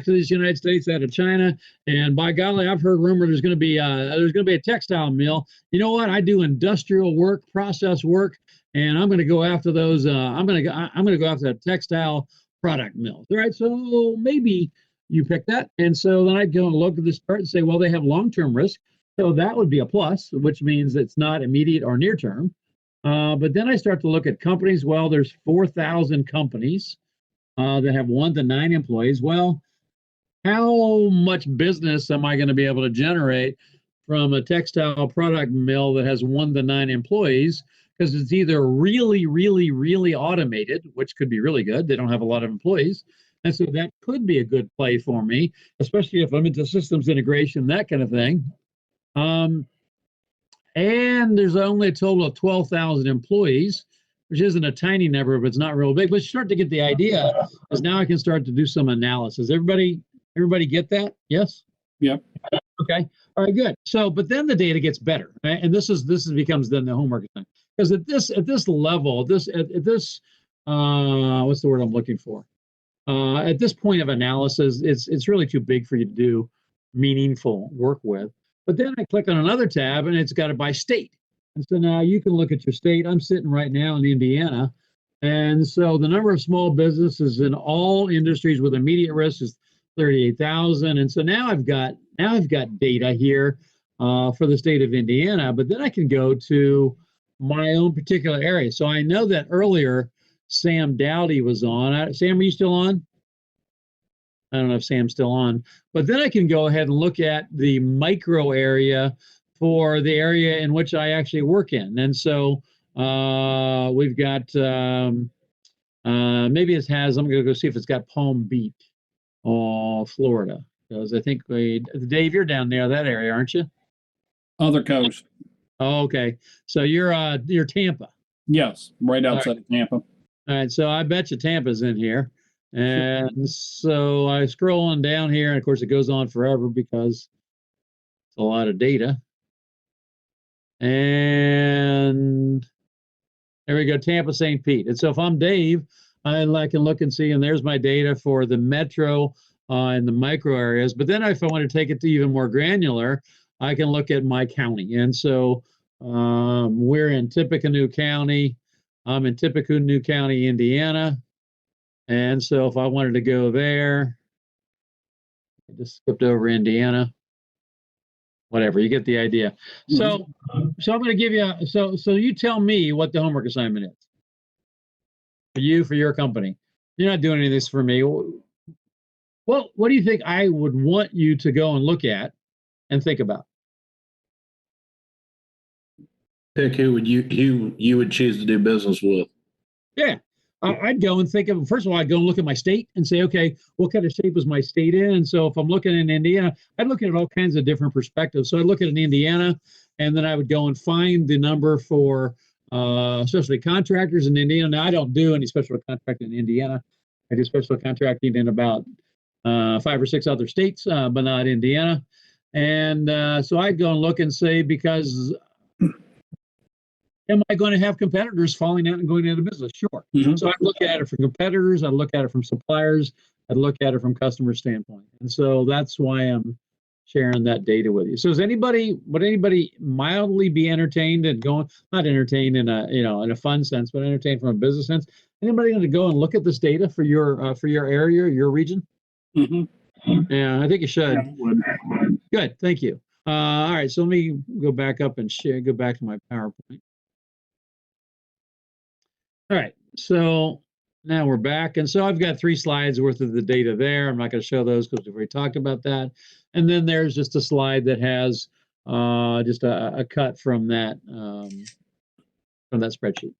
these United States out of China, and by golly, I've heard rumor there's going to be a textile mill. You know what? I do industrial work, process work, and I'm going to go after those. I'm going to go after that textile product mills. All right, so maybe you pick that, and so then I'd go and look at this chart and say, well, they have long-term risk, so that would be a plus, which means it's not immediate or near-term. But then I start to look at companies. Well, there's 4,000 companies that have 1 to 9 employees. Well, how much business am I going to be able to generate from a textile product mill that has 1 to 9 employees? Because it's either really, really, really automated, which could be really good. They don't have a lot of employees. And so that could be a good play for me, especially if I'm into systems integration, that kind of thing. And there's only a total of 12,000 employees, which isn't a tiny number, but it's not real big. But you start to get the idea, because now I can start to do some analysis. Everybody Everybody get that? Yes? Yep. Okay. All right, good. So, but then the data gets better. Right? And this becomes then the homework thing. Because at this level, what's the word I'm looking for? At this point of analysis, it's really too big for you to do meaningful work with. But then I click on another tab and it's got it by state. And so now you can look at your state. I'm sitting right now in Indiana. And so the number of small businesses in all industries with immediate risk is 38,000. And so now I've got data here for the state of Indiana, but then I can go to my own particular area. So I know that earlier Sam Dowdy was on. Sam, are you still on? I don't know if Sam's still on, but then I can go ahead and look at the micro area for the area in which I actually work in. And so we've got, maybe it has, I'm going to go see if it's got Palm Beach, Florida. Because I think Dave, you're down there, that area, aren't you? Other coast. Oh, okay. So you're Tampa. Yes, right outside of Tampa. All right. So I bet you Tampa's in here. And so I scroll on down here, and of course it goes on forever because it's a lot of data. And there we go, Tampa, St. Pete. And so if I'm Dave, I can look and see, and there's my data for the metro and the micro areas. But then if I want to take it to even more granular, I can look at my county. And so we're in Tippecanoe County. I'm in Tippecanoe County, Indiana. And so if I wanted to go there, I just skipped over Indiana. Whatever, you get the idea. So, I'm going to give you. So you tell me what the homework assignment is for you, for your company. You're not doing any of this for me. Well, what do you think I would want you to go and look at and think about? Pick who would you would choose to do business with. Yeah. I'd go and think of, first of all, I'd go and look at my state and say, okay, what kind of shape was my state in? And so if I'm looking in Indiana, I'd look at all kinds of different perspectives. So I'd look at an Indiana, and then I would go and find the number for especially contractors in Indiana. Now, I don't do any special contracting in Indiana. I do special contracting in about 5 or 6 other states, but not Indiana. And so I'd go and look and say, because am I going to have competitors falling out and going out of business? Sure. Mm-hmm. So I'd look at it from competitors. I'd look at it from suppliers. I'd look at it from customer standpoint. And so that's why I'm sharing that data with you. So would anybody mildly be entertained and going, not entertained in a fun sense, but entertained from a business sense? Anybody going to go and look at this data for your area, your region? Mm-hmm. Yeah, I think you should. Yeah. Good. Thank you. All right. So let me go back up and go back to my PowerPoint. All right, so now we're back. And so I've got 3 slides worth of the data there. I'm not going to show those because we've already talked about that. And then there's just a slide that has just a cut from that spreadsheet.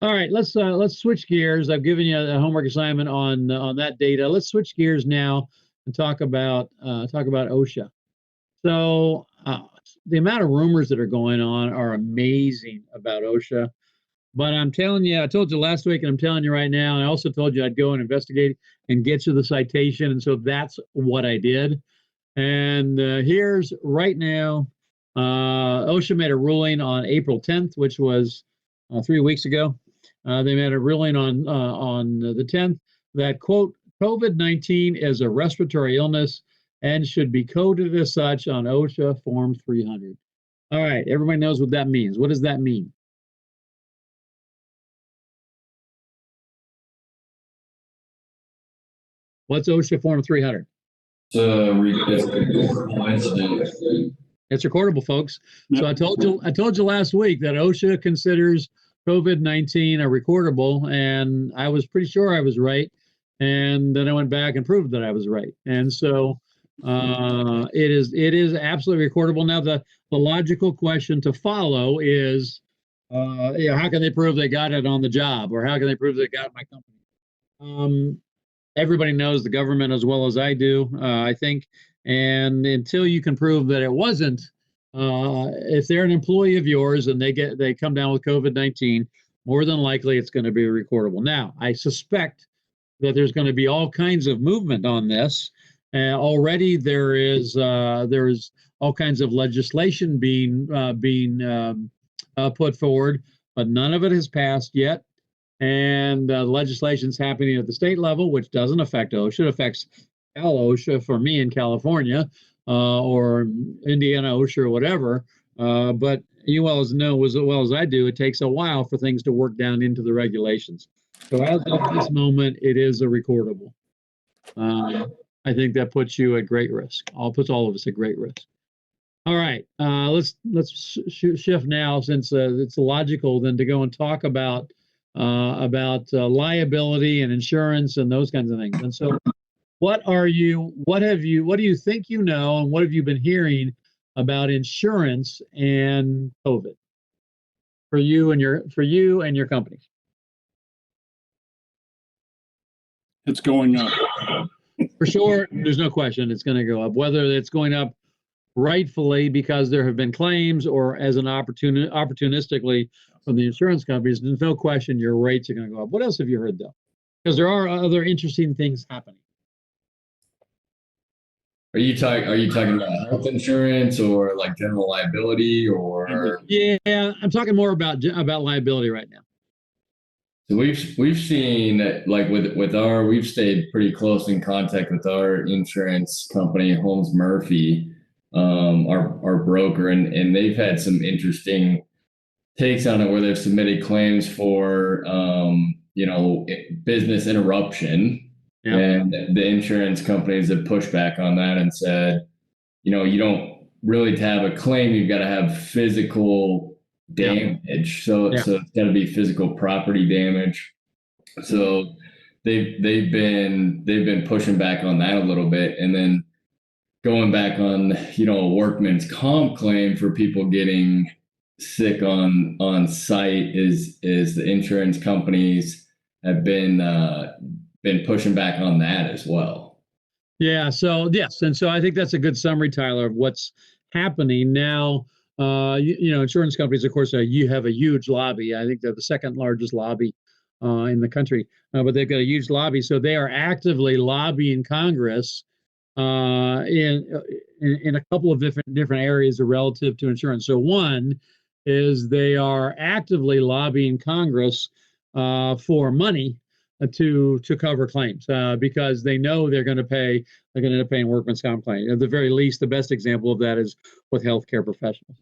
All right, let's switch gears. I've given you a homework assignment on that data. Let's switch gears now and talk about OSHA. So the amount of rumors that are going on are amazing about OSHA. But I'm telling you, I told you last week, and I'm telling you right now, and I also told you I'd go and investigate and get you the citation. And so that's what I did. And here's right now, OSHA made a ruling on April 10th, which was 3 weeks ago. They made a ruling on the 10th that, quote, COVID-19 is a respiratory illness and should be coded as such on OSHA Form 300. All right, everybody knows what that means. What does that mean? What's OSHA Form 300? It's a recordable incident. It's recordable, folks. So I told you last week that OSHA considers COVID-19 a recordable, and I was pretty sure I was right. And then I went back and proved that I was right. And so it is absolutely recordable. Now the logical question to follow is, how can they prove they got it on the job, or how can they prove they got it in my company? Everybody knows the government as well as I do, I think. And until you can prove that it wasn't, if they're an employee of yours and they come down with COVID-19, more than likely it's going to be recordable. Now, I suspect that there's going to be all kinds of movement on this. Already there's all kinds of legislation being put forward, but none of it has passed yet. And legislation's happening at the state level, which doesn't affect OSHA. It affects Cal OSHA for me in California, or Indiana OSHA or whatever. But you know as well as I do, it takes a while for things to work down into the regulations. So as of this moment, it is a recordable. I think that puts you at great risk. Puts all of us at great risk. All right, let's shift now, since it's logical then to go and talk about liability and insurance and those kinds of things. And so, what do you think you know, and what have you been hearing about insurance and COVID for you and your companies? It's going up. For sure, there's no question it's going to go up. Whether it's going up rightfully because there have been claims, or as an opportunistically from the insurance companies, there's no question your rates are going to go up. What else have you heard, though? Because there are other interesting things happening. Are you talking about health insurance or like general liability, or? Yeah, I'm talking more about liability right now. So we've seen that, like we've stayed pretty close in contact with our insurance company, Holmes Murphy, our broker, and they've had some interesting takes on it where they've submitted claims for business interruption. Yeah. And the insurance companies have pushed back on that and said, you don't really have a claim, you've got to have physical damage. So it's got to be physical property damage. So they've been pushing back on that a little bit, and then going back on a workman's comp claim for people getting sick on site is the insurance companies have been pushing back on that as well. Yeah. So yes, and so I think that's a good summary, Tyler, of what's happening now. Insurance companies, of course, you have a huge lobby. I think they're the second largest lobby in the country, but they've got a huge lobby. So they are actively lobbying Congress in a couple of different areas relative to insurance. So one is they are actively lobbying Congress for money to cover claims because they know they're going to end up paying workman's comp claim. At the very least, the best example of that is with healthcare professionals.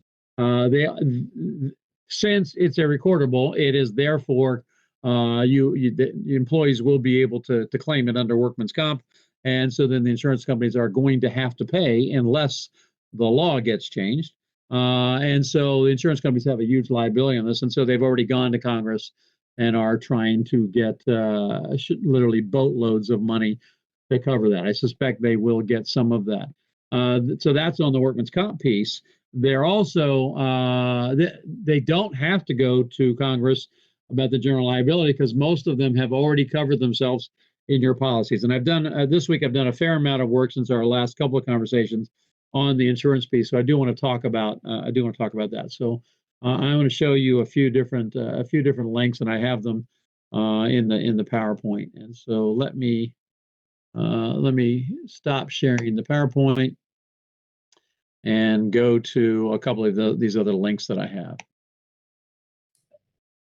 Since it's a recordable, it is therefore the employees will be able to claim it under workman's comp, and so then the insurance companies are going to have to pay unless the law gets changed. And so the insurance companies have a huge liability on this, and so they've already gone to Congress and are trying to get literally boatloads of money to cover that. I suspect they will get some of that. So that's on the workman's comp piece. They're also, they don't have to go to Congress about the general liability because most of them have already covered themselves in your policies. And I've done, this week, I've done a fair amount of work since our last couple of conversations on the insurance piece. So I do want to talk about that. So I want to show you a few different links, and I have them in the PowerPoint. And so let me stop sharing the PowerPoint and go to a couple of these other links that I have.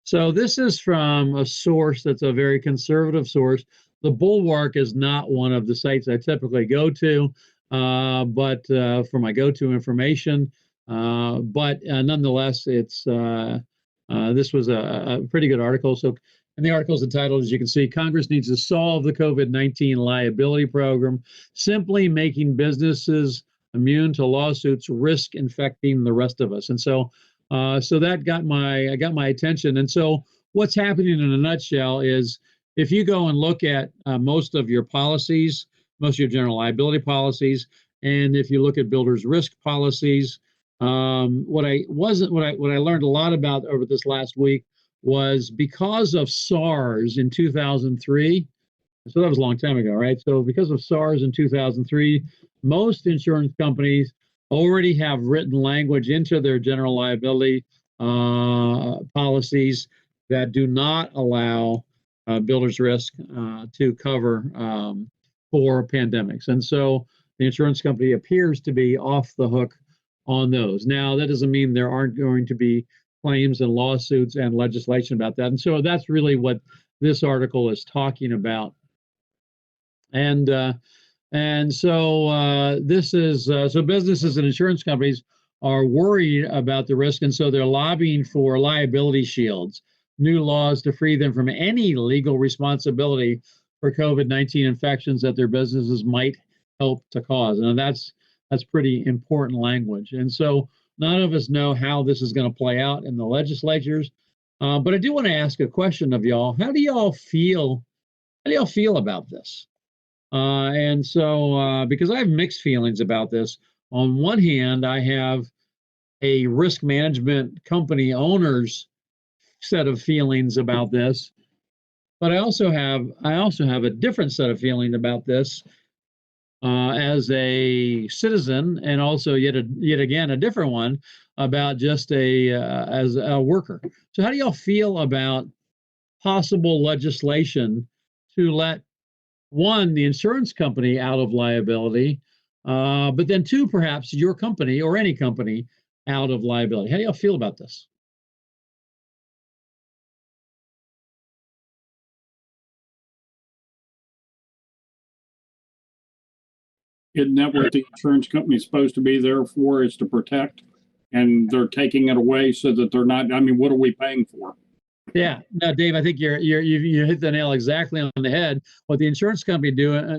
So this is from a source that's a very conservative source. The Bulwark is not one of the sites I typically go to, but for my go-to information. But nonetheless, this was a pretty good article. So, and the article is entitled, as you can see, Congress needs to solve the COVID-19 liability program, simply making businesses immune to lawsuits risk infecting the rest of us. And so, that got my attention. And so, what's happening in a nutshell is, if you go and look at most of your policies, most of your general liability policies, and if you look at builders risk policies, what I learned a lot about over this last week was because of SARS in 2003. So that was a long time ago, right? So because of SARS in 2003, most insurance companies already have written language into their general liability policies that do not allow builders risk to cover for pandemics. And so the insurance company appears to be off the hook on those. Now, that doesn't mean there aren't going to be claims and lawsuits and legislation about that. And so that's really what this article is talking about. And so this is so businesses and insurance companies are worried about the risk, and so they're lobbying for liability shields, new laws to free them from any legal responsibility for COVID-19 infections that their businesses might help to cause. And that's pretty important language. And so none of us know how this is going to play out in the legislatures. But I do want to ask a question of y'all. How do y'all feel about this? And so because I have mixed feelings about this. On one hand, I have a risk management company owner's set of feelings about this, but I also have a different set of feeling about this as a citizen, and also yet again a different one about just as a worker. So how do y'all feel about possible legislation to let, one, the insurance company out of liability, but then two, perhaps your company or any company out of liability? How do y'all feel about this? Isn't that what the insurance company is supposed to be there for, is to protect? And they're taking it away so that they're not, I mean, what are we paying for? Yeah, no, Dave, I think you hit the nail exactly on the head. What the insurance company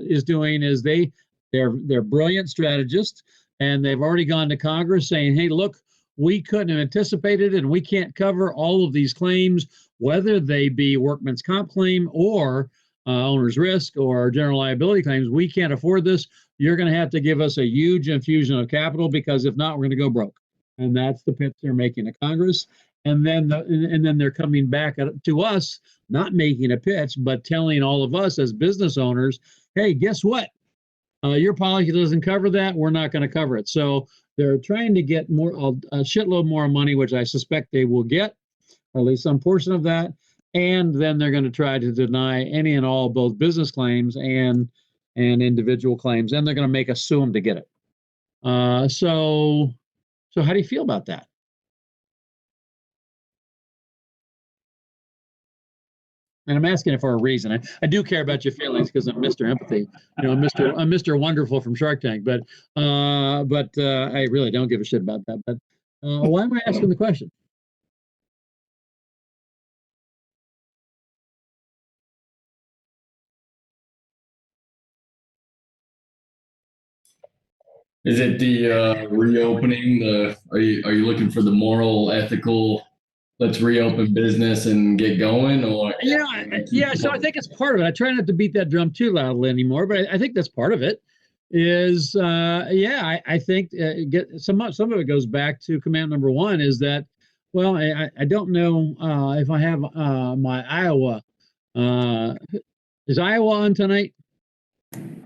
is doing is they're brilliant strategists, and they've already gone to Congress saying, hey, look, we couldn't have anticipated it, and we can't cover all of these claims, whether they be workman's comp claim or owner's risk or general liability claims. We can't afford this. You're going to have to give us a huge infusion of capital, because if not, we're going to go broke. And that's the pitch they're making to Congress. And then they're coming back to us, not making a pitch, but telling all of us as business owners, hey, guess what? Your policy doesn't cover that. We're not going to cover it. So they're trying to get a shitload more money, which I suspect they will get, or at least some portion of that. And then they're going to try to deny any and all, both business claims and individual claims. And they're going to make us sue them to get it. So how do you feel about that? And I'm asking it for a reason. I do care about your feelings because I'm Mr. Empathy. You know, I'm Mr. Wonderful from Shark Tank. But I really don't give a shit about that. But why am I asking the question? Is it the reopening? Are you looking for the moral, ethical? Let's reopen business and get going, or yeah. So I think it's part of it. I try not to beat that drum too loudly anymore, but I think that's part of it. Is I think some of it goes back to command number one. Is that, well, I don't know if I have my Iowa. Is Iowa on tonight?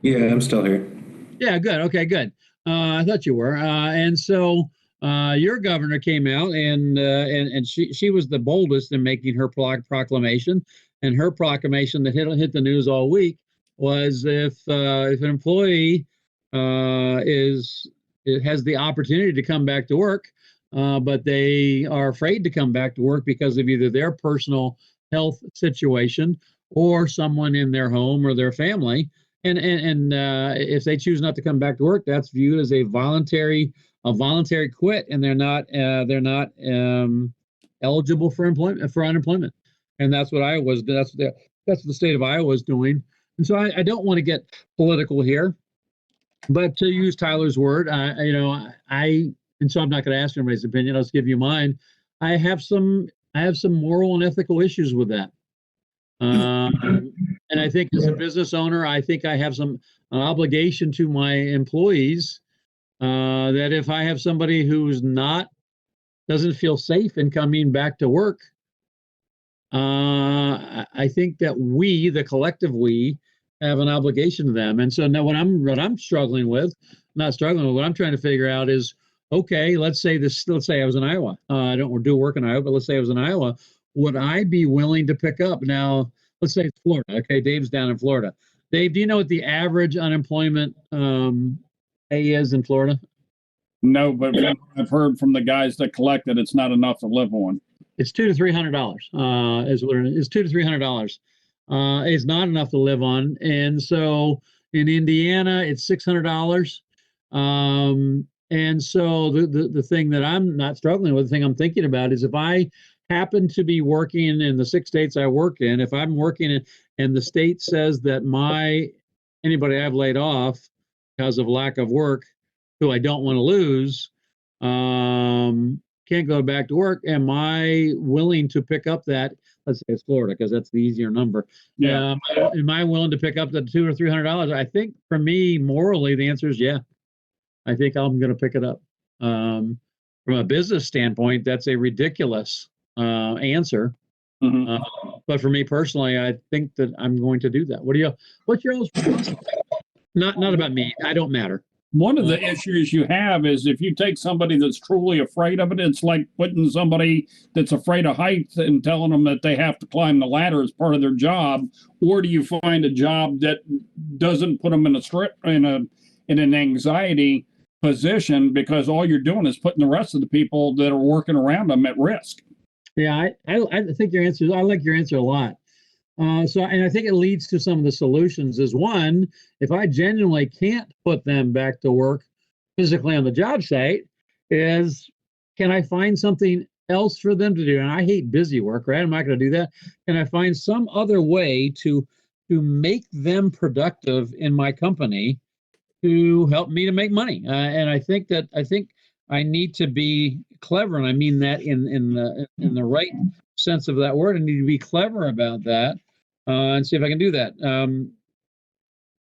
Yeah, I'm still here. Yeah, good. Okay, good. I thought you were. And so your governor came out, and she was the boldest in making her proclamation. And her proclamation that hit the news all week was, if an employee has the opportunity to come back to work, but they are afraid to come back to work because of either their personal health situation or someone in their home or their family. And if they choose not to come back to work, that's viewed as a voluntary quit, and they're not eligible for unemployment. And that's what Iowa's. That's what the state of Iowa is doing. And so I don't want to get political here, but to use Tyler's word, and so I'm not going to ask anybody's opinion. I'll just give you mine. I have some moral and ethical issues with that. And I think as a business owner, I think I have an obligation to my employees that if I have somebody who's doesn't feel safe in coming back to work, I think that we, the collective we, have an obligation to them. And so now what I'm what I'm trying to figure out is, okay, let's say I was in Iowa. I don't do work in Iowa, but let's say I was in Iowa. Would I be willing to pick up now? Let's say it's Florida. Okay, Dave's down in Florida. Dave, do you know what the average unemployment is in Florida? No, but I've heard from the guys that collect it, it's not enough to live on. It's $200 to $300. Is what it is. $200 to $300. It's not enough to live on, and so in Indiana, it's $600. And so the thing that I'm not struggling with, the thing I'm thinking about is if I happen to be working in the 6 states I work in, if I'm working in, and the state says that anybody I've laid off because of lack of work, who I don't want to lose, can't go back to work, am I willing to pick up that? Let's say it's Florida because that's the easier number. Yeah. Am I willing to pick up the $200 or $300? I think for me, morally, the answer is yeah. I think I'm going to pick it up. From a business standpoint, that's a ridiculous answer. But for me personally, I think that I'm going to do that. What's your response? Not about me. I don't matter. One of the issues you have is if you take somebody that's truly afraid of it, it's like putting somebody that's afraid of heights and telling them that they have to climb the ladder as part of their job. Or do you find a job that doesn't put them in an anxiety position because all you're doing is putting the rest of the people that are working around them at risk? Yeah, I think your answer. I like your answer a lot. And I think it leads to some of the solutions. Is one, if I genuinely can't put them back to work physically on the job site, is can I find something else for them to do? And I hate busy work, right? I'm not going to do that. Can I find some other way to make them productive in my company to help me to make money? And I think I need to be clever, and I mean that in the right sense of that word. I need to be clever about that and see if I can do that.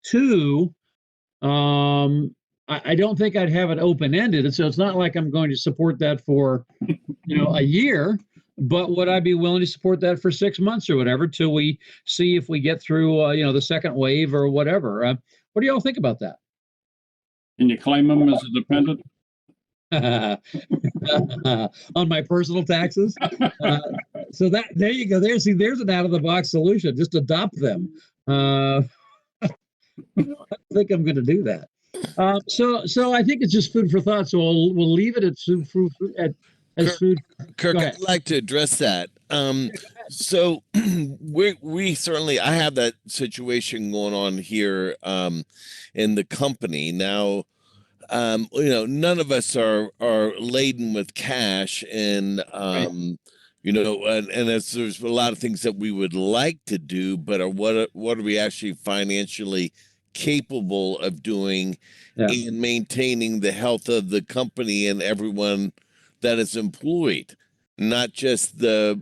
Two, I don't think I'd have it open-ended, so it's not like I'm going to support that for a year. But would I be willing to support that for 6 months or whatever till we see if we get through the second wave or whatever? What do y'all think about that? Can you claim them as a dependent? On my personal taxes. So there you go. There's an out-of-the-box solution. Just adopt them. I think I'm going to do that. So I think it's just food for thought. So we'll leave it as food. Kirk, I'd like to address that. So we certainly, I have that situation going on here in the company now. None of us are laden with cash, and and there's a lot of things that we would like to do, but what are we actually financially capable of doing and maintaining the health of the company and everyone that is employed, not just the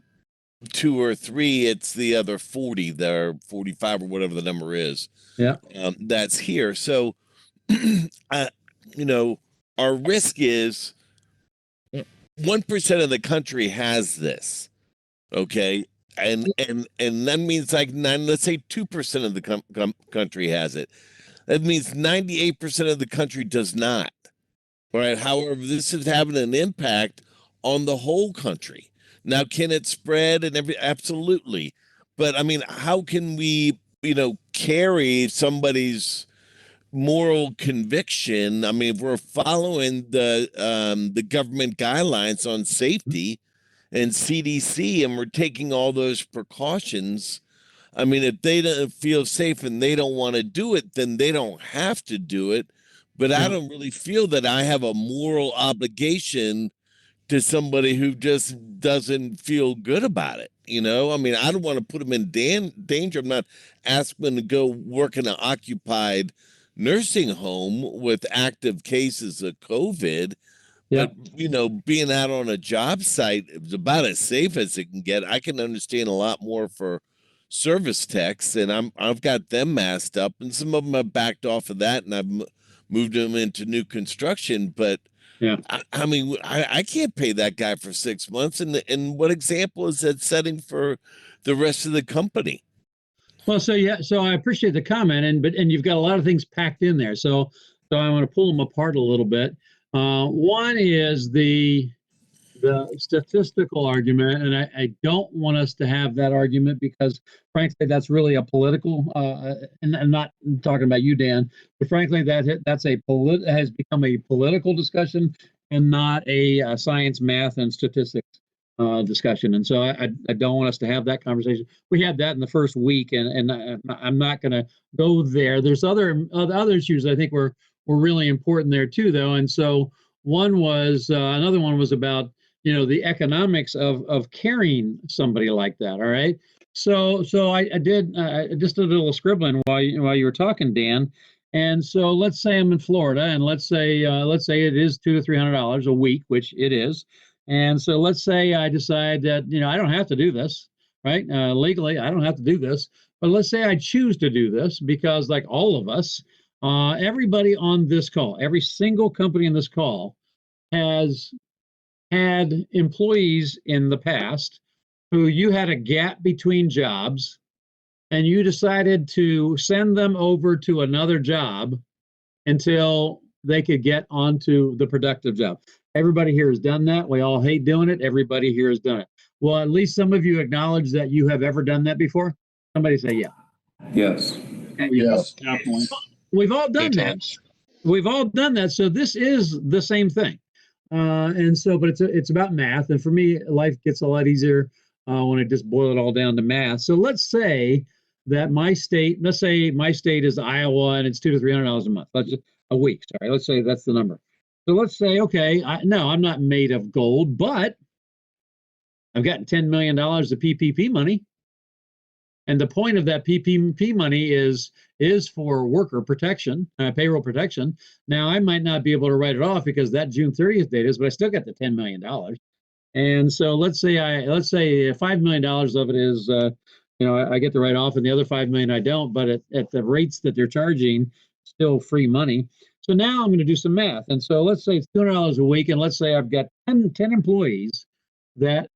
2 or 3, it's the other 40, the 45 or whatever the number is. That's here. So our risk is 1% of the country has this, okay, and that means like let's say 2% of the country has it. That means 98% of the country does not. All right. However, this is having an impact on the whole country. Now, can it spread and absolutely, but I mean, how can we carry somebody's moral conviction? I mean, if we're following the government guidelines on safety and CDC, and we're taking all those precautions, I mean, if they don't feel safe and they don't want to do it, then they don't have to do it. But I don't really feel that I have a moral obligation to somebody who just doesn't feel good about it. I mean, I don't want to put them in danger. I'm not asking them to go work in an occupied nursing home with active cases of COVID. But, being out on a job site is about as safe as it can get. I can understand a lot more for service techs, and I've got them masked up, and some of them have backed off of that, and I've moved them into new construction. But I mean, I can't pay that guy for 6 months. And what example is that setting for the rest of the company? Well, so I appreciate the comment, and you've got a lot of things packed in there. So I want to pull them apart a little bit. One is the the statistical argument, and I don't want us to have that argument because, frankly, that's really a political. And I'm not talking about you, Dan, but frankly, that's has become a political discussion and not a science, math, and statistics discussion. And so I don't want us to have that conversation. We had that in the first week, and I'm not going to go there. There's other issues I think were really important there too, though. And so another one was about the economics of carrying somebody like that. All right. So I did just a little scribbling while you were talking, Dan. And so let's say I'm in Florida, and let's say it is $200 to $300 a week, which it is. And so let's say I decide that I don't have to do this, right? Legally, I don't have to do this. But let's say I choose to do this because, like all of us, everybody on this call, every single company in this call has had employees in the past who you had a gap between jobs and you decided to send them over to another job until they could get onto the productive job. Everybody here has done that. We all hate doing it. Everybody here has done it. Well, at least some of you acknowledge that you have ever done that before. Somebody say yeah. Yes. Okay. Yes, definitely. We've all done that. We've all done that. So this is the same thing. And so, but it's about math. And for me, life gets a lot easier when I just boil it all down to math. So let's say that my state is Iowa, and it's $200 to $300 a month. That's just a week. Sorry, let's say that's the number. So let's say, okay, no, I'm not made of gold, but I've gotten $10 million of PPP money. And the point of that PPP money is for worker protection, payroll protection. Now, I might not be able to write it off because that June 30th date is, but I still got the $10 million. And so let's say $5 million of it is, I get to write off, and the other $5 million I don't. But at the rates that they're charging, still free money. So now I'm going to do some math. And so let's say it's $200 a week, and let's say I've got 10 employees that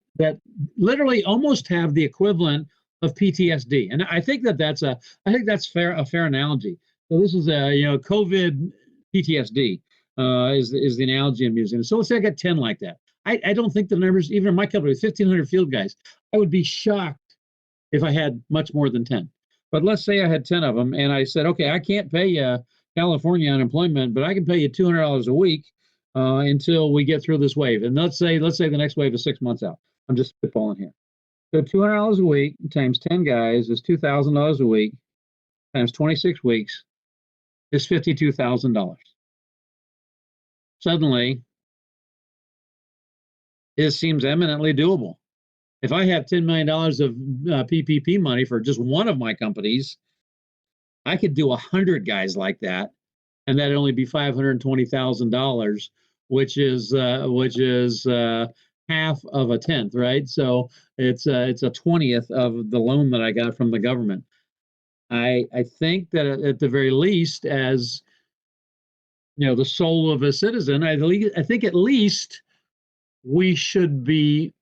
literally almost have the equivalent of PTSD. And I think that's a fair analogy. So this is COVID PTSD is the analogy I'm using. So let's say I got 10 like that. I don't think the numbers, even in my company, 1,500 field guys, I would be shocked if I had much more than 10. But let's say I had 10 of them, and I said, okay, I can't pay you California unemployment, but I can pay you $200 a week until we get through this wave. And let's say the next wave is 6 months out. I'm just spitballing here. So $200 a week times 10 guys is $2,000 a week times 26 weeks is $52,000. Suddenly, it seems eminently doable. If I have $10 million of PPP money for just one of my companies, I could do 100 guys like that, and that'd only be $520,000, which is half of a tenth, right? So it's a 20th of the loan that I got from the government. I think that at the very least, as the soul of a citizen, I think at least we should be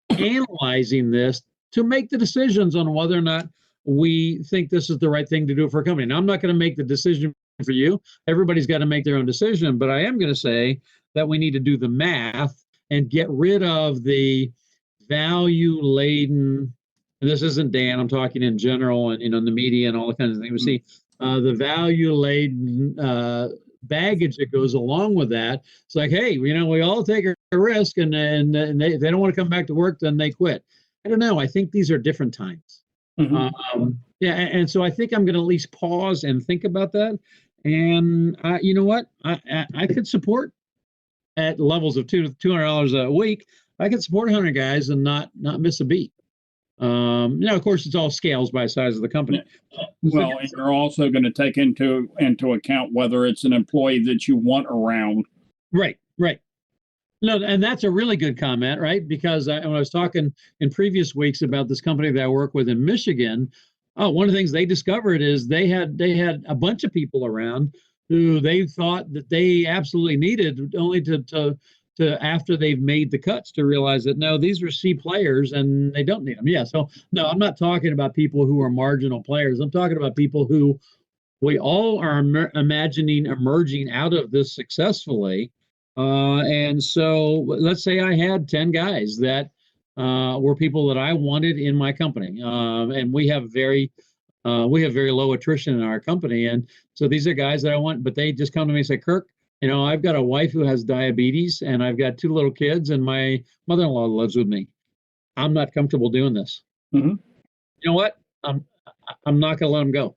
analyzing this to make the decisions on whether or not we think this is the right thing to do for a company. Now, I'm not going to make the decision for you. Everybody's got to make their own decision, but I am going to say that we need to do the math and get rid of the value-laden, and this isn't Dan, I'm talking in general, and the media and all the kinds of things. We see the value-laden baggage that goes along with that. It's like, hey, we all take a risk, and they don't want to come back to work, then they quit. I don't know. I think these are different times. Mm-hmm. And so I think I'm going to at least pause and think about that. And you know what? I could support at levels of $200 a week. I could support 100 guys and not miss a beat. Of course, it's all scales by size of the company. Well, and you're also going to take into account whether it's an employee that you want around. Right. No, and that's a really good comment, right? Because when I was talking in previous weeks about this company that I work with in Michigan, one of the things they discovered is they had a bunch of people around who they thought that they absolutely needed, only to after they've made the cuts to realize that no, these are C players and they don't need them. Yeah, so no, I'm not talking about people who are marginal players. I'm talking about people who we all are imagining emerging out of this successfully. And so let's say I had 10 guys that were people that I wanted in my company. And we have very low attrition in our company. And so these are guys that I want, but they just come to me and say, Kirk, I've got a wife who has diabetes and I've got 2 little kids and my mother-in-law lives with me. I'm not comfortable doing this. Mm-hmm. You know what? I'm not going to let them go.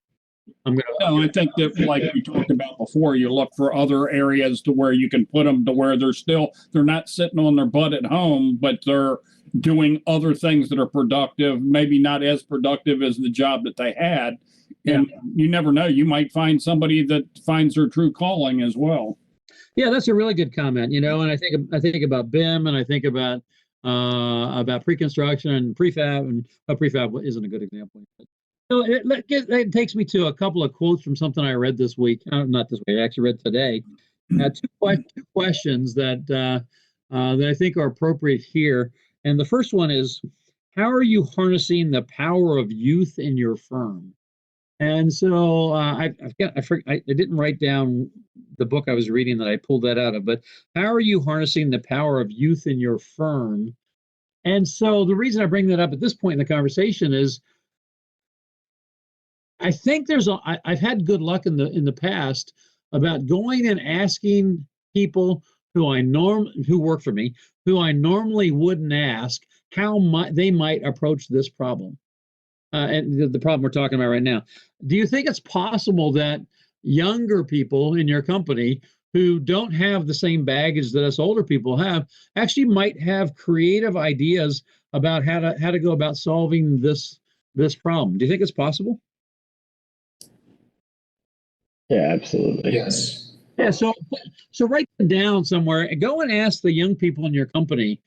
No, I think that, like we talked about before, you look for other areas to where you can put them to where they're not sitting on their butt at home, but they're doing other things that are productive, maybe not as productive as the job that they had. And you never know, you might find somebody that finds their true calling as well. Yeah, that's a really good comment. And I think about BIM, and I think about pre-construction and prefab, and prefab isn't a good example. It takes me to a couple of quotes from something I read this week. Not this week, I actually read today. Two questions that I think are appropriate here. And the first one is, how are you harnessing the power of youth in your firm? And so I didn't write down the book I was reading that I pulled that out of, but how are you harnessing the power of youth in your firm? And so the reason I bring that up at this point in the conversation is, I think I've had good luck in the past about going and asking people who work for me, who I normally wouldn't ask, how they might approach this problem. And the problem we're talking about right now. Do you think it's possible that younger people in your company who don't have the same baggage that us older people have actually might have creative ideas about how to go about solving this problem? Do you think it's possible? Yeah, absolutely. Yes. Yeah, so write it down somewhere. Go and ask the young people in your company.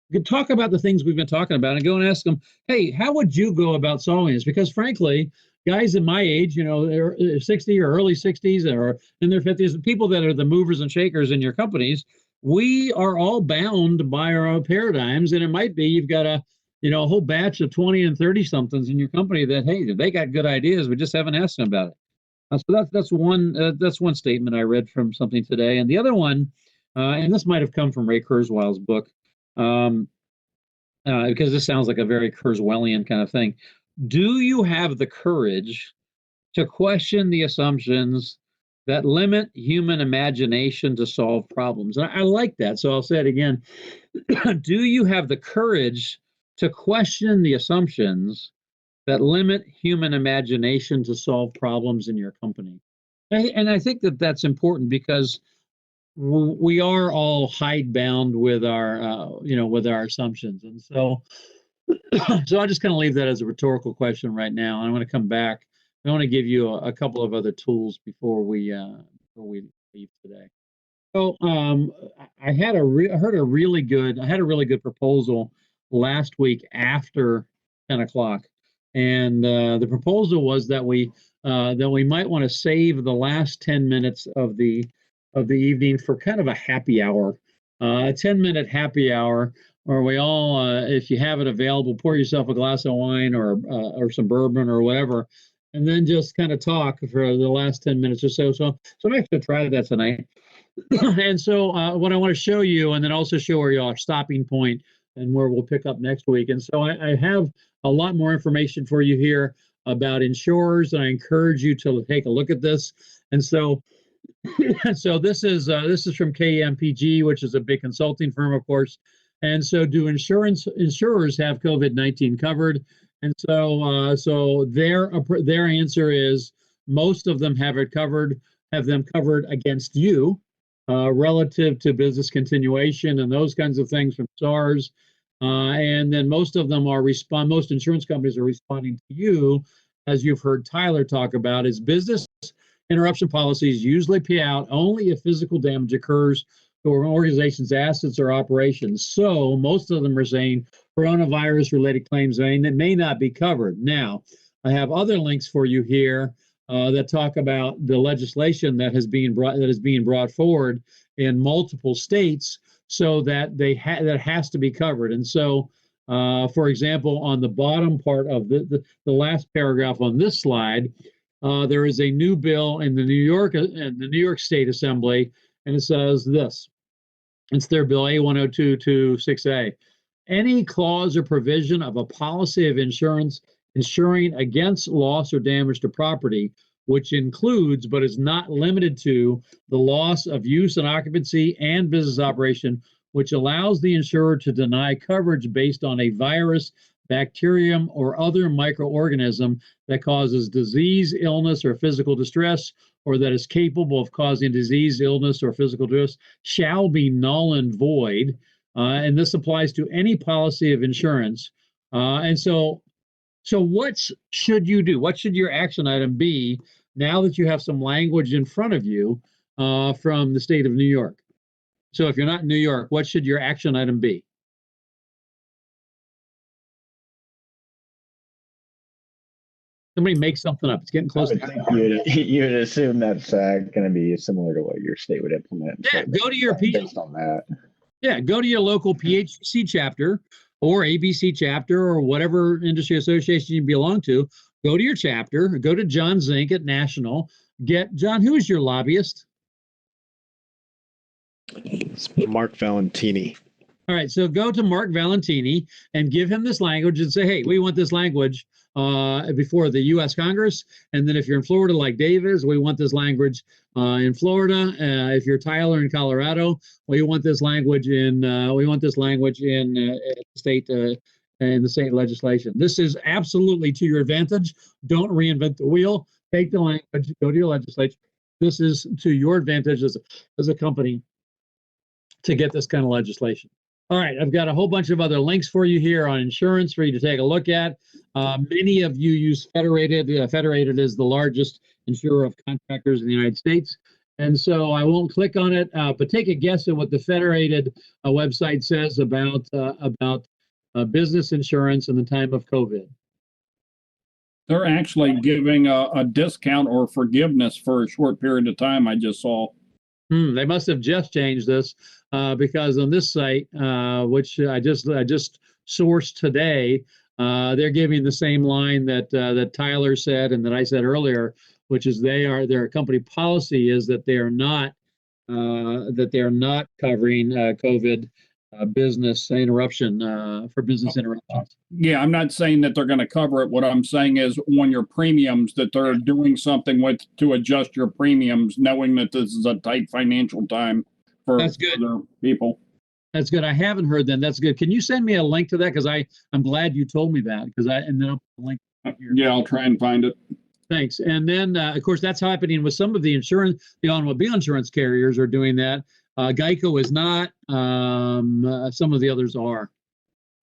You can talk about the things we've been talking about, and go and ask them, hey, how would you go about solving this? Because frankly, guys in my age, they're 60 or early 60s or in their 50s, the people that are the movers and shakers in your companies, we are all bound by our own paradigms. And it might be you've got a whole batch of 20 and 30 somethings in your company that, hey, they got good ideas, we just haven't asked them about it. So that's one statement I read from something today, and the other one, and this might have come from Ray Kurzweil's book, because this sounds like a very Kurzweilian kind of thing. Do you have the courage to question the assumptions that limit human imagination to solve problems? And I like that, so I'll say it again. Do you have the courage to question the assumptions that limit human imagination to solve problems in your company? And I think that that's important because we are all hidebound with our assumptions. And so I'll just kind of leave that as a rhetorical question right now. I'm going to come back. I want to give you a couple of other tools before we leave today. So I had a really good proposal last week after 10 o'clock. And the proposal was that we might want to save the last 10 minutes of the evening for kind of a happy hour, a 10-minute happy hour, where we all, if you have it available, pour yourself a glass of wine or some bourbon or whatever, and then just kind of talk for the last 10 minutes or so. So I'm actually going to try that tonight. And so what I want to show you, and then also show where your stopping point and where we'll pick up next week. And so I have a lot more information for you here about insurers, and I encourage you to take a look at this. And so this is from KMPG, which is a big consulting firm, of course. And so, do insurers have COVID-19 covered? And so their answer is most of them have them covered against you, relative to business continuation and those kinds of things from SARS. And then most of them most insurance companies are responding to you, as you've heard Tyler talk about, is business interruption policies usually pay out only if physical damage occurs to an organization's assets or operations. So most of them are saying coronavirus-related claims that may not be covered. Now, I have other links for you here that talk about the legislation that is being brought forward in multiple states, so that that has to be covered. And so, for example, on the bottom part of the last paragraph on this slide, there is a new bill in the New York State Assembly, and it says this: It's their bill A102226A. Any clause or provision of a policy of insurance insuring against loss or damage to property, which includes but is not limited to the loss of use and occupancy and business operation, which allows the insurer to deny coverage based on a virus, bacterium, or other microorganism that causes disease, illness, or physical distress, or that is capable of causing disease, illness, or physical distress, shall be null and void. And this applies to any policy of insurance. So what should you do? What should your action item be now that you have some language in front of you from the state of New York? So if you're not in New York, what should your action item be? Somebody make something up. It's getting close. You'd assume that's going to be similar to what your state would implement. Yeah, go to your based on that. Yeah, go to your local PHCC chapter or ABC chapter or whatever industry association you belong to. Go to your chapter. Go to John Zink at National. Get John. Who is your lobbyist? It's Mark Valentini. All right, so go to Mark Valentini and give him this language and say, hey, we want this language before the U.S. Congress. And then if you're in Florida like Dave is, we want this language in Florida. If you're Tyler in Colorado, we want this language in state in the state legislation. This is absolutely to your advantage. Don't reinvent the wheel. Take the language, go to your legislature. This is to your advantage as a company to get this kind of legislation. All right, I've got a whole bunch of other links for you here on insurance for you to take a look at. Many of you use Federated. Federated is the largest insurer of contractors in the United States. And so I won't click on it, but take a guess at what the Federated website says about business insurance in the time of COVID. They're actually giving a discount or forgiveness for a short period of time, I just saw. They must have just changed this because on this site, which I just sourced today, they're giving the same line that Tyler said and that I said earlier, which is their company policy is that they are not covering COVID business interruption for business interruptions. Yeah, I'm not saying that they're going to cover it. What I'm saying is on your premiums that they're doing something to adjust your premiums, knowing that this is a tight financial time for other people. That's good. I haven't heard that. That's good. Can you send me a link to that? Because I'm glad you told me that. And then I'll put the link up here. Yeah, I'll try and find it. Thanks. And then, of course, that's happening with some of the automobile insurance carriers are doing that. Geico is not. Some of the others are.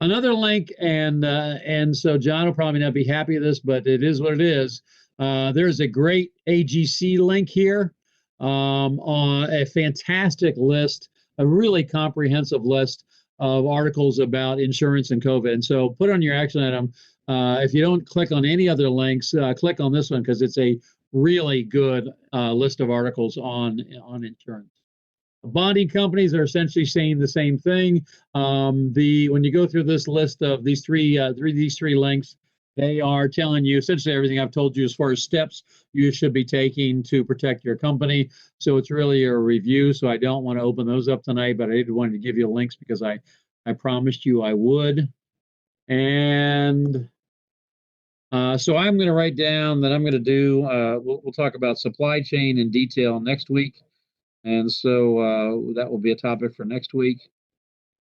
Another link, and so John will probably not be happy with this, but it is what it is. There's a great AGC link here on a fantastic list, a really comprehensive list of articles about insurance and COVID. And so put on your action item. If you don't click on any other links, click on this one because it's a really good list of articles on insurance. Bonding companies are essentially saying the same thing. When you go through this list of these three links, they are telling you essentially everything I've told you as far as steps you should be taking to protect your company. So it's really a review. So I don't want to open those up tonight, but I did want to give you links because I promised you I would. And so I'm going to write down that I'm going to do. We'll talk about supply chain in detail next week. And so that will be a topic for next week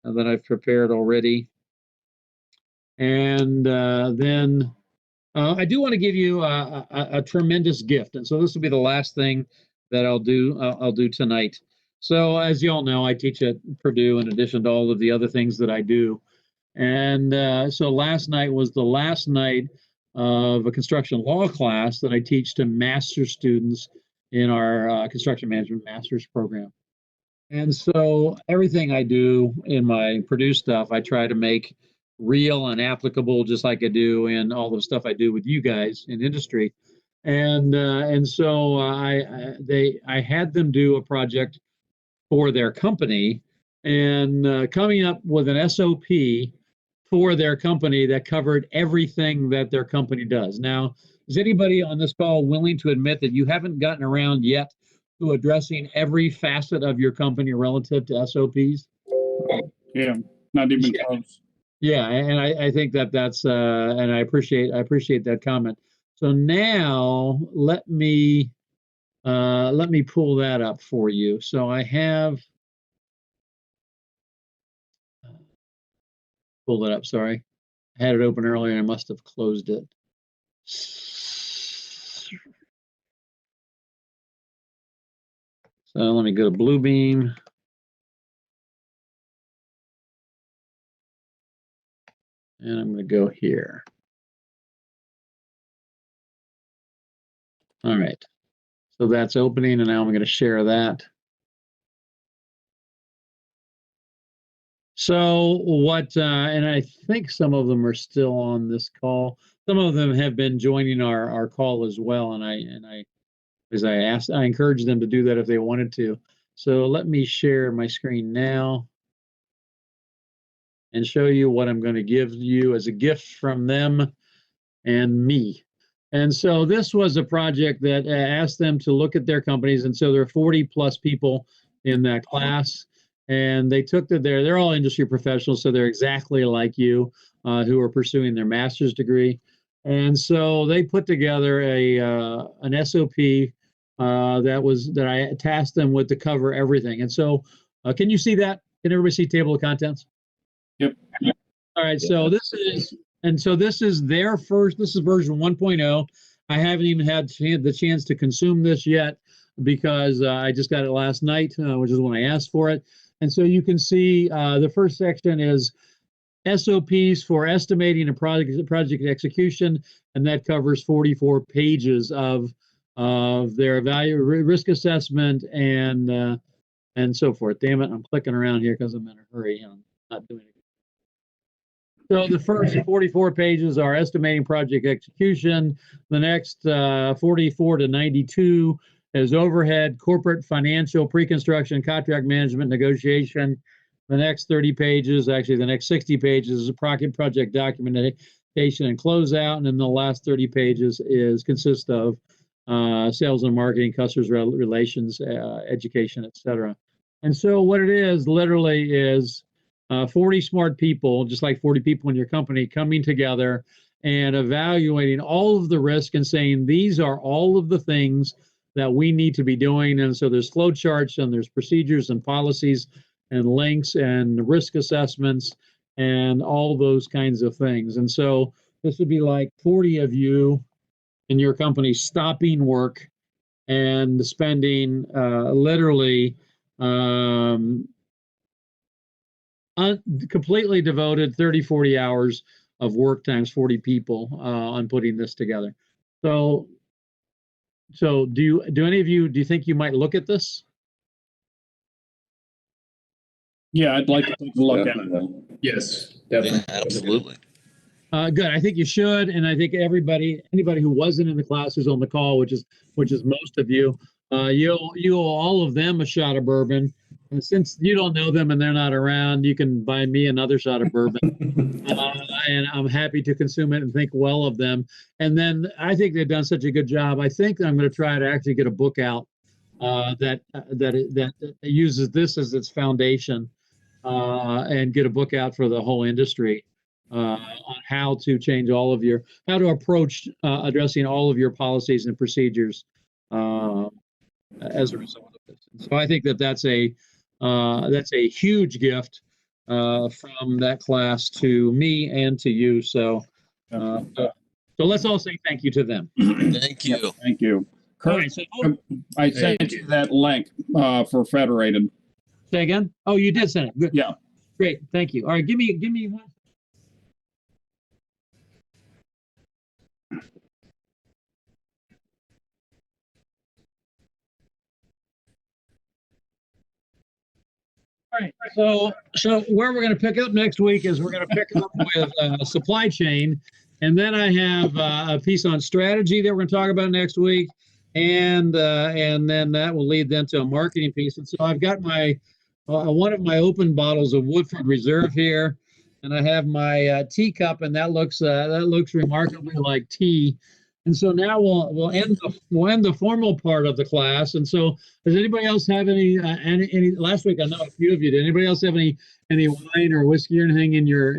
that I've prepared already. And then I do want to give you a tremendous gift. And so this will be the last thing that I'll do tonight. So as you all know, I teach at Purdue in addition to all of the other things that I do. And so last night was the last night of a construction law class that I teach to master's students in our construction management master's program. And so everything I do in my Purdue stuff, I try to make real and applicable, just like I do in all the stuff I do with you guys in industry. And so I had them do a project for their company and coming up with an SOP for their company that covered everything that their company does. Now, is anybody on this call willing to admit that you haven't gotten around yet to addressing every facet of your company relative to SOPs. Yeah, not even close. Yeah, and I think that's and I appreciate that comment. So now let me pull that up for you. So I have pulled it up. Sorry, I had it open earlier and I must have closed it. So let me go to Bluebeam. And I'm going to go here. All right. So that's opening, and now I'm going to share that. So what, and I think some of them are still on this call. Some of them have been joining our call as well, and I encouraged them to do that if they wanted to. So let me share my screen now and show you what I'm going to give you as a gift from them and me. And so this was a project that asked them to look at their companies. And so there are 40 plus people in that class. And they took they're all industry professionals, so they're exactly like you who are pursuing their master's degree. And so they put together an SOP that I tasked them with to cover everything. And so can you see that? Can everybody see table of contents? Yep. All right, so this is their first, this is version 1.0. I haven't even had the chance to consume this yet because I just got it last night, which is when I asked for it. And so you can see the first section is SOPs for estimating a project execution, and that covers 44 pages of their risk assessment and so forth. Damn it, I'm clicking around here because I'm in a hurry and I'm not doing it. So the first 44 pages are estimating project execution. The next 44 to 92 is overhead, corporate, financial, pre-construction, contract management, negotiation. The next 30 pages, actually the next 60 pages is project documentation and closeout. And then the last 30 pages consists of sales and marketing, customers relations, education, etc. And so what it is literally is 40 smart people, just like 40 people in your company, coming together and evaluating all of the risk and saying, these are all of the things that we need to be doing. And so there's flow charts and there's procedures and policies and links and risk assessments and all those kinds of things. And so this would be like 40 of you in your company stopping work and spending literally completely devoted 30, 40 hours of work times 40 people on putting this together. So do any of you, do you think you might look at this? Yeah, I'd like to take a look at it. Yes, definitely. Yeah, absolutely. Good. I think you should, and I think anybody who wasn't in the class who's on the call, which is most of you, you owe all of them a shot of bourbon. And since you don't know them and they're not around, you can buy me another shot of bourbon, and I'm happy to consume it and think well of them. And then I think they've done such a good job. I think I'm going to try to actually get a book out that uses this as its foundation, and get a book out for the whole industry on how to change how to approach addressing all of your policies and procedures as a result of this. So I think that's a huge gift from that class to me and to you. So let's all say thank you to them. Thank you. Thank you. Kurt, right, so, I sent you that link for Federated. Say again? Oh, you did send it. Good. Yeah. Great. Thank you. All right. Give me one. All right. So where we're going to pick up next week is we're going to pick up with supply chain, and then I have a piece on strategy that we're going to talk about next week, and then that will lead then to a marketing piece. And so I've got my one of my open bottles of Woodford Reserve here, and I have my teacup, and that looks remarkably like tea. And so now we'll end the formal part of the class. And so, does anybody else have any? Last week I know a few of you did. Anybody else have any wine or whiskey or anything in your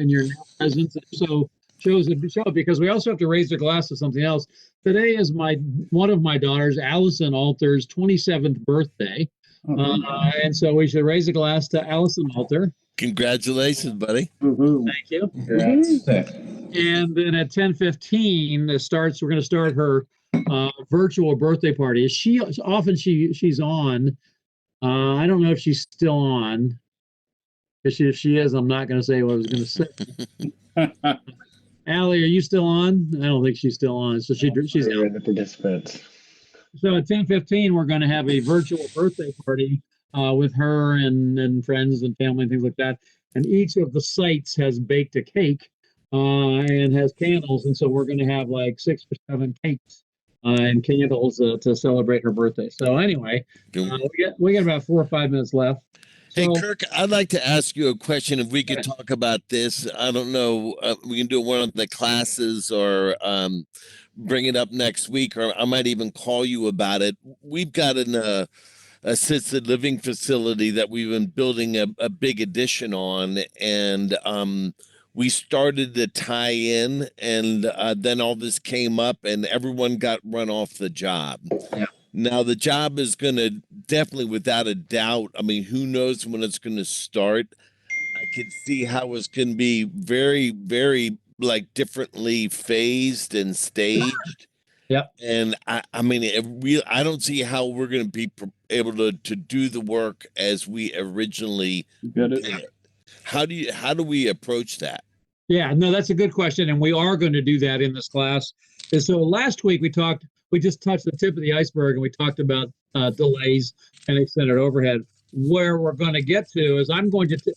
presence? So show it, because we also have to raise a glass to something else. Today is one of my daughters, Allison Alter's 27th birthday, and so we should raise a glass to Allison Alter. Congratulations, buddy. Thank you. And then at 10:15 we're going to start her virtual birthday party. She's on. I don't know if she's still on. If she is, I'm not going to say what I was going to say. Allie, are you still on? I don't think she's still on. So she's in the participants. So at 10:15, we're going to have a virtual birthday party with her and friends and family and things like that. And each of the sites has baked a cake and has candles. And so we're going to have like 6 or 7 cakes and candles to celebrate her birthday. So anyway, we got about 4 or 5 minutes left. Hey, Kirk, I'd like to ask you a question. If we could talk about this, I don't know, we can do one of the classes or bring it up next week, or I might even call you about it. We've got an assisted living facility that we've been building a big addition on, and we started to tie in, and then all this came up, and everyone got run off the job. Yeah. Now, the job is going to definitely, without a doubt, I mean, who knows when it's going to start? I could see how it's going to be very, very, like, differently phased and staged. Yep. And I mean, I don't see how we're going to be able to do the work as we originally did. How do we approach that? Yeah, no, that's a good question. And we are going to do that in this class. And so last week we just touched the tip of the iceberg, and we talked about delays and extended overhead. Where we're going to get to is I'm going to take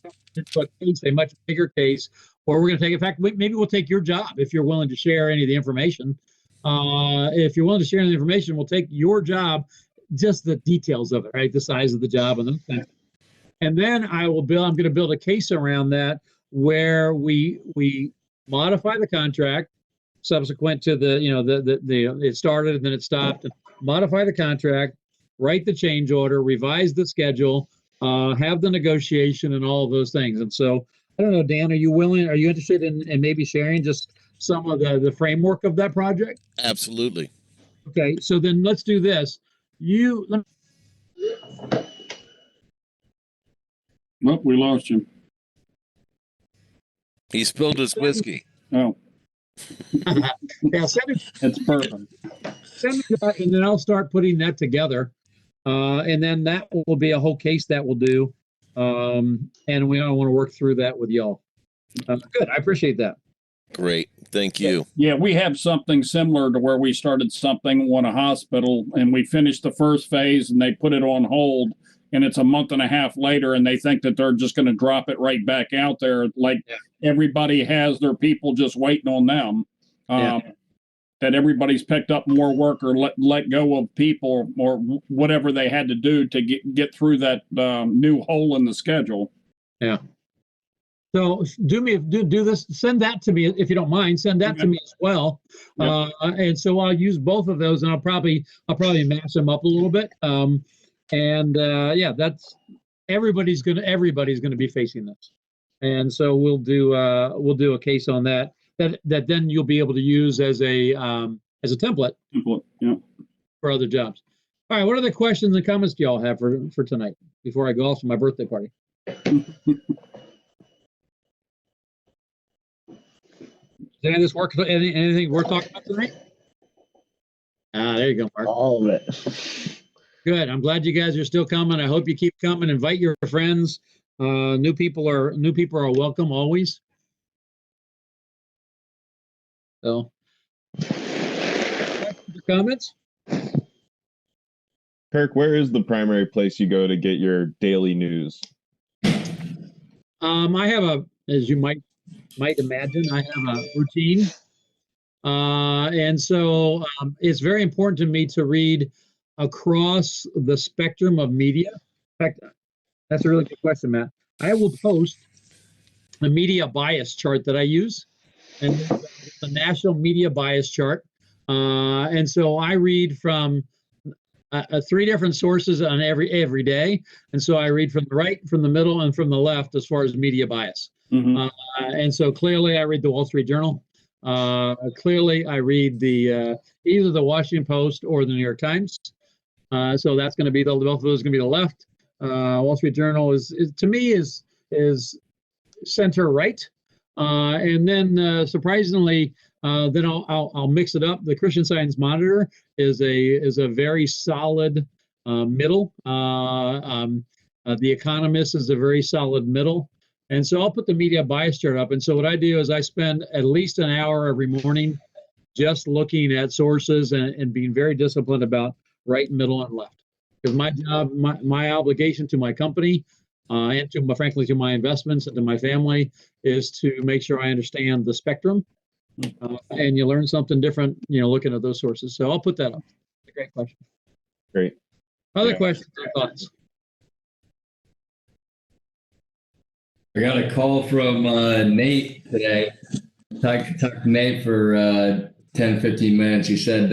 a much bigger case, or we're going to take, in fact, maybe we'll take your job if you're willing to share any of the information. If you're willing to share the information, we'll take your job, just the details of it, right? The size of the job and those things. And then I'm going to build a case around that where we modify the contract subsequent to it started and then it stopped, and modify the contract, write the change order, revise the schedule, have the negotiation and all of those things. And so I don't know, Dan, are you interested in maybe sharing just some of the framework of that project? Absolutely. Okay, so then let's do this. Well, we lost him. He spilled his whiskey. Oh. Yeah, send it. That's perfect. Send it back, and then I'll start putting that together. And then that will be a whole case that we'll do. And we want to work through that with y'all. Good, I appreciate that. Great, thank you. Yeah, we have something similar to where we started something on a hospital, and we finished the first phase, and they put it on hold, and it's a month and a half later, and they think that they're just going to drop it right back out there, like everybody has their people just waiting on them. That everybody's picked up more work or let go of people or whatever they had to do to get through that new hole in the schedule. Yeah. So do this. Send that to me if you don't mind. Send that to me as well. Yep. And so I'll use both of those, and I'll probably mash them up a little bit. That's everybody's gonna be facing this, and so we'll do a case on that then you'll be able to use as a template. Yeah. For other jobs. All right. What other questions and comments do y'all have for tonight before I go off to my birthday party? Does any of this work? Anything worth talking about tonight? There you go, Mark. All of it. Good. I'm glad you guys are still coming. I hope you keep coming. Invite your friends. New people are welcome always. So, comments? Kirk, where is the primary place you go to get your daily news? I have as you might imagine, I have a routine. And so it's very important to me to read across the spectrum of media. In fact, that's a really good question, Matt. I will post a media bias chart that I use, and the national media bias chart. And so I read from 3 different sources on every day. And so I read from the right, from the middle, and from the left as far as media bias. And so clearly I read the Wall Street Journal. Clearly I read the either the Washington Post or the New York Times. So that's going to be both of those going to be the left. Wall Street Journal is to me is center right. And then surprisingly, then I'll mix it up. The Christian Science Monitor is a very solid middle. The Economist is a very solid middle. And so I'll put the media bias chart up. And so what I do is I spend at least an hour every morning just looking at sources and being very disciplined about right, middle, and left. Because my job, my obligation to my company and to frankly to my investments and to my family is to make sure I understand the spectrum. And you learn something different, looking at those sources. So I'll put that up. It's a great question. Great. Other questions or thoughts? I got a call from Nate today. Talked to Nate for 10, 15 minutes. He said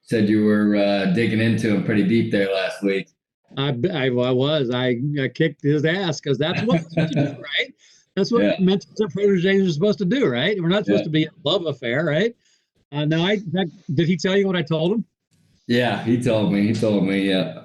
you were digging into him pretty deep there last week. I was. I kicked his ass because that's what it's supposed to do, right? That's what mentors and proteges are supposed to do, right? We're not supposed to be a love affair, right? No, did he tell you what I told him? Yeah, he told me. Yeah.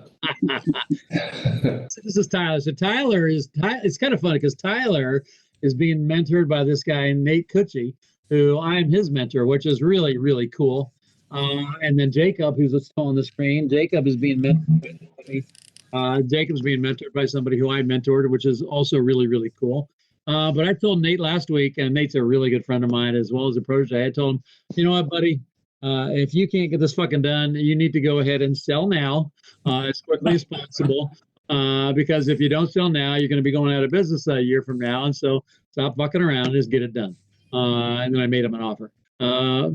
This is Tyler. So Tyler it's kind of funny because Tyler is being mentored by this guy, Nate Kutchie, who I'm his mentor, which is really, really cool. And then Jacob, who's still on the screen, Jacob is being mentored by Jacob's being mentored by somebody who I mentored, which is also really, really cool. But I told Nate last week, and Nate's a really good friend of mine as well as a protege. I told him, you know what, buddy? If you can't get this fucking done, you need to go ahead and sell now as quickly as possible. Because if you don't sell now, you're going to be going out of business a year from now. And so stop fucking around and just get it done. And then I made him an offer.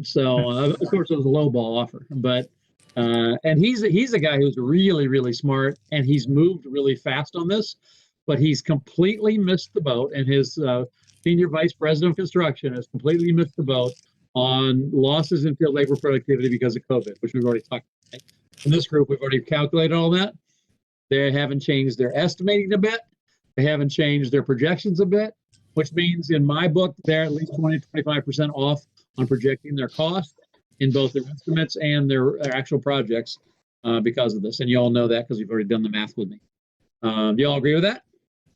So of course it was a low ball offer, but and he's a guy who's really, really smart, and he's moved really fast on this, but he's completely missed the boat, and his senior vice president of construction has completely missed the boat on losses in field labor productivity because of COVID, which we've already talked about. In this group, we've already calculated all that. They haven't changed their estimating a bit. They haven't changed their projections a bit, which means in my book, they're at least 20 to 25% off on projecting their cost in both their estimates and their actual projects because of this. And you all know that because you've already done the math with me. Do you all agree with that?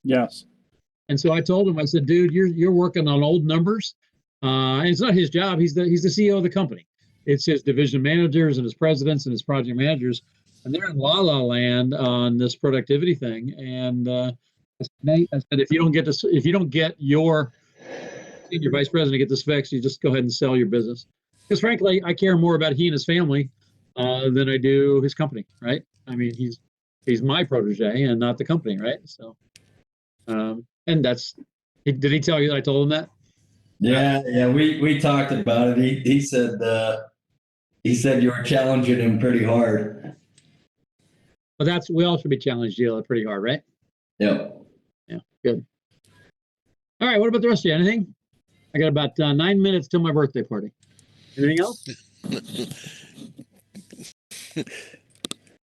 Yes. And so I told him, I said, dude, you're working on old numbers. And it's not his job. He's the CEO of the company. It's his division managers and his presidents and his project managers. And they're in la land on this productivity thing. And I said, Nate, if you don't get your senior vice president to get this fixed, you just go ahead and sell your business. Because frankly, I care more about he and his family than I do his company, right? I mean, he's my protege and not the company, right? So, and did he tell you that I told him that? Yeah, we talked about it. He said you were challenging him pretty hard. Well, we all should be challenged pretty hard, right? Yep. Yeah, good. All right, what about the rest of you? Anything? I got about 9 minutes till my birthday party. Anything else?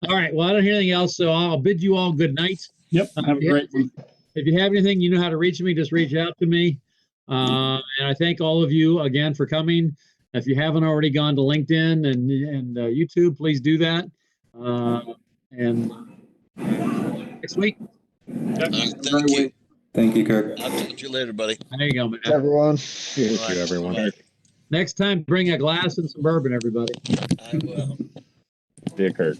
All right, well, I don't hear anything else, so I'll bid you all good night. Yep, have a great one. If you have anything, you know how to reach me, just reach out to me. And I thank all of you again for coming. If you haven't already gone to LinkedIn and YouTube, please do that. And next week. Thank you. Thank you, Kirk. I'll talk to you later, buddy. There you go, man. Everyone. Thank you, everyone. Next time, bring a glass and some bourbon, everybody. I will. See you, Kirk.